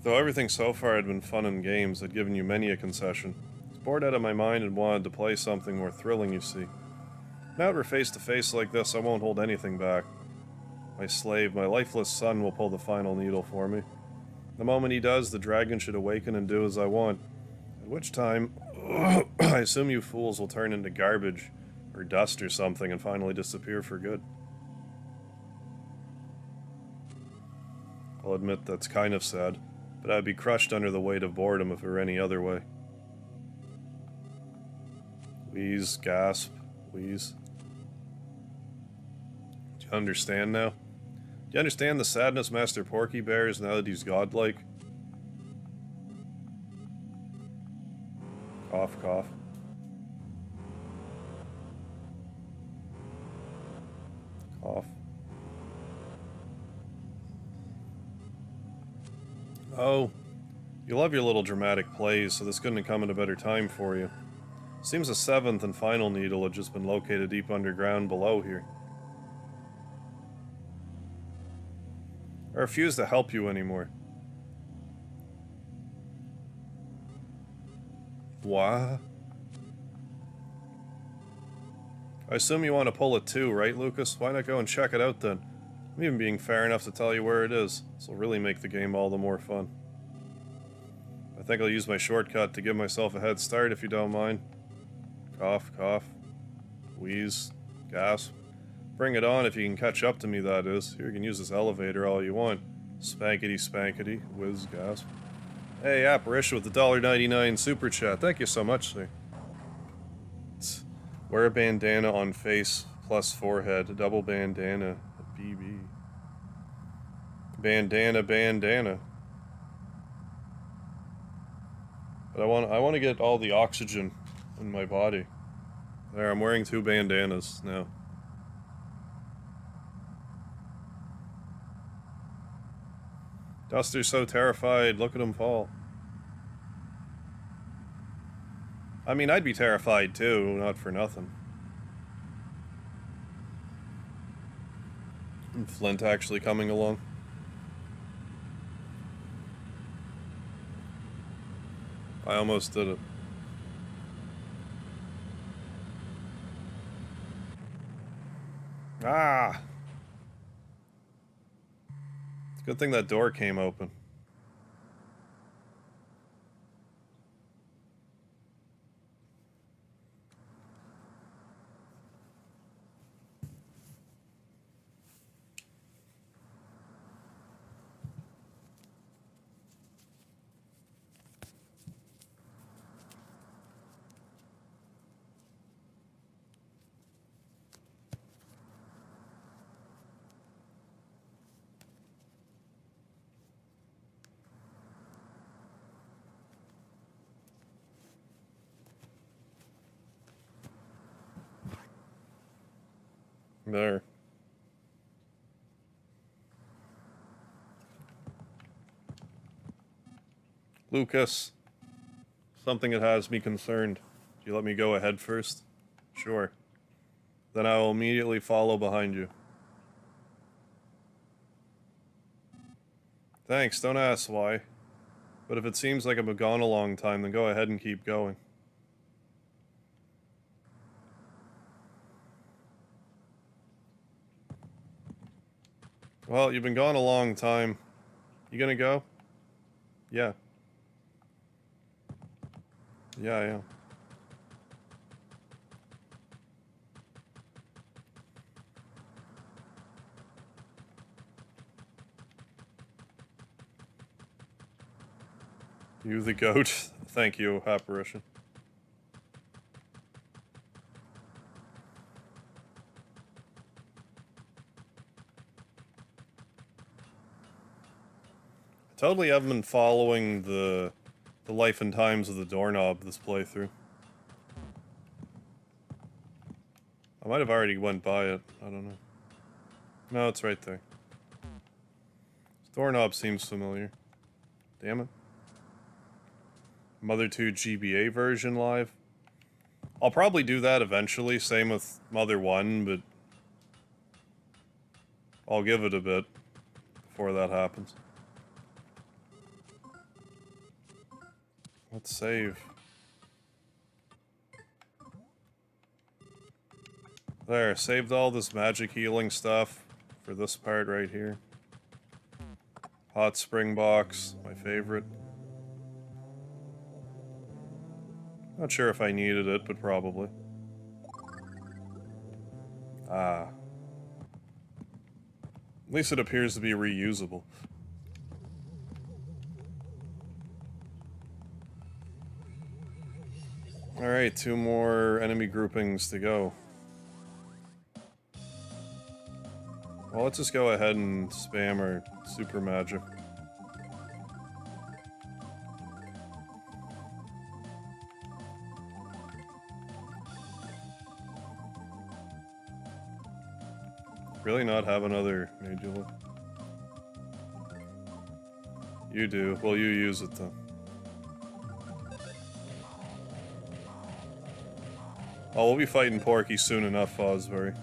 Speaker 1: Though everything so far had been fun and games, I'd given you many a concession. I was bored out of my mind and wanted to play something more thrilling, you see. Now that we're face to face like this, I won't hold anything back. My slave, my lifeless son, will pull the final needle for me. The moment he does, the dragon should awaken and do as I want. At which time, I assume you fools will turn into garbage, or dust or something, and finally disappear for good. I'll admit that's kind of sad, but I'd be crushed under the weight of boredom if it were any other way. Wheeze, gasp, wheeze. Do you understand now? Do you understand the sadness Master Porky bears now that he's godlike? Cough, cough. Cough. Oh, you love your little dramatic plays, so this couldn't have come at a better time for you. Seems the seventh and final needle had just been located deep underground below here. I refuse to help you anymore. What? I assume you want to pull it too, right, Lucas? Why not go and check it out then? I'm even being fair enough to tell you where it is. This will really make the game all the more fun. I think I'll use my shortcut to give myself a head start if you don't mind. Cough, cough. Wheeze. Gasp. Bring it on if you can catch up to me, that is. Here, you can use this elevator all you want. Spankety, spankety. Whiz, gasp. Hey, Apparition with the $1.99 super chat. Thank you so much, sir. Wear a bandana on face plus forehead. Double bandana. BB. Bandana. But I want to get all the oxygen in my body. There, I'm wearing 2 bandanas now. Duster's so terrified. Look at him fall. I mean, I'd be terrified too, not for nothing. And Flint actually coming along. I almost did it. Ah! It's a good thing that door came open. There. Lucas. Something that has me concerned. Do you let me go ahead first? Sure. Then I will immediately follow behind you. Thanks, don't ask why. But if it seems like I've gone a long time, then go ahead and keep going. Well, you've been gone a long time. You gonna go? Yeah. Yeah, I am. You the goat. Thank you, Apparition. I totally haven't been following the life and times of the doorknob this playthrough. I might have already went by it. I don't know. No, it's right there. This doorknob seems familiar. Damn it. Mother 2 GBA version live. I'll probably do that eventually, same with Mother 1, but I'll give it a bit before that happens. Let's save. There, saved all this magic healing stuff for this part right here. Hot spring box, my favorite. Not sure if I needed it, but probably. Ah. At least it appears to be reusable. Alright, 2 more enemy groupings to go. Well, let's just go ahead and spam our super magic. Really not have another Majula? You do. Well, you use it then. Oh, we'll be fighting Porky soon enough, Fosbury.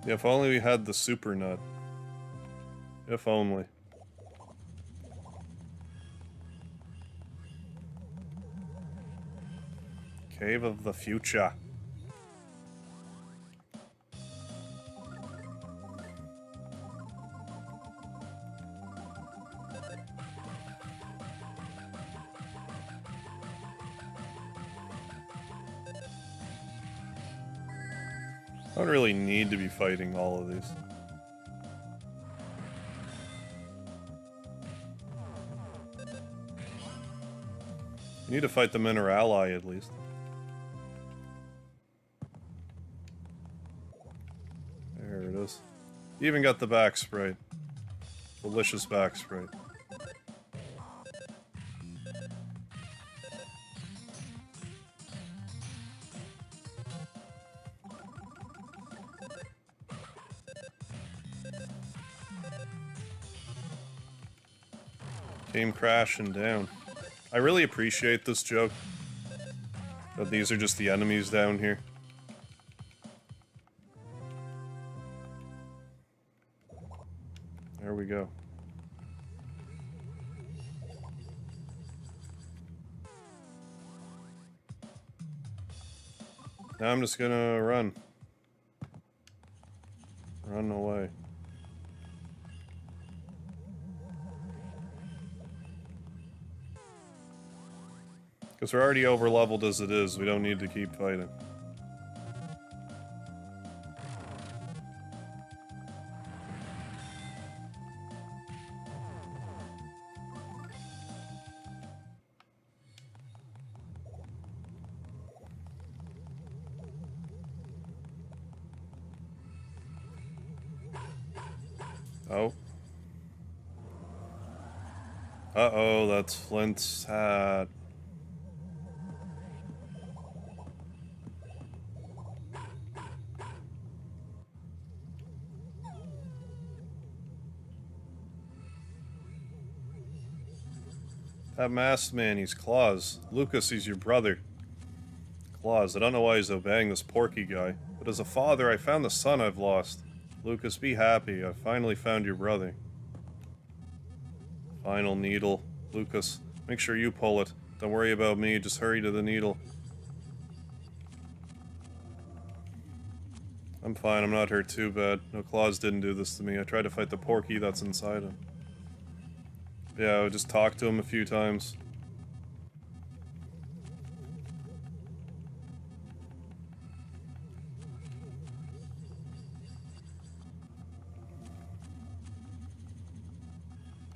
Speaker 1: Yeah, if only we had the super nut. If only. Cave of the Future. I don't really need to be fighting all of these. You need to fight the Minor Ally, at least. There it is. You even got the back sprite. Delicious back sprite. Came crashing down. I really appreciate this joke. That these are just the enemies down here. There we go. Now I'm just gonna run. Run away. Because we're already over leveled as it is, we don't need to keep fighting. Oh. Uh-oh, that's Flint's hat. That masked man, he's Claus. Lucas, he's your brother. Claus, I don't know why he's obeying this Porky guy, but as a father, I found the son I've lost. Lucas, be happy. I finally found your brother. Final needle. Lucas, make sure you pull it. Don't worry about me, just hurry to the needle. I'm fine, I'm not hurt too bad. No, Claus didn't do this to me. I tried to fight the Porky that's inside him. Yeah, I just talked to him a few times.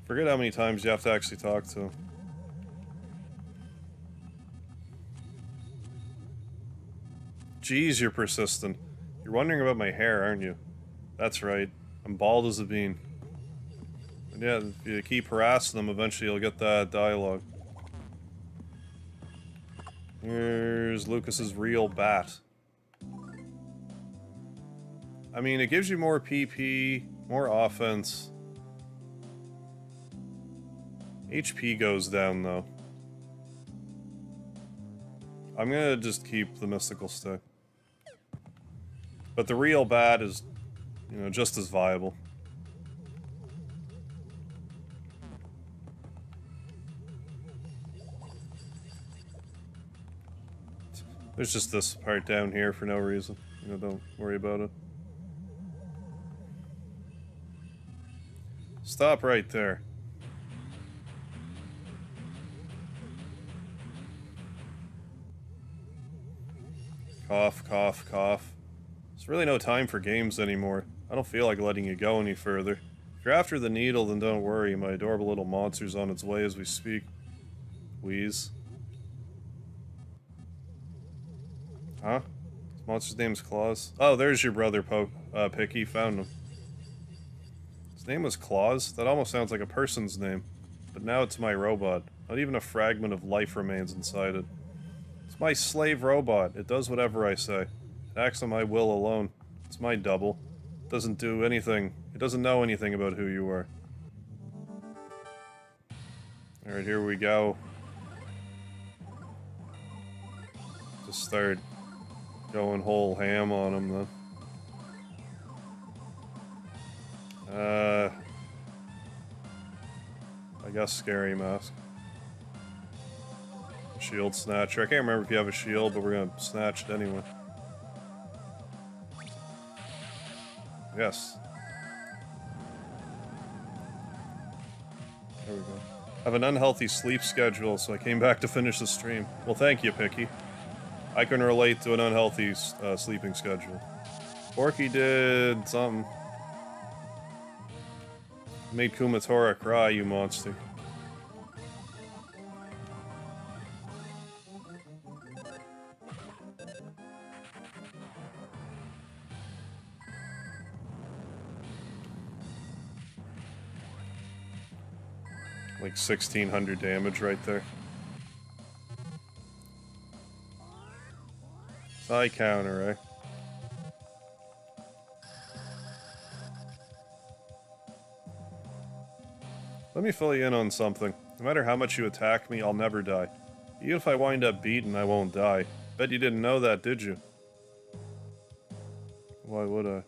Speaker 1: Forget how many times you have to actually talk to him. Jeez, you're persistent. You're wondering about my hair, aren't you? That's right. I'm bald as a bean. And yeah, if you keep harassing them, eventually you'll get that dialogue. Here's Lucas's real bat. I mean, it gives you more PP, more offense. HP goes down, though. I'm gonna just keep the mystical stick. But the real bat is, you know, just as viable. There's just this part down here for no reason. You know, don't worry about it. Stop right there. Cough, cough, cough. There's really no time for games anymore. I don't feel like letting you go any further. If you're after the needle, then don't worry. My adorable little monster's on its way as we speak. Wheeze. Huh? This monster's name's Claus. Oh, there's your brother, Picky. Found him. His name was Claus? That almost sounds like a person's name. But now it's my robot. Not even a fragment of life remains inside it. It's my slave robot. It does whatever I say. It acts on my will alone. It's my double. It doesn't do anything. It doesn't know anything about who you are. Alright, here we go. Just start going whole ham on him, then. I guess Scary Mask. Shield Snatcher. I can't remember if you have a shield, but we're gonna snatch it anyway. Yes. There we go. I have an unhealthy sleep schedule, so I came back to finish the stream. Well, thank you, Picky. I can relate to an unhealthy sleeping schedule. Porky did something. Made Kumatora cry, you monster. Like 1600 damage right there. High counter, eh? Let me fill you in on something. No matter how much you attack me, I'll never die. Even if I wind up beaten, I won't die. Bet you didn't know that, did you? Why would I?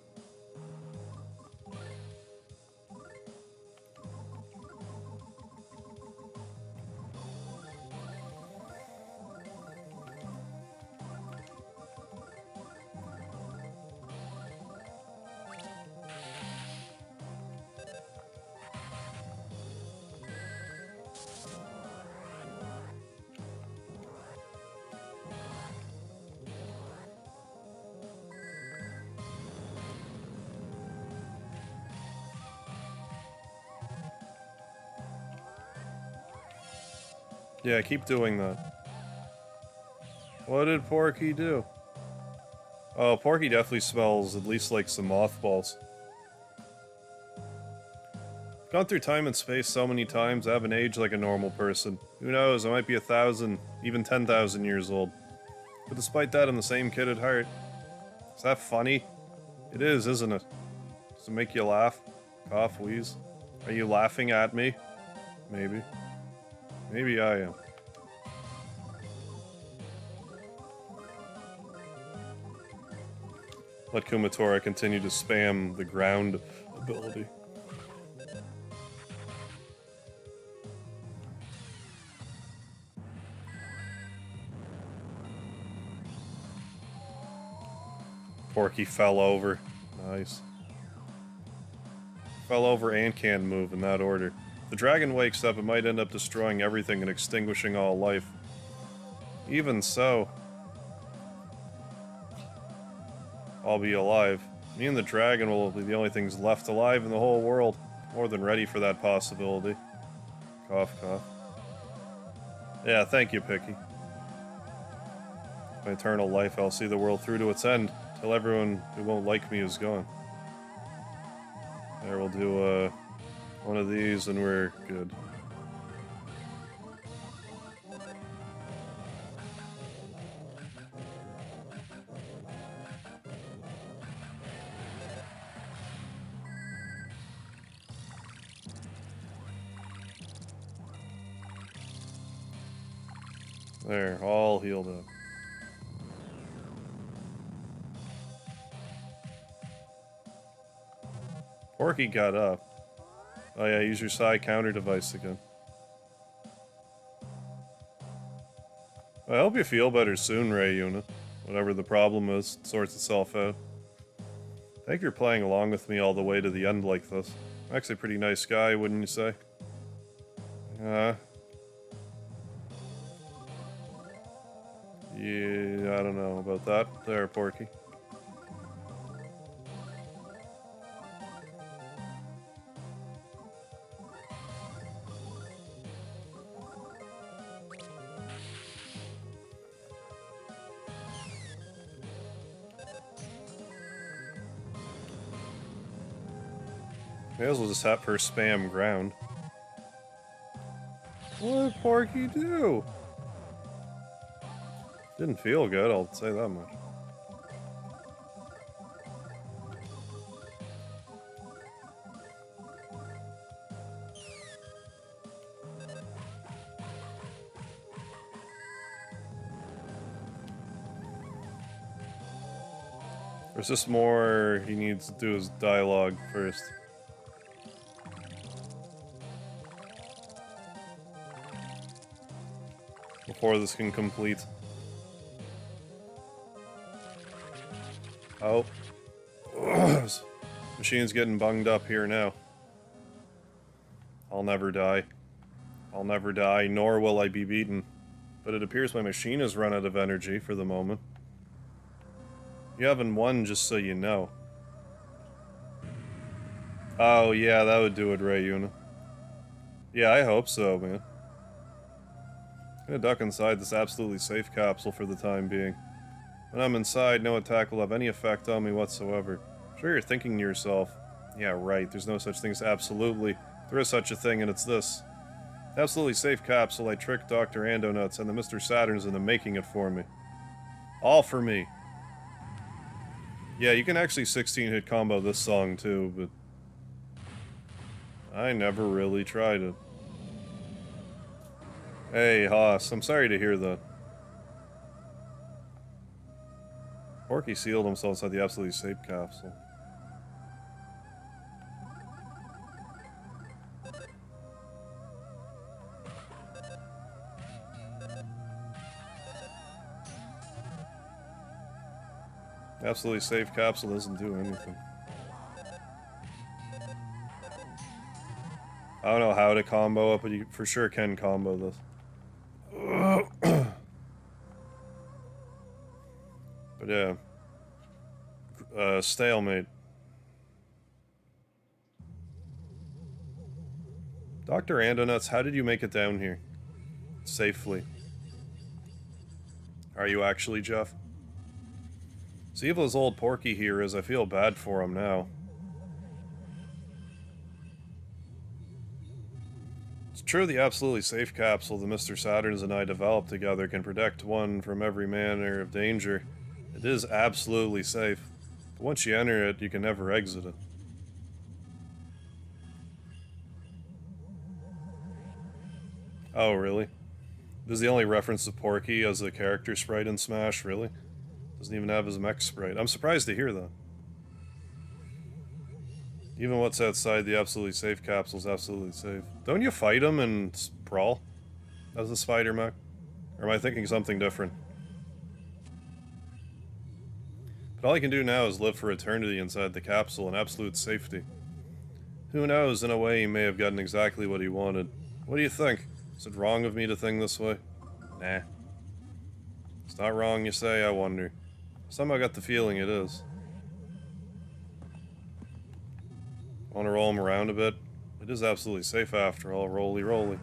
Speaker 1: Yeah, keep doing that. What did Porky do? Oh, Porky definitely smells at least like some mothballs. Gone through time and space so many times, I haven't aged like a normal person. Who knows, I might be 1,000, even 10,000 years old. But despite that, I'm the same kid at heart. Is that funny? It is, isn't it? Does it make you laugh? Cough, wheeze? Are you laughing at me? Maybe. Maybe I am. Let Kumatora continue to spam the ground ability. Porky fell over. Nice. Fell over and can move in that order. If the dragon wakes up, it might end up destroying everything and extinguishing all life. Even so, I'll be alive. Me and the dragon will be the only things left alive in the whole world. More than ready for that possibility. Cough, cough. Yeah, thank you, Picky. My eternal life, I'll see the world through to its end, till everyone who won't like me is gone. There, we'll do, one of these and we're good. There, all healed up. Porky got up. Oh yeah, use your side counter device again. I hope you feel better soon, Ray Una. Whatever the problem is, it sorts itself out. Thank you for playing along with me all the way to the end like this. I'm actually a pretty nice guy, wouldn't you say? Yeah, I don't know about that. There, Porky. May as well just have her spam ground. What did Porky do? Didn't feel good, I'll say that much. Or is this more he needs to do his dialogue first? Before this can complete. Oh. Machine's getting bunged up here now. I'll never die. I'll never die, nor will I be beaten. But it appears my machine has run out of energy for the moment. You haven't won, just so you know. Oh, yeah, that would do it right, Una. Yeah, I hope so, man. I'm gonna duck inside this absolutely safe capsule for the time being. When I'm inside, no attack will have any effect on me whatsoever. I'm sure you're thinking to yourself, yeah, right, there's no such thing as absolutely. There is such a thing, and it's this. The absolutely safe capsule I tricked Dr. Andonuts and the Mr. Saturns into making it for me. All for me. Yeah, you can actually 16-hit combo this song too, but I never really tried it. Hey, Haas, I'm sorry to hear that. Porky sealed himself inside the absolutely safe capsule. Absolutely safe capsule doesn't do anything. I don't know how to combo it, but you for sure can combo this. But yeah. Stalemate. Dr. Andonuts, how did you make it down here? Safely. Are you actually, Jeff? As evil as old Porky here is, I feel bad for him now. It's true the absolutely safe capsule that Mr. Saturns and I developed together can protect one from every manner of danger. It is absolutely safe. But once you enter it, you can never exit it. Oh, really? This is the only reference to Porky as a character sprite in Smash, really? Doesn't even have his mech sprite. I'm surprised to hear that. Even what's outside the absolutely safe capsule is absolutely safe. Don't you fight him in Brawl? As a spider mech? Or am I thinking something different? But all he can do now is live for eternity inside the capsule in absolute safety. Who knows, in a way he may have gotten exactly what he wanted. What do you think? Is it wrong of me to think this way? Nah. It's not wrong, you say, I wonder. Somehow I got the feeling it is. Want to roll him around a bit? It is absolutely safe after all, roly.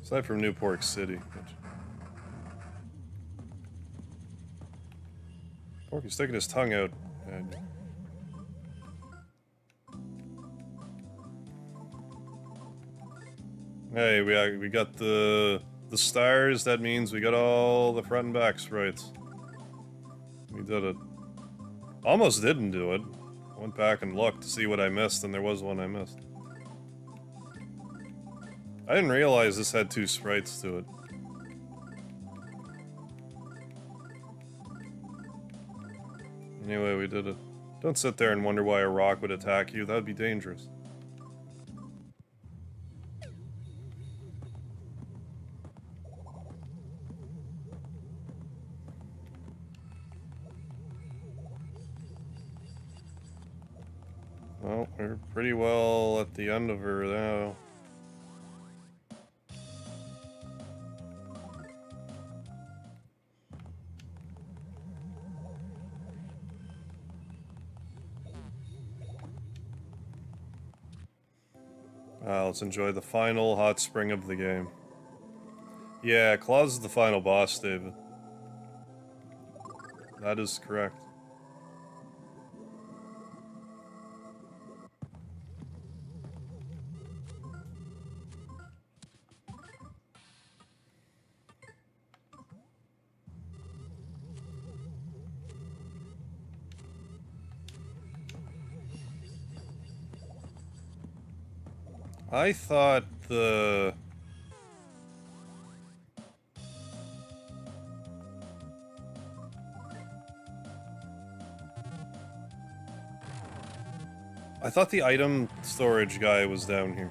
Speaker 1: Aside from Newport City. Which... Porky's sticking his tongue out. And... Hey, we got the stars, that means we got all the front and back sprites. We did it. Almost didn't do it. Went back and looked to see what I missed, and there was one I missed. I didn't realize this had 2 sprites to it. Anyway, we did it. Don't sit there and wonder why a rock would attack you, that would be dangerous. Well, we're pretty well at the end of her now. Let's enjoy the final hot spring of the game. Yeah, Claus is the final boss, David. That is correct. I thought the... I thought the item storage guy was down here.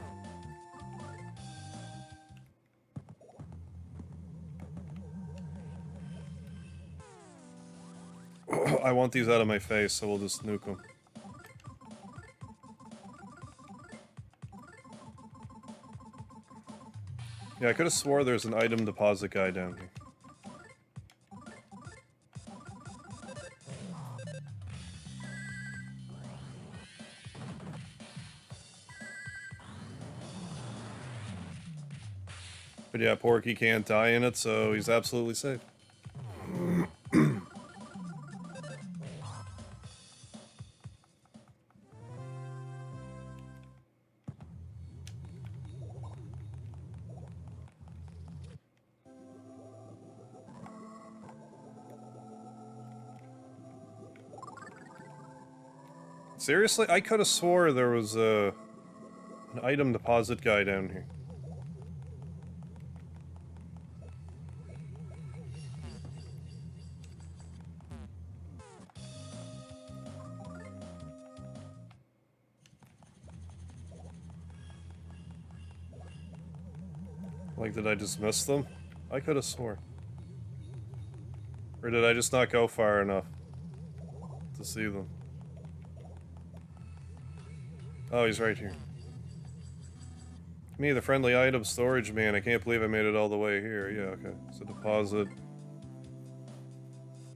Speaker 1: I want these out of my face, so we'll just nuke them. Yeah, I could have swore there's an item deposit guy down here. But yeah, Porky can't die in it, so he's absolutely safe. Seriously? I could have swore there was an item deposit guy down here. Like, did I just miss them? I could have swore. Or did I just not go far enough to see them? Oh, he's right here. Me, the friendly item storage man. I can't believe I made it all the way here. Yeah, okay. So deposit.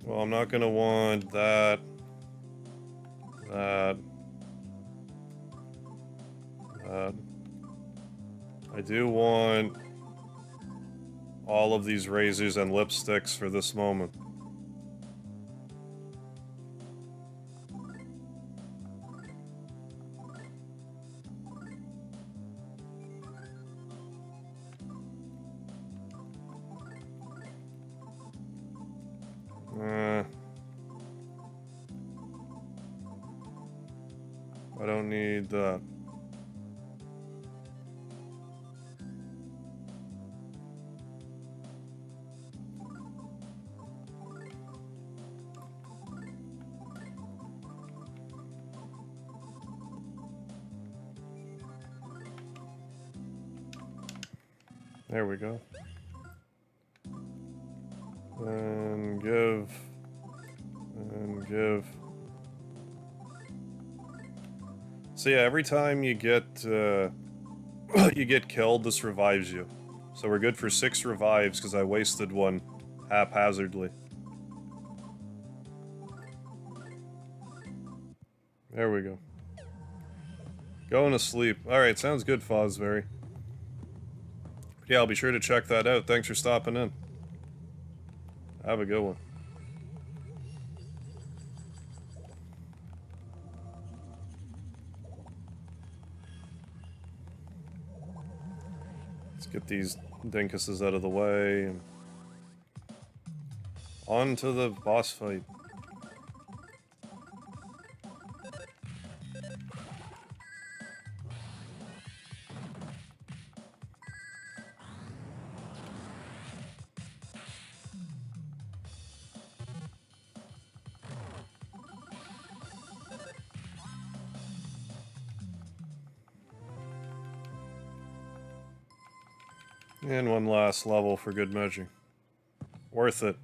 Speaker 1: Well, I'm not gonna want that. That. That. I do want all of these razors and lipsticks for this moment. I don't need that. There we go. And give. And give. So yeah, every time you get you get killed, this revives you. So we're good for 6 revives because I wasted one haphazardly. There we go. Going to sleep. Alright, sounds good, Fosberry. Yeah, I'll be sure to check that out. Thanks for stopping in. Have a good one. Let's get these dinkuses out of the way. And on to the boss fight. And one last level for good measure. Worth it.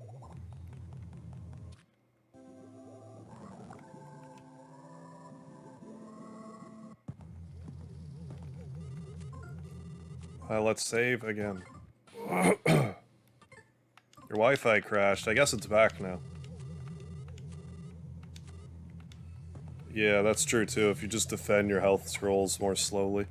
Speaker 1: Let's save again. Your Wi-Fi crashed. I guess it's back now. Yeah, that's true too. If you just defend, your health scrolls more slowly.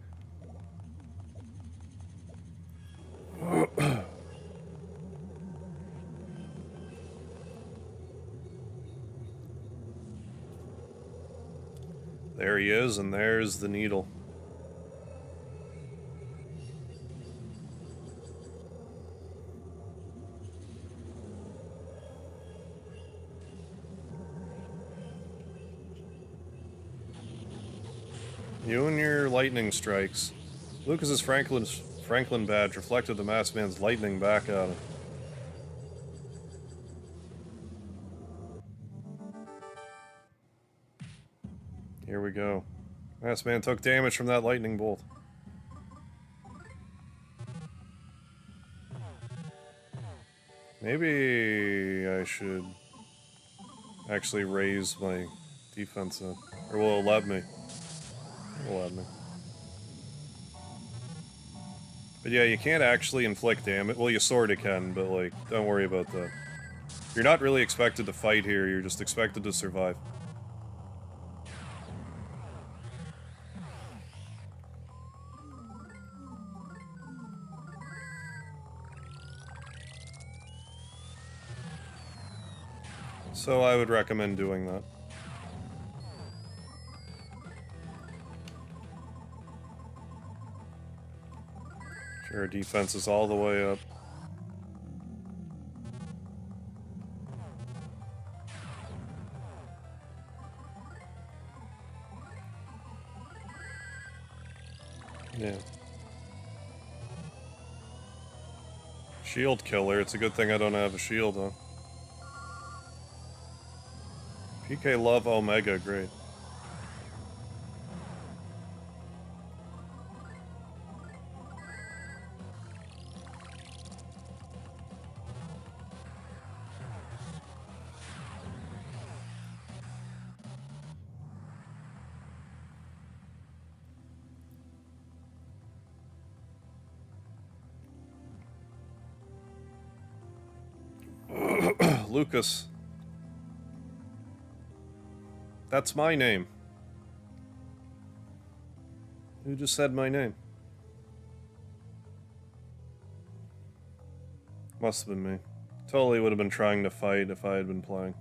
Speaker 1: There he is, and there's the needle. You and your lightning strikes. Lucas's Franklin badge reflected the masked man's lightning back at him. Here we go. Masked man took damage from that lightning bolt. Maybe I should actually raise my defense up. Or will it let me? It'll let me. But yeah, you can't actually inflict damage. Well, you sorta can, but like, don't worry about that. You're not really expected to fight here, you're just expected to survive. So I would recommend doing that. Sure, defense is all the way up. Yeah. Shield killer. It's a good thing I don't have a shield, huh? PK love Omega, great. Lucas. That's my name. Who just said my name? Must have been me. Totally would have been trying to fight if I had been playing.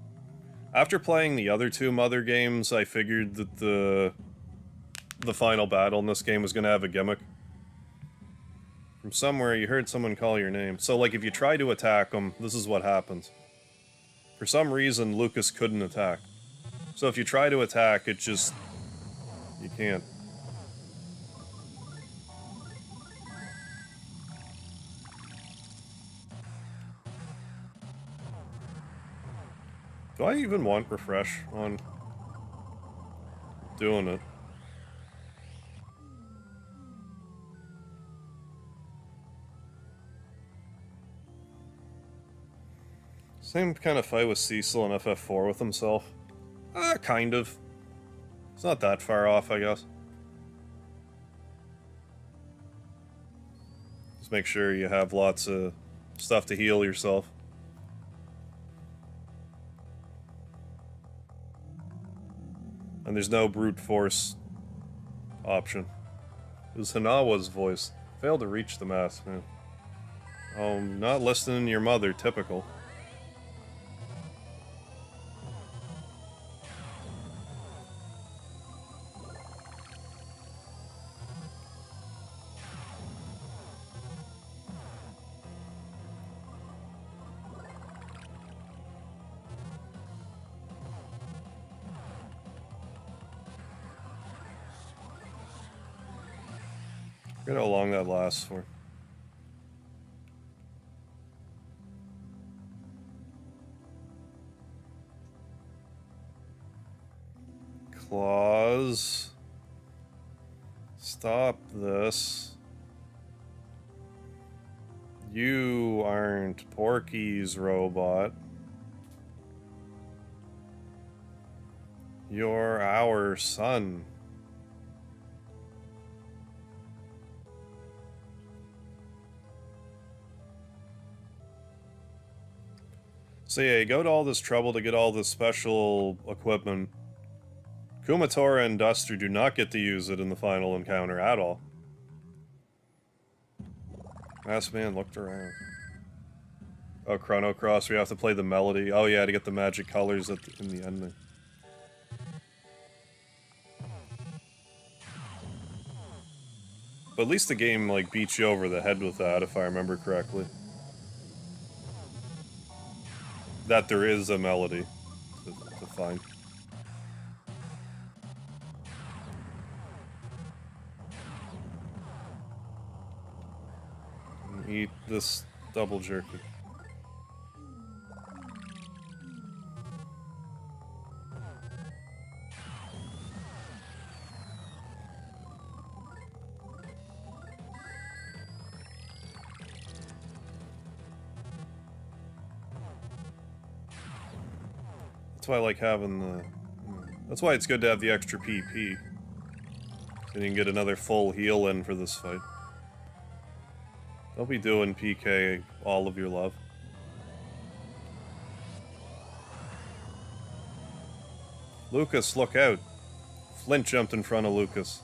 Speaker 1: After playing the other two Mother games, I figured that the final battle in this game was going to have a gimmick. From somewhere, you heard someone call your name. So, like, if you try to attack them, this is what happens. For some reason, Lucas couldn't attack. So if you try to attack, it just... you can't. Do I even want refresh on doing it? Same kind of fight with Cecil in FF4 with himself. Kind of. It's not that far off, I guess. Just make sure you have lots of stuff to heal yourself. And there's no brute force option. It was Hanawa's voice. Failed to reach the mask, man. Oh, not listening to your mother, typical. Forget how long that lasts for. Claus. Stop this. You aren't Porky's robot. You're our son. So yeah, you go to all this trouble to get all this special equipment. Kumatora and Duster do not get to use it in the final encounter at all. Masked Man looked around. Oh, Chrono Cross, we have to play the melody. Oh yeah, to get the magic colors in the ending. But at least the game, like, beats you over the head with that, if I remember correctly. That there is a melody to find. Eat this double jerky. That's why I like having the... That's why it's good to have the extra PP. So you can get another full heal in for this fight. Don't be doing PK all of your love. Lucas, look out. Flint jumped in front of Lucas.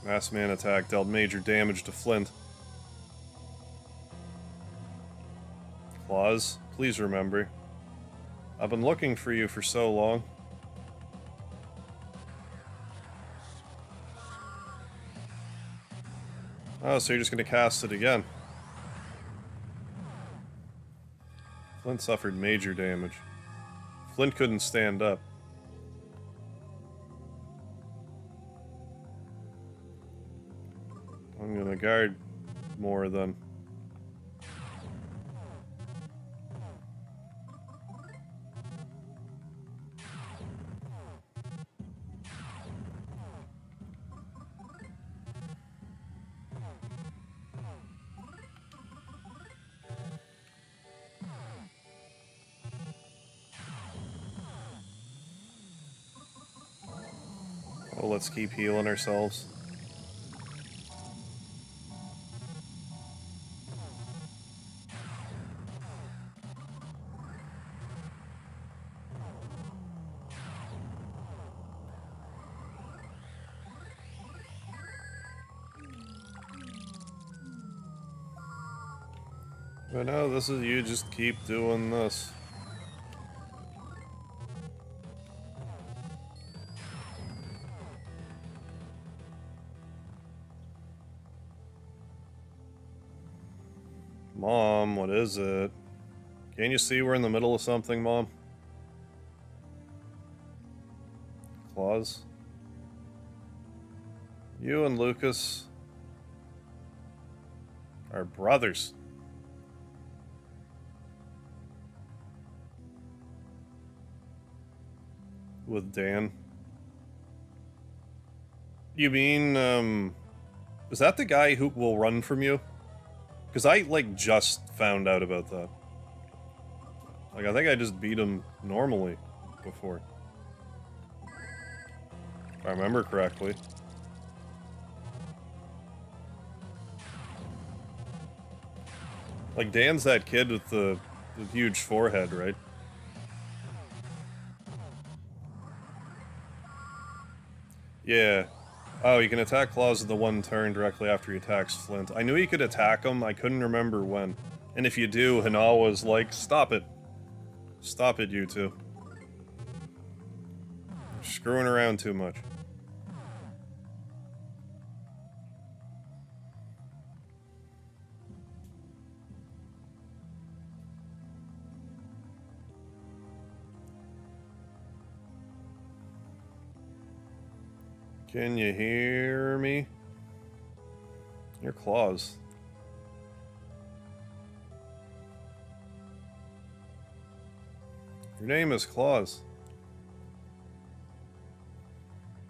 Speaker 1: Masked Man attack dealt major damage to Flint. Claus, please remember. I've been looking for you for so long. Oh, so you're just gonna cast it again. Flint suffered major damage. Flint couldn't stand up. I'm gonna guard more then. Oh, let's keep healing ourselves. But no, this is you just keep doing this. Mom, what is it? Can't you see we're in the middle of something, Mom? Claus? You and Lucas are brothers. With Dan. You mean, is that the guy who will run from you? Because I, like, just found out about that. Like, I think I just beat him normally before. If I remember correctly. Like, Dan's that kid with the huge forehead, right? Yeah. Oh, you can attack Claus with the one turn directly after he attacks Flint. I knew you could attack him, I couldn't remember when. And if you do, Hanawa's like, stop it. Stop it, you two. You're screwing around too much. Can you hear me? You're Claus. Your name is Claus.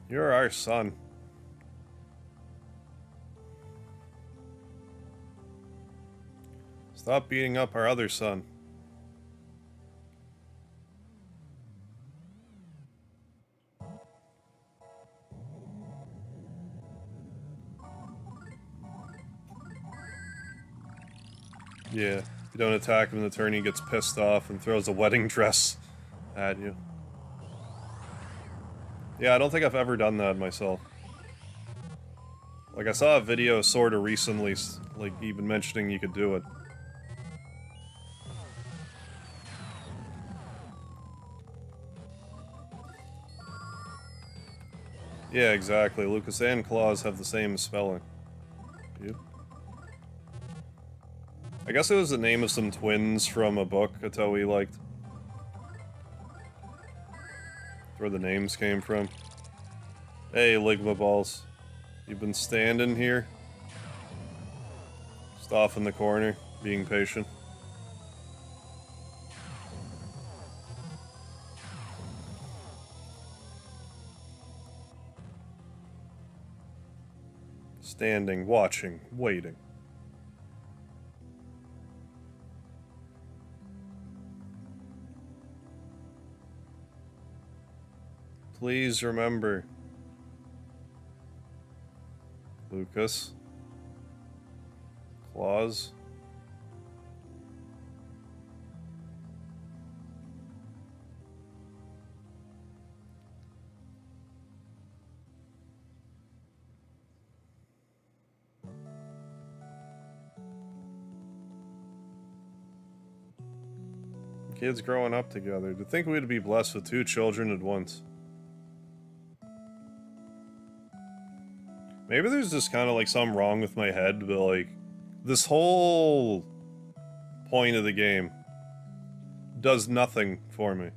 Speaker 1: You're our son. Stop beating up our other son. Yeah, if you don't attack him in the turn, he gets pissed off and throws a wedding dress at you. Yeah, I don't think I've ever done that myself. Like, I saw a video sorta recently, like, even mentioning you could do it. Yeah, exactly. Lucas and Claus have the same spelling. Yep. I guess it was the name of some twins from a book Atoe liked. That's where the names came from. Hey, Ligma Balls. You've been standing here? Just off in the corner, being patient. Standing, watching, waiting. Please remember. Lucas. Claus. Kids growing up together. To think we'd be blessed with 2 children at once. Maybe there's just kind of like something wrong with my head, but like, this whole point of the game does nothing for me.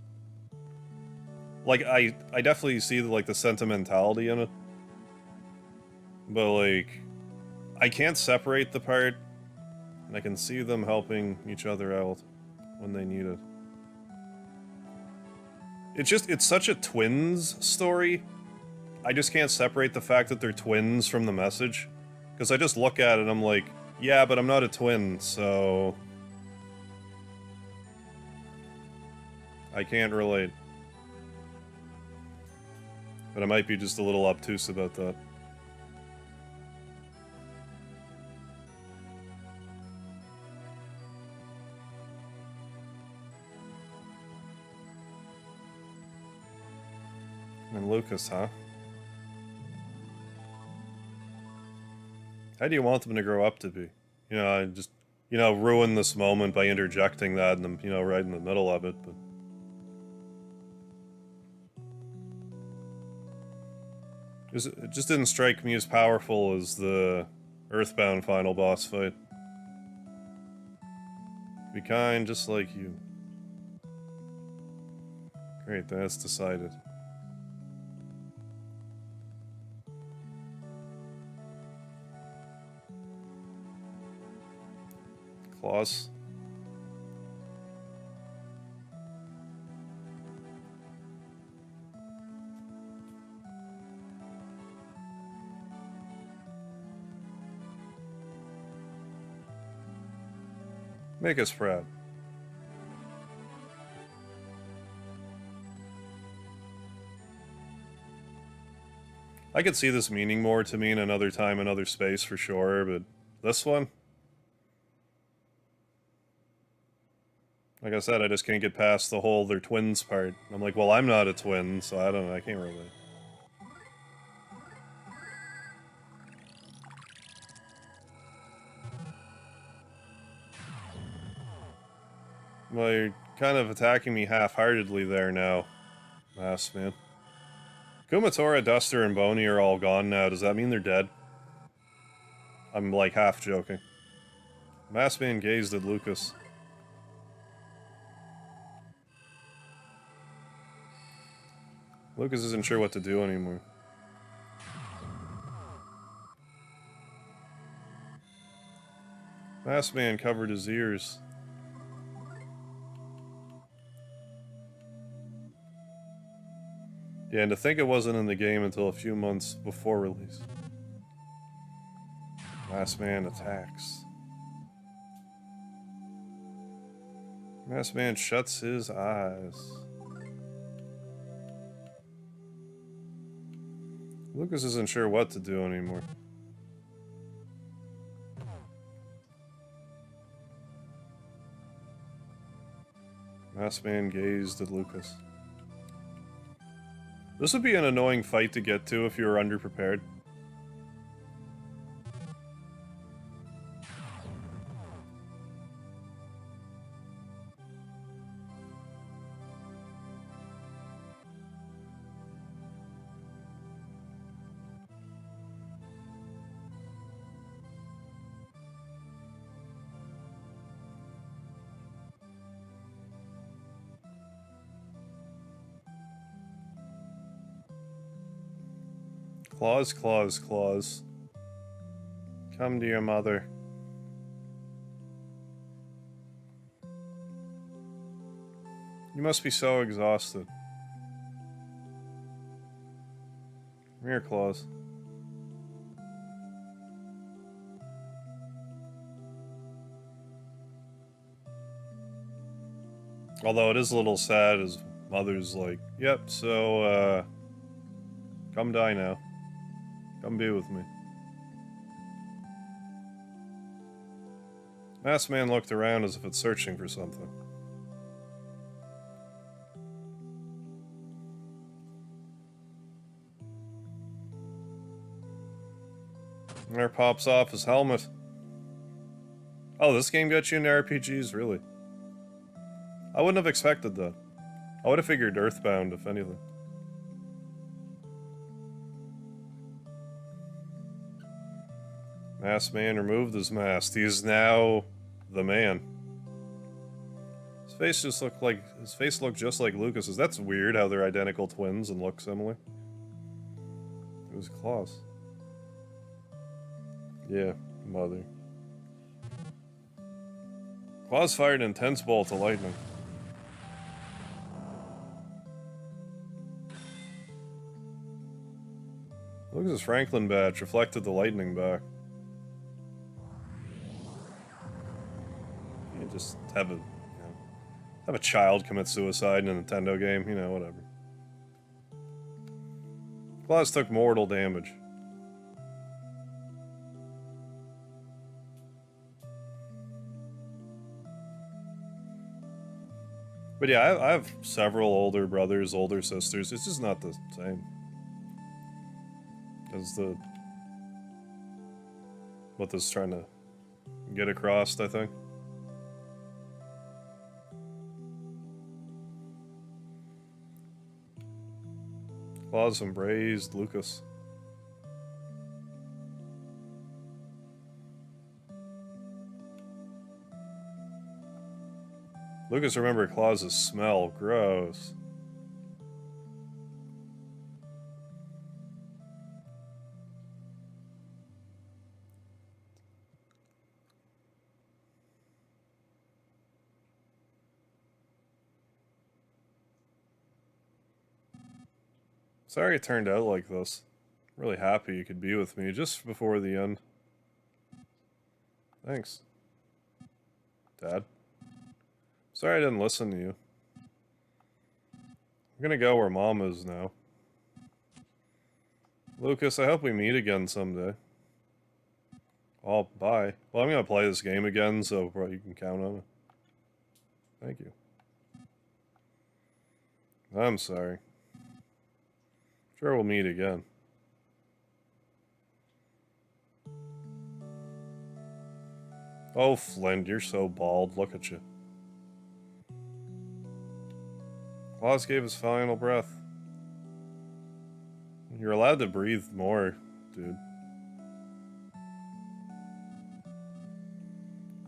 Speaker 1: Like, I definitely see like the sentimentality in it, but like, I can't separate the part, and I can see them helping each other out when they need it. It's such a twins story. I just can't separate the fact that they're twins from the message. Because I just look at it and I'm like, yeah, but I'm not a twin, so... I can't relate. But I might be just a little obtuse about that. And Lucas, huh? How do you want them to grow up to be? You know, I just, you know, ruin this moment by interjecting that and, you know, right in the middle of it, but... It just didn't strike me as powerful as the Earthbound final boss fight. Be kind, just like you. Great, that's decided. Claus. Make us proud. I could see this meaning more to me in another time, another space for sure, but this one? Like I said, I just can't get past the whole they're twins part. I'm like, well, I'm not a twin, so I don't know, I can't relate. Well, you're kind of attacking me half-heartedly there now, Mass Man. Kumatora, Duster, and Boney are all gone now. Does that mean they're dead? I'm, like, half joking. Mass Man gazed at Lucas. Lucas isn't sure what to do anymore. Mass Man covered his ears. Yeah, and to think it wasn't in the game until a few months before release. Mass Man attacks. Mass Man shuts his eyes. Lucas isn't sure what to do anymore. Mass Man gazed at Lucas. This would be an annoying fight to get to if you were underprepared. Claus, Claus, Claus. Come to your mother. You must be so exhausted. Come here, Claus. Although it is a little sad, his mother's like, yep, so, come die now. Come be with me. Masked Man looked around as if it's searching for something. And there pops off his helmet. Oh, this game got you into RPGs, really? I wouldn't have expected that. I would have figured Earthbound, if anything. Masked man removed his mask. He is now the man. His face looked just like Lucas's. That's weird how they're identical twins and look similar. It was Claus. Yeah, mother. Claus fired an intense bolt of lightning. Lucas's Franklin badge reflected the lightning back. You just have a child commit suicide in a Nintendo game, you know, whatever. Claus took mortal damage. But yeah, I have several older brothers, older sisters. It's just not the same as what this is trying to get across, I think. Claus embraced Lucas. Lucas remembered Claus's smell. Gross. Sorry it turned out like this. I'm really happy you could be with me just before the end. Thanks, Dad. Sorry I didn't listen to you. I'm gonna go where Mom is now. Lucas, I hope we meet again someday. Oh, bye. Well, I'm gonna play this game again, so you can count on it. Thank you. I'm sorry. Sure we'll meet again. Oh, Flint, you're so bald. Look at you. Claus gave his final breath. You're allowed to breathe more, dude.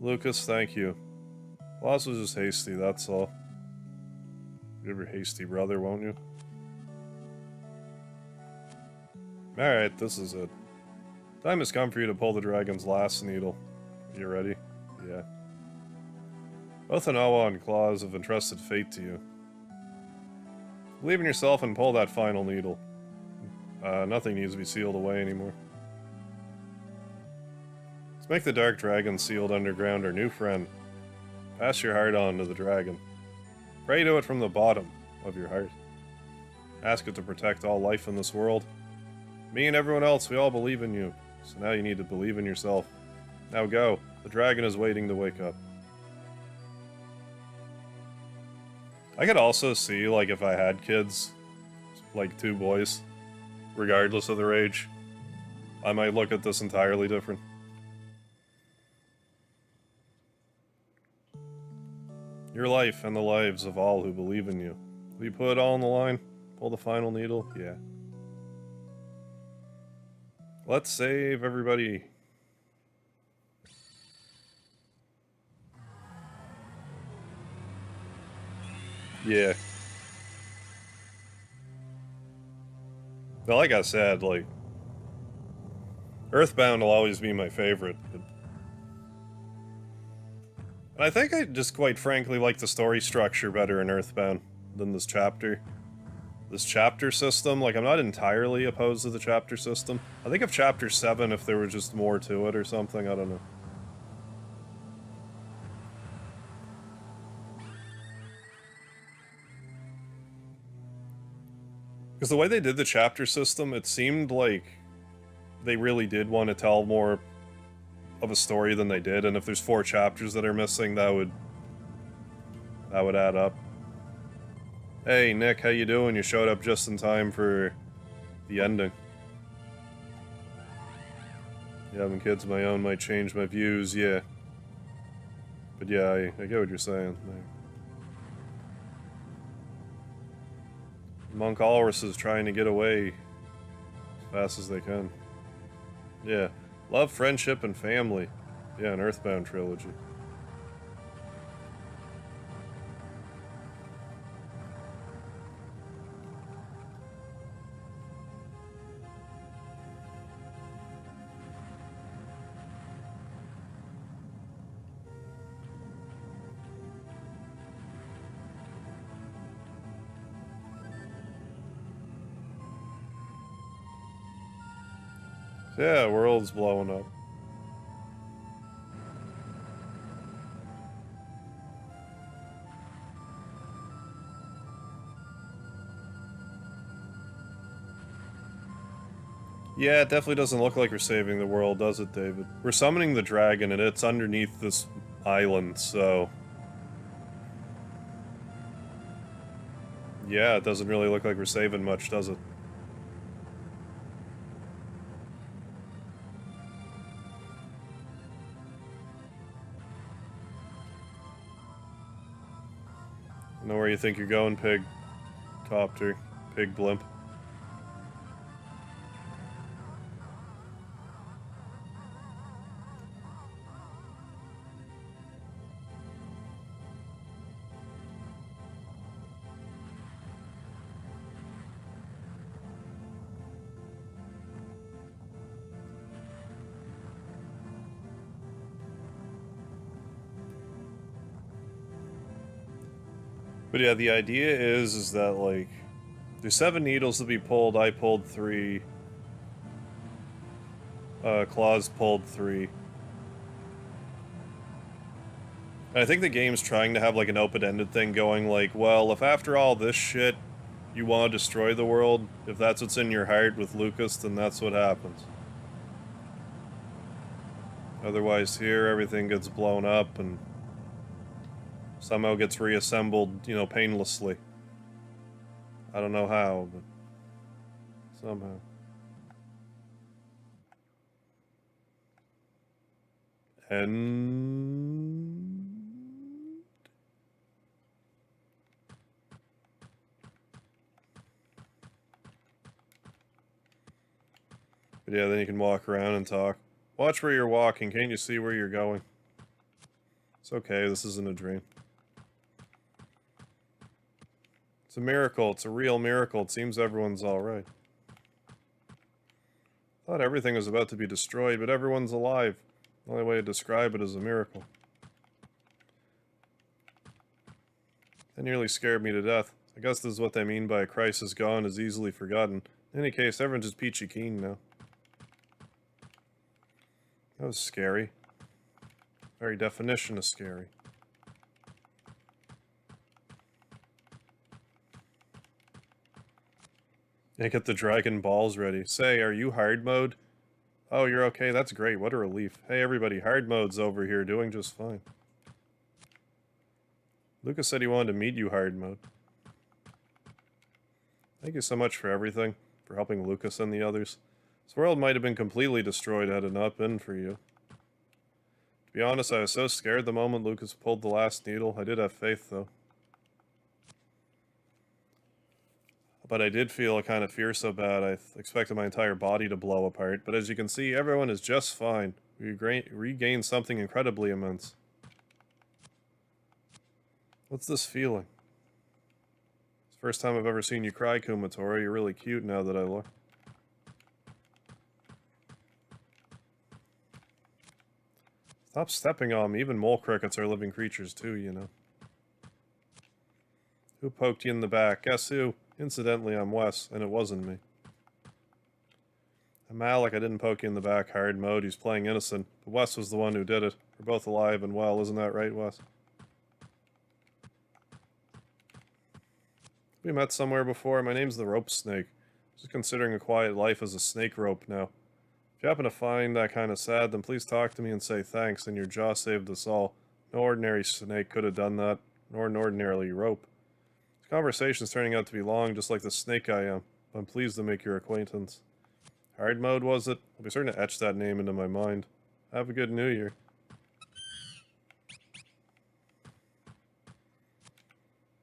Speaker 1: Lucas, thank you. Claus was just hasty, that's all. You're your hasty brother, won't you? Alright, this is it. Time has come for you to pull the dragon's last needle. You ready? Yeah. Both Anoa and Claus have entrusted fate to you. Believe in yourself and pull that final needle. Nothing needs to be sealed away anymore. Let's make the dark dragon sealed underground our new friend. Pass your heart on to the dragon. Pray to it from the bottom of your heart. Ask it to protect all life in this world. Me and everyone else, we all believe in you. So now you need to believe in yourself. Now go. The dragon is waiting to wake up. I could also see, like, if I had kids, like 2 boys, regardless of their age, I might look at this entirely different. Your life and the lives of all who believe in you. Will you put it all on the line? Pull the final needle? Yeah. Let's save everybody. Yeah. But like I said, like, Earthbound will always be my favorite. And I think I just quite frankly like the story structure better in Earthbound than this chapter. This chapter system, like, I'm not entirely opposed to the chapter system. I think of chapter 7 if there was just more to it or something, I don't know. Because the way they did the chapter system, it seemed like they really did want to tell more of a story than they did, and if there's 4 chapters that are missing, that would add up. Hey, Nick, how you doing? You showed up just in time for the ending. Yeah, having kids of my own might change my views, yeah. But yeah, I get what you're saying. Monk Alrus is trying to get away as fast as they can. Yeah. Love, friendship, and family. Yeah, an Earthbound trilogy. Yeah, world's blowing up. Yeah, it definitely doesn't look like we're saving the world, does it, David? We're summoning the dragon, and it's underneath this island, so... Yeah, it doesn't really look like we're saving much, does it? I know where you think you're going, pig. Copter. Pig blimp. But yeah, the idea is that, like, there's 7 needles to be pulled, I pulled 3. Claus pulled 3. And I think the game's trying to have, like, an open-ended thing going, like, well, if after all this shit, you want to destroy the world, if that's what's in your heart with Lucas, then that's what happens. Otherwise, here, everything gets blown up and somehow gets reassembled, you know, painlessly. I don't know how, but somehow. And... But yeah, then you can walk around and talk. Watch where you're walking, can't you see where you're going? It's okay, this isn't a dream. It's a miracle, it's a real miracle, it seems everyone's alright. Thought everything was about to be destroyed, but everyone's alive. The only way to describe it is a miracle. That nearly scared me to death. I guess this is what they mean by a crisis gone is easily forgotten. In any case, everyone's just peachy keen now. That was scary. Very definition of scary. And get the Dragon Balls ready. Say, are you hard mode? Oh, you're okay, that's great, what a relief. Hey everybody, hard mode's over here, doing just fine. Lucas said he wanted to meet you, hard mode. Thank you so much for everything, for helping Lucas and the others. This world might have been completely destroyed had it not been for you. To be honest, I was so scared the moment Lucas pulled the last needle. I did have faith, though. But I did feel a kind of fear so bad I expected my entire body to blow apart. But as you can see, everyone is just fine. We regained something incredibly immense. What's this feeling? It's the first time I've ever seen you cry, Kumatora. You're really cute now that I look. Stop stepping on me. Even mole crickets are living creatures too, you know. Who poked you in the back? Guess who? Incidentally, I'm Wes, and it wasn't me. I'm Alec, I didn't poke you in the back, hard mode. He's playing innocent. But Wes was the one who did it. We're both alive and well, isn't that right, Wes? We met somewhere before. My name's the Rope Snake. Just considering a quiet life as a snake rope now. If you happen to find that kind of sad, then please talk to me and say thanks, and your jaw saved us all. No ordinary snake could have done that, nor an ordinary rope. This conversation's turning out to be long, just like the snake I am. I'm pleased to make your acquaintance. Hard mode, was it? I'll be certain to etch that name into my mind. Have a good New Year.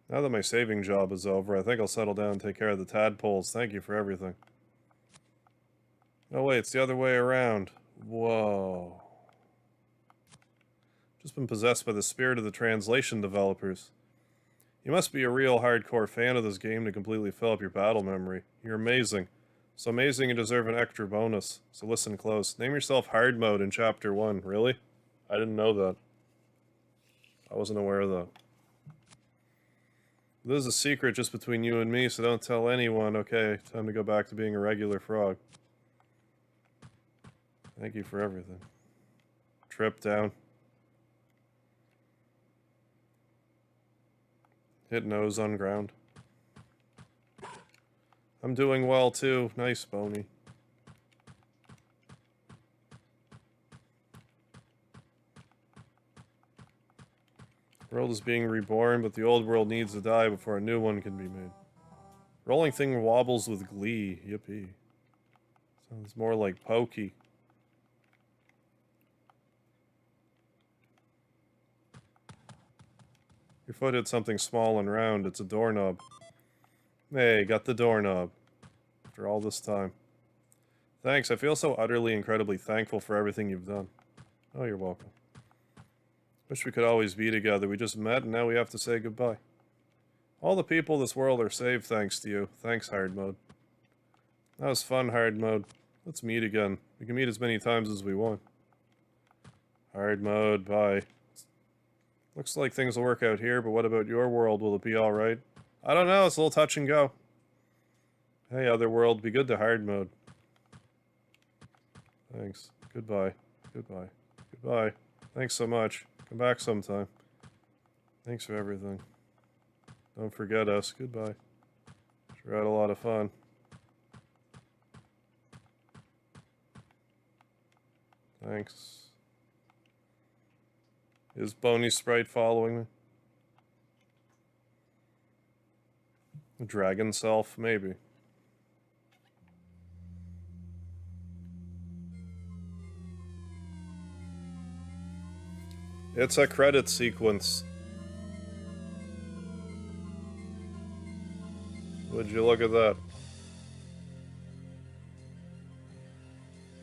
Speaker 1: Now that my saving job is over, I think I'll settle down and take care of the tadpoles. Thank you for everything. Oh wait, it's the other way around. Whoa. Just been possessed by the spirit of the translation developers. You must be a real hardcore fan of this game to completely fill up your battle memory. You're amazing. So amazing you deserve an extra bonus. So listen close. Name yourself Hard Mode in Chapter 1. Really? I didn't know that. I wasn't aware of that. This is a secret just between you and me, so don't tell anyone. Okay, time to go back to being a regular frog. Thank you for everything. Trip down. Hit nose on ground. I'm doing well too. Nice, Boney. The world is being reborn, but the old world needs to die before a new one can be made. Rolling thing wobbles with glee. Yippee. Sounds more like Porky. Your foot hit something small and round. It's a doorknob. Hey, got the doorknob. After all this time. Thanks, I feel so utterly, incredibly thankful for everything you've done. Oh, you're welcome. Wish we could always be together. We just met and now we have to say goodbye. All the people of this world are saved thanks to you. Thanks, Hard Mode. That was fun, Hard Mode. Let's meet again. We can meet as many times as we want. Hard Mode, bye. Looks like things will work out here, but what about your world? Will it be alright? I don't know, it's a little touch and go. Hey, other world, be good to Hard Mode. Thanks. Goodbye. Goodbye. Goodbye. Thanks so much. Come back sometime. Thanks for everything. Don't forget us. Goodbye. Sure had a lot of fun. Thanks. Is Boney Sprite following me? The dragon self? Maybe. It's a credit sequence. Would you look at that?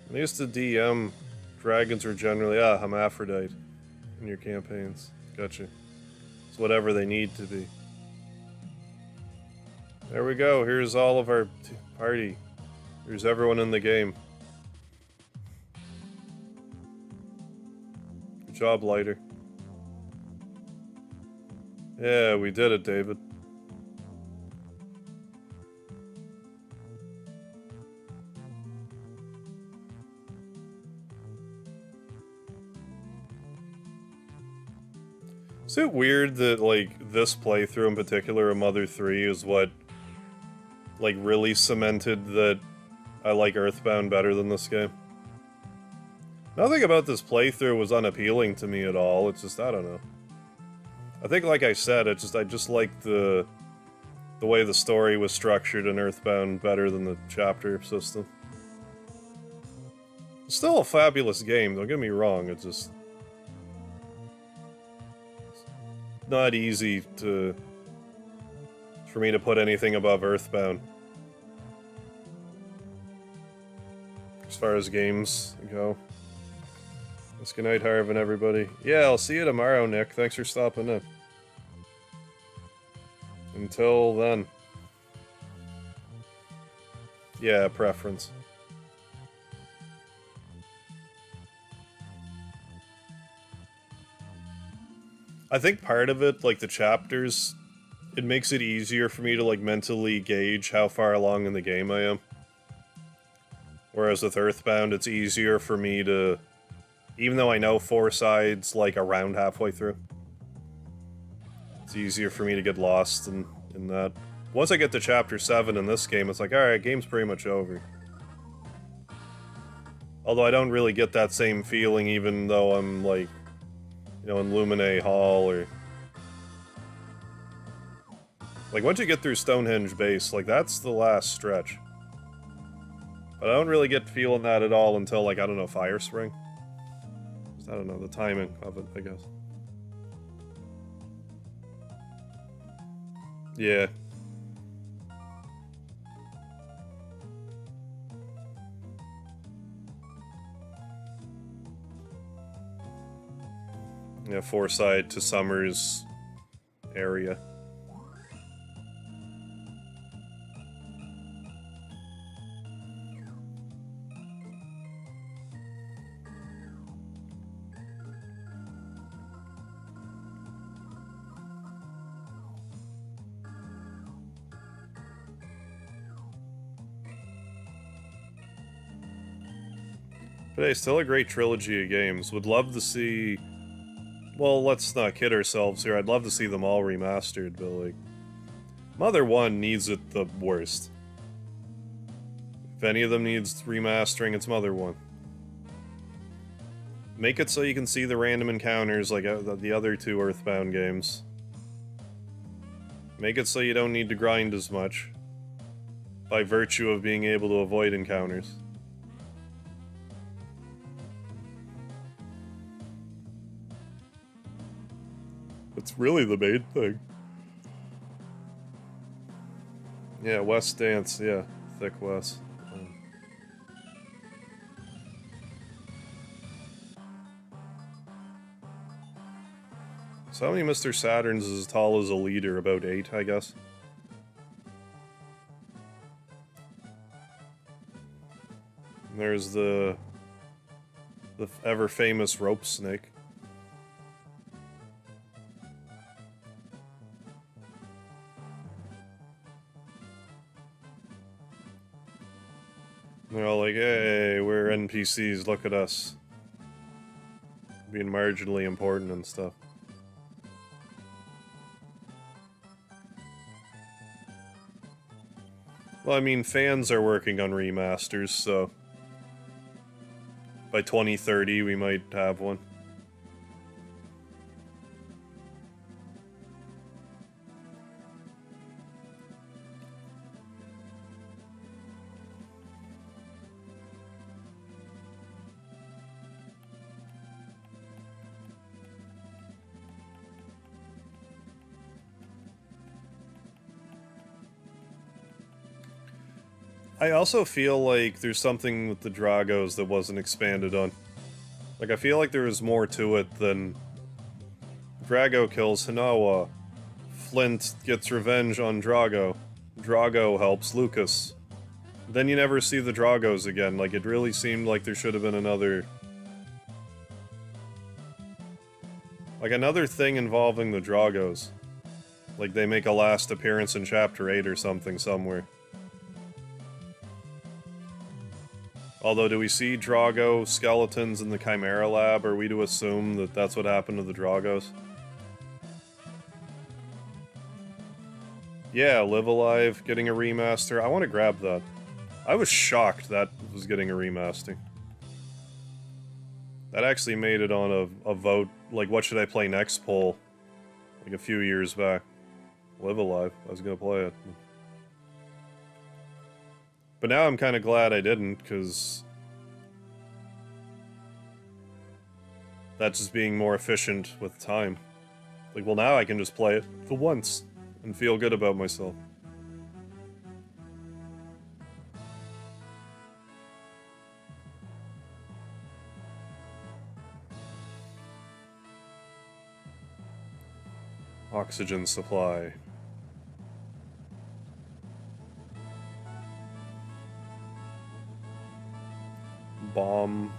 Speaker 1: When I used to DM, dragons are generally, hermaphrodite in your campaigns. Gotcha. It's whatever they need to be. There we go. Here's all of our party. Here's everyone in the game. Good job, Lighter. Yeah, we did it, David. Is it weird that, like, this playthrough in particular of Mother 3 is what, like, really cemented that I like Earthbound better than this game? Nothing about this playthrough was unappealing to me at all, it's just, I don't know. I think, like I said, I just liked the way the story was structured in Earthbound better than the chapter system. It's still a fabulous game, don't get me wrong, it's just not easy for me to put anything above Earthbound. As far as games go. Let's good night, Harvin, everybody. Yeah, I'll see you tomorrow, Nick. Thanks for stopping in. Until then. Yeah, preference. I think part of it, like the chapters, it makes it easier for me to like mentally gauge how far along in the game I am. Whereas with Earthbound, it's easier for me to, even though I know 4 sides like around halfway through, it's easier for me to get lost in that. Once I get to chapter 7 in this game, it's like, alright, game's pretty much over. Although I don't really get that same feeling even though I'm like, you know, in Lumine Hall, or like once you get through Stonehenge Base, like that's the last stretch. But I don't really get feeling that at all until like, I don't know, Fire Spring. I don't know, the timing of it, I guess. Yeah. Yeah, Forsyth to Summers area. But hey, still a great trilogy of games. Would love to see... Well, let's not kid ourselves here. I'd love to see them all remastered, but like... Mother 1 needs it the worst. If any of them needs remastering, it's Mother 1. Make it so you can see the random encounters like the other two Earthbound games. Make it so you don't need to grind as much, by virtue of being able to avoid encounters. It's really the main thing. Yeah, West Dance, yeah. Thick West. So how many Mr. Saturns is as tall as a leader? About 8, I guess. And there's the ever-famous rope snake. They're all like, hey, we're NPCs, look at us. Being marginally important and stuff. Well, I mean, fans are working on remasters, so... by 2030, we might have one. I also feel like there's something with the Dragos that wasn't expanded on. Like, I feel like there was more to it than... Drago kills Hinawa. Flint gets revenge on Drago. Drago helps Lucas. Then you never see the Dragos again. Like, it really seemed like there should have been another... like, another thing involving the Dragos. Like, they make a last appearance in Chapter 8 or something somewhere. Although, do we see Drago skeletons in the Chimera Lab? Are we to assume that that's what happened to the Dragos? Yeah, Live Alive getting a remaster. I want to grab that. I was shocked that was getting a remaster. That actually made it on a vote, like, what should I play next poll, like a few years back. Live Alive. I was gonna play it. But now I'm kind of glad I didn't, because that's just being more efficient with time. Like, well, now I can just play it for once and feel good about myself. Oxygen supply. Bomb.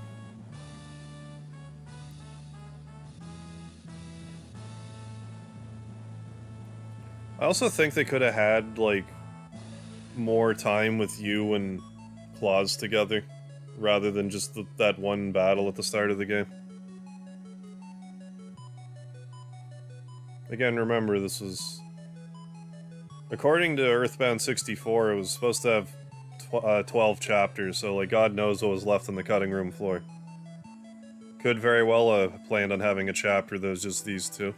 Speaker 1: I also think they could have had, like, more time with you and Claus together, rather than just that one battle at the start of the game. Again, remember, this was... according to Earthbound 64, it was supposed to have 12 chapters, so, like, God knows what was left on the cutting room floor. Could very well have planned on having a chapter that was just these two.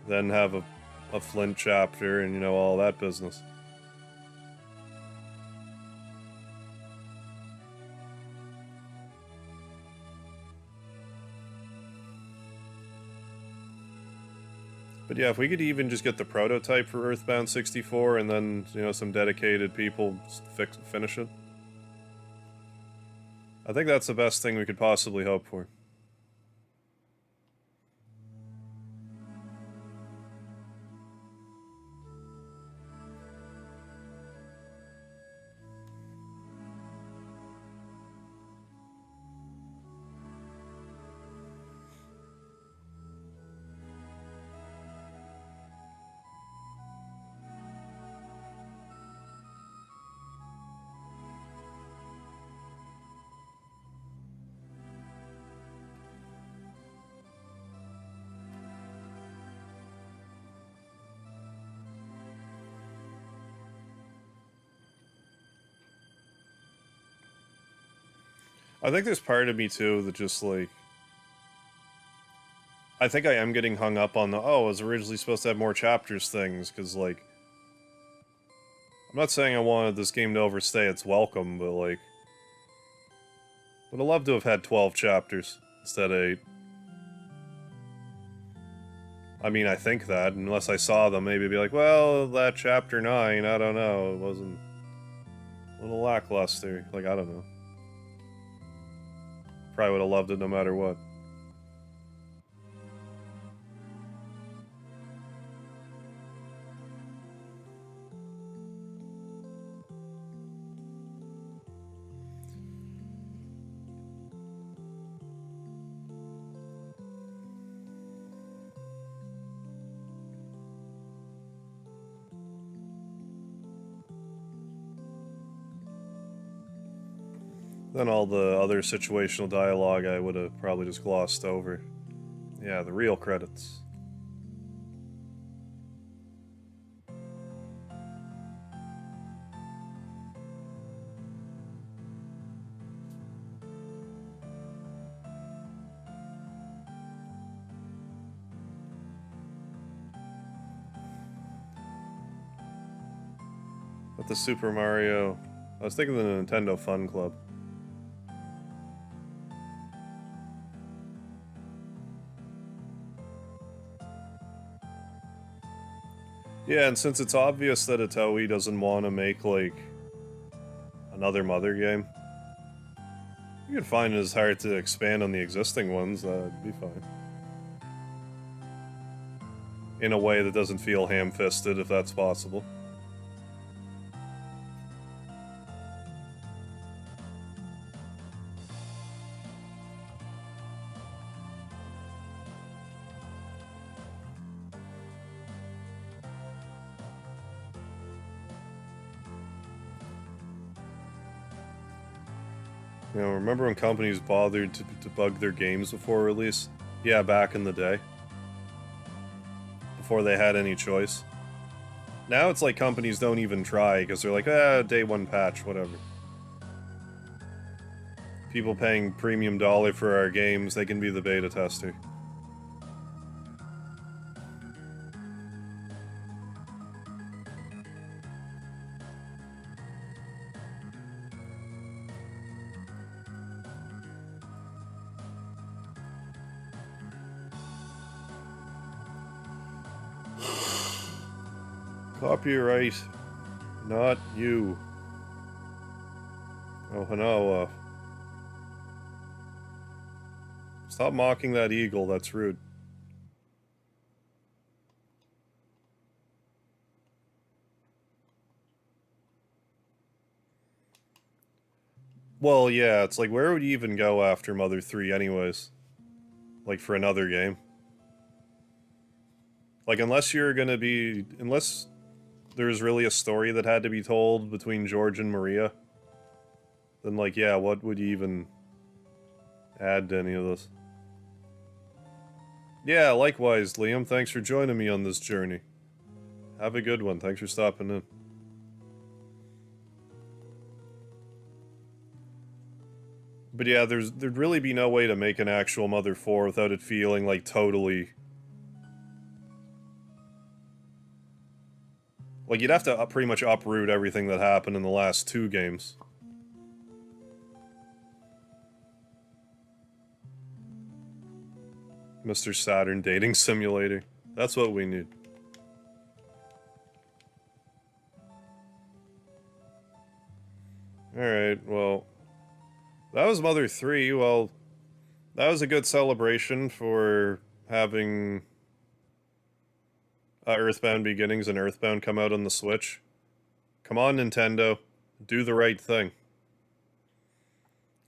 Speaker 1: Then have a Flint chapter and, you know, all that business. But yeah, if we could even just get the prototype for Earthbound 64 and then, you know, some dedicated people finish it. I think that's the best thing we could possibly hope for. I think there's part of me, too, that just, like... I think I am getting hung up on the, oh, it was originally supposed to have more chapters things, because, like... I'm not saying I wanted this game to overstay its welcome, but, like... Would have loved to have had 12 chapters, instead of 8. I mean, I think that, unless I saw them, maybe be like, well, that chapter 9, I don't know, it wasn't... a little lackluster, like, I don't know. Probably would have loved it no matter what. Then all the other situational dialogue I would have probably just glossed over. Yeah, the real credits. At the Super Mario... I was thinking the Nintendo Fun Club. Yeah, and since it's obvious that Toei doesn't want to make, like, another Mother game, you could find it as hard to expand on the existing ones, that'd be fine. In a way that doesn't feel ham-fisted, if that's possible. You know, remember when companies bothered to bug their games before release? Yeah, back in the day. Before they had any choice. Now it's like companies don't even try, because they're like, day one patch, whatever. People paying premium dollar for our games, they can be the beta tester. Copyright, not you. Oh, Hanawa. Stop mocking that eagle, that's rude. Well, yeah, it's like, where would you even go after Mother 3 anyways? Like, for another game? Like, unless you're gonna be... Unless there's really a story that had to be told between George and Maria, then, like, yeah, what would you even add to any of this? Yeah, likewise, Liam. Thanks for joining me on this journey. Have a good one. Thanks for stopping in. But yeah, there'd really be no way to make an actual Mother 4 without it feeling, like, totally... Like, you'd have to pretty much uproot everything that happened in the last 2 games. Mr. Saturn Dating Simulator. That's what we need. Alright, well... That was Mother 3. Well, that was a good celebration for having Earthbound Beginnings and Earthbound come out on the Switch. Come on, Nintendo. Do the right thing.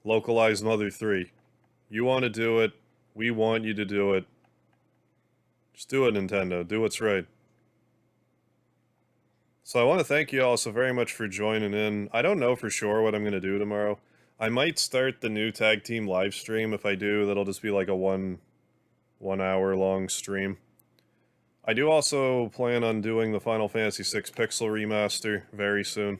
Speaker 1: Localize Mother 3. You want to do it. We want you to do it. Just do it, Nintendo. Do what's right. So I want to thank you all so very much for joining in. I don't know for sure what I'm going to do tomorrow. I might start the new tag team live stream. If I do, that'll just be like a one hour long stream. I do also plan on doing the Final Fantasy VI Pixel Remaster very soon.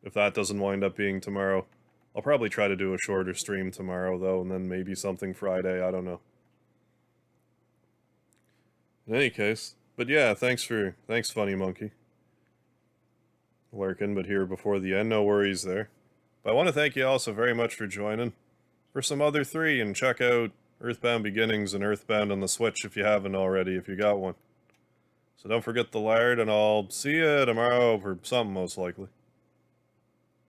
Speaker 1: If that doesn't wind up being tomorrow. I'll probably try to do a shorter stream tomorrow, though, and then maybe something Friday, I don't know. In any case, but yeah, thanks Funny Monkey. Lurking, but here before the end, no worries there. But I want to thank you all so very much for joining for some other 3, and check out Earthbound Beginnings and Earthbound on the Switch if you haven't already, if you got one. So don't forget the lard, and I'll see you tomorrow for something most likely.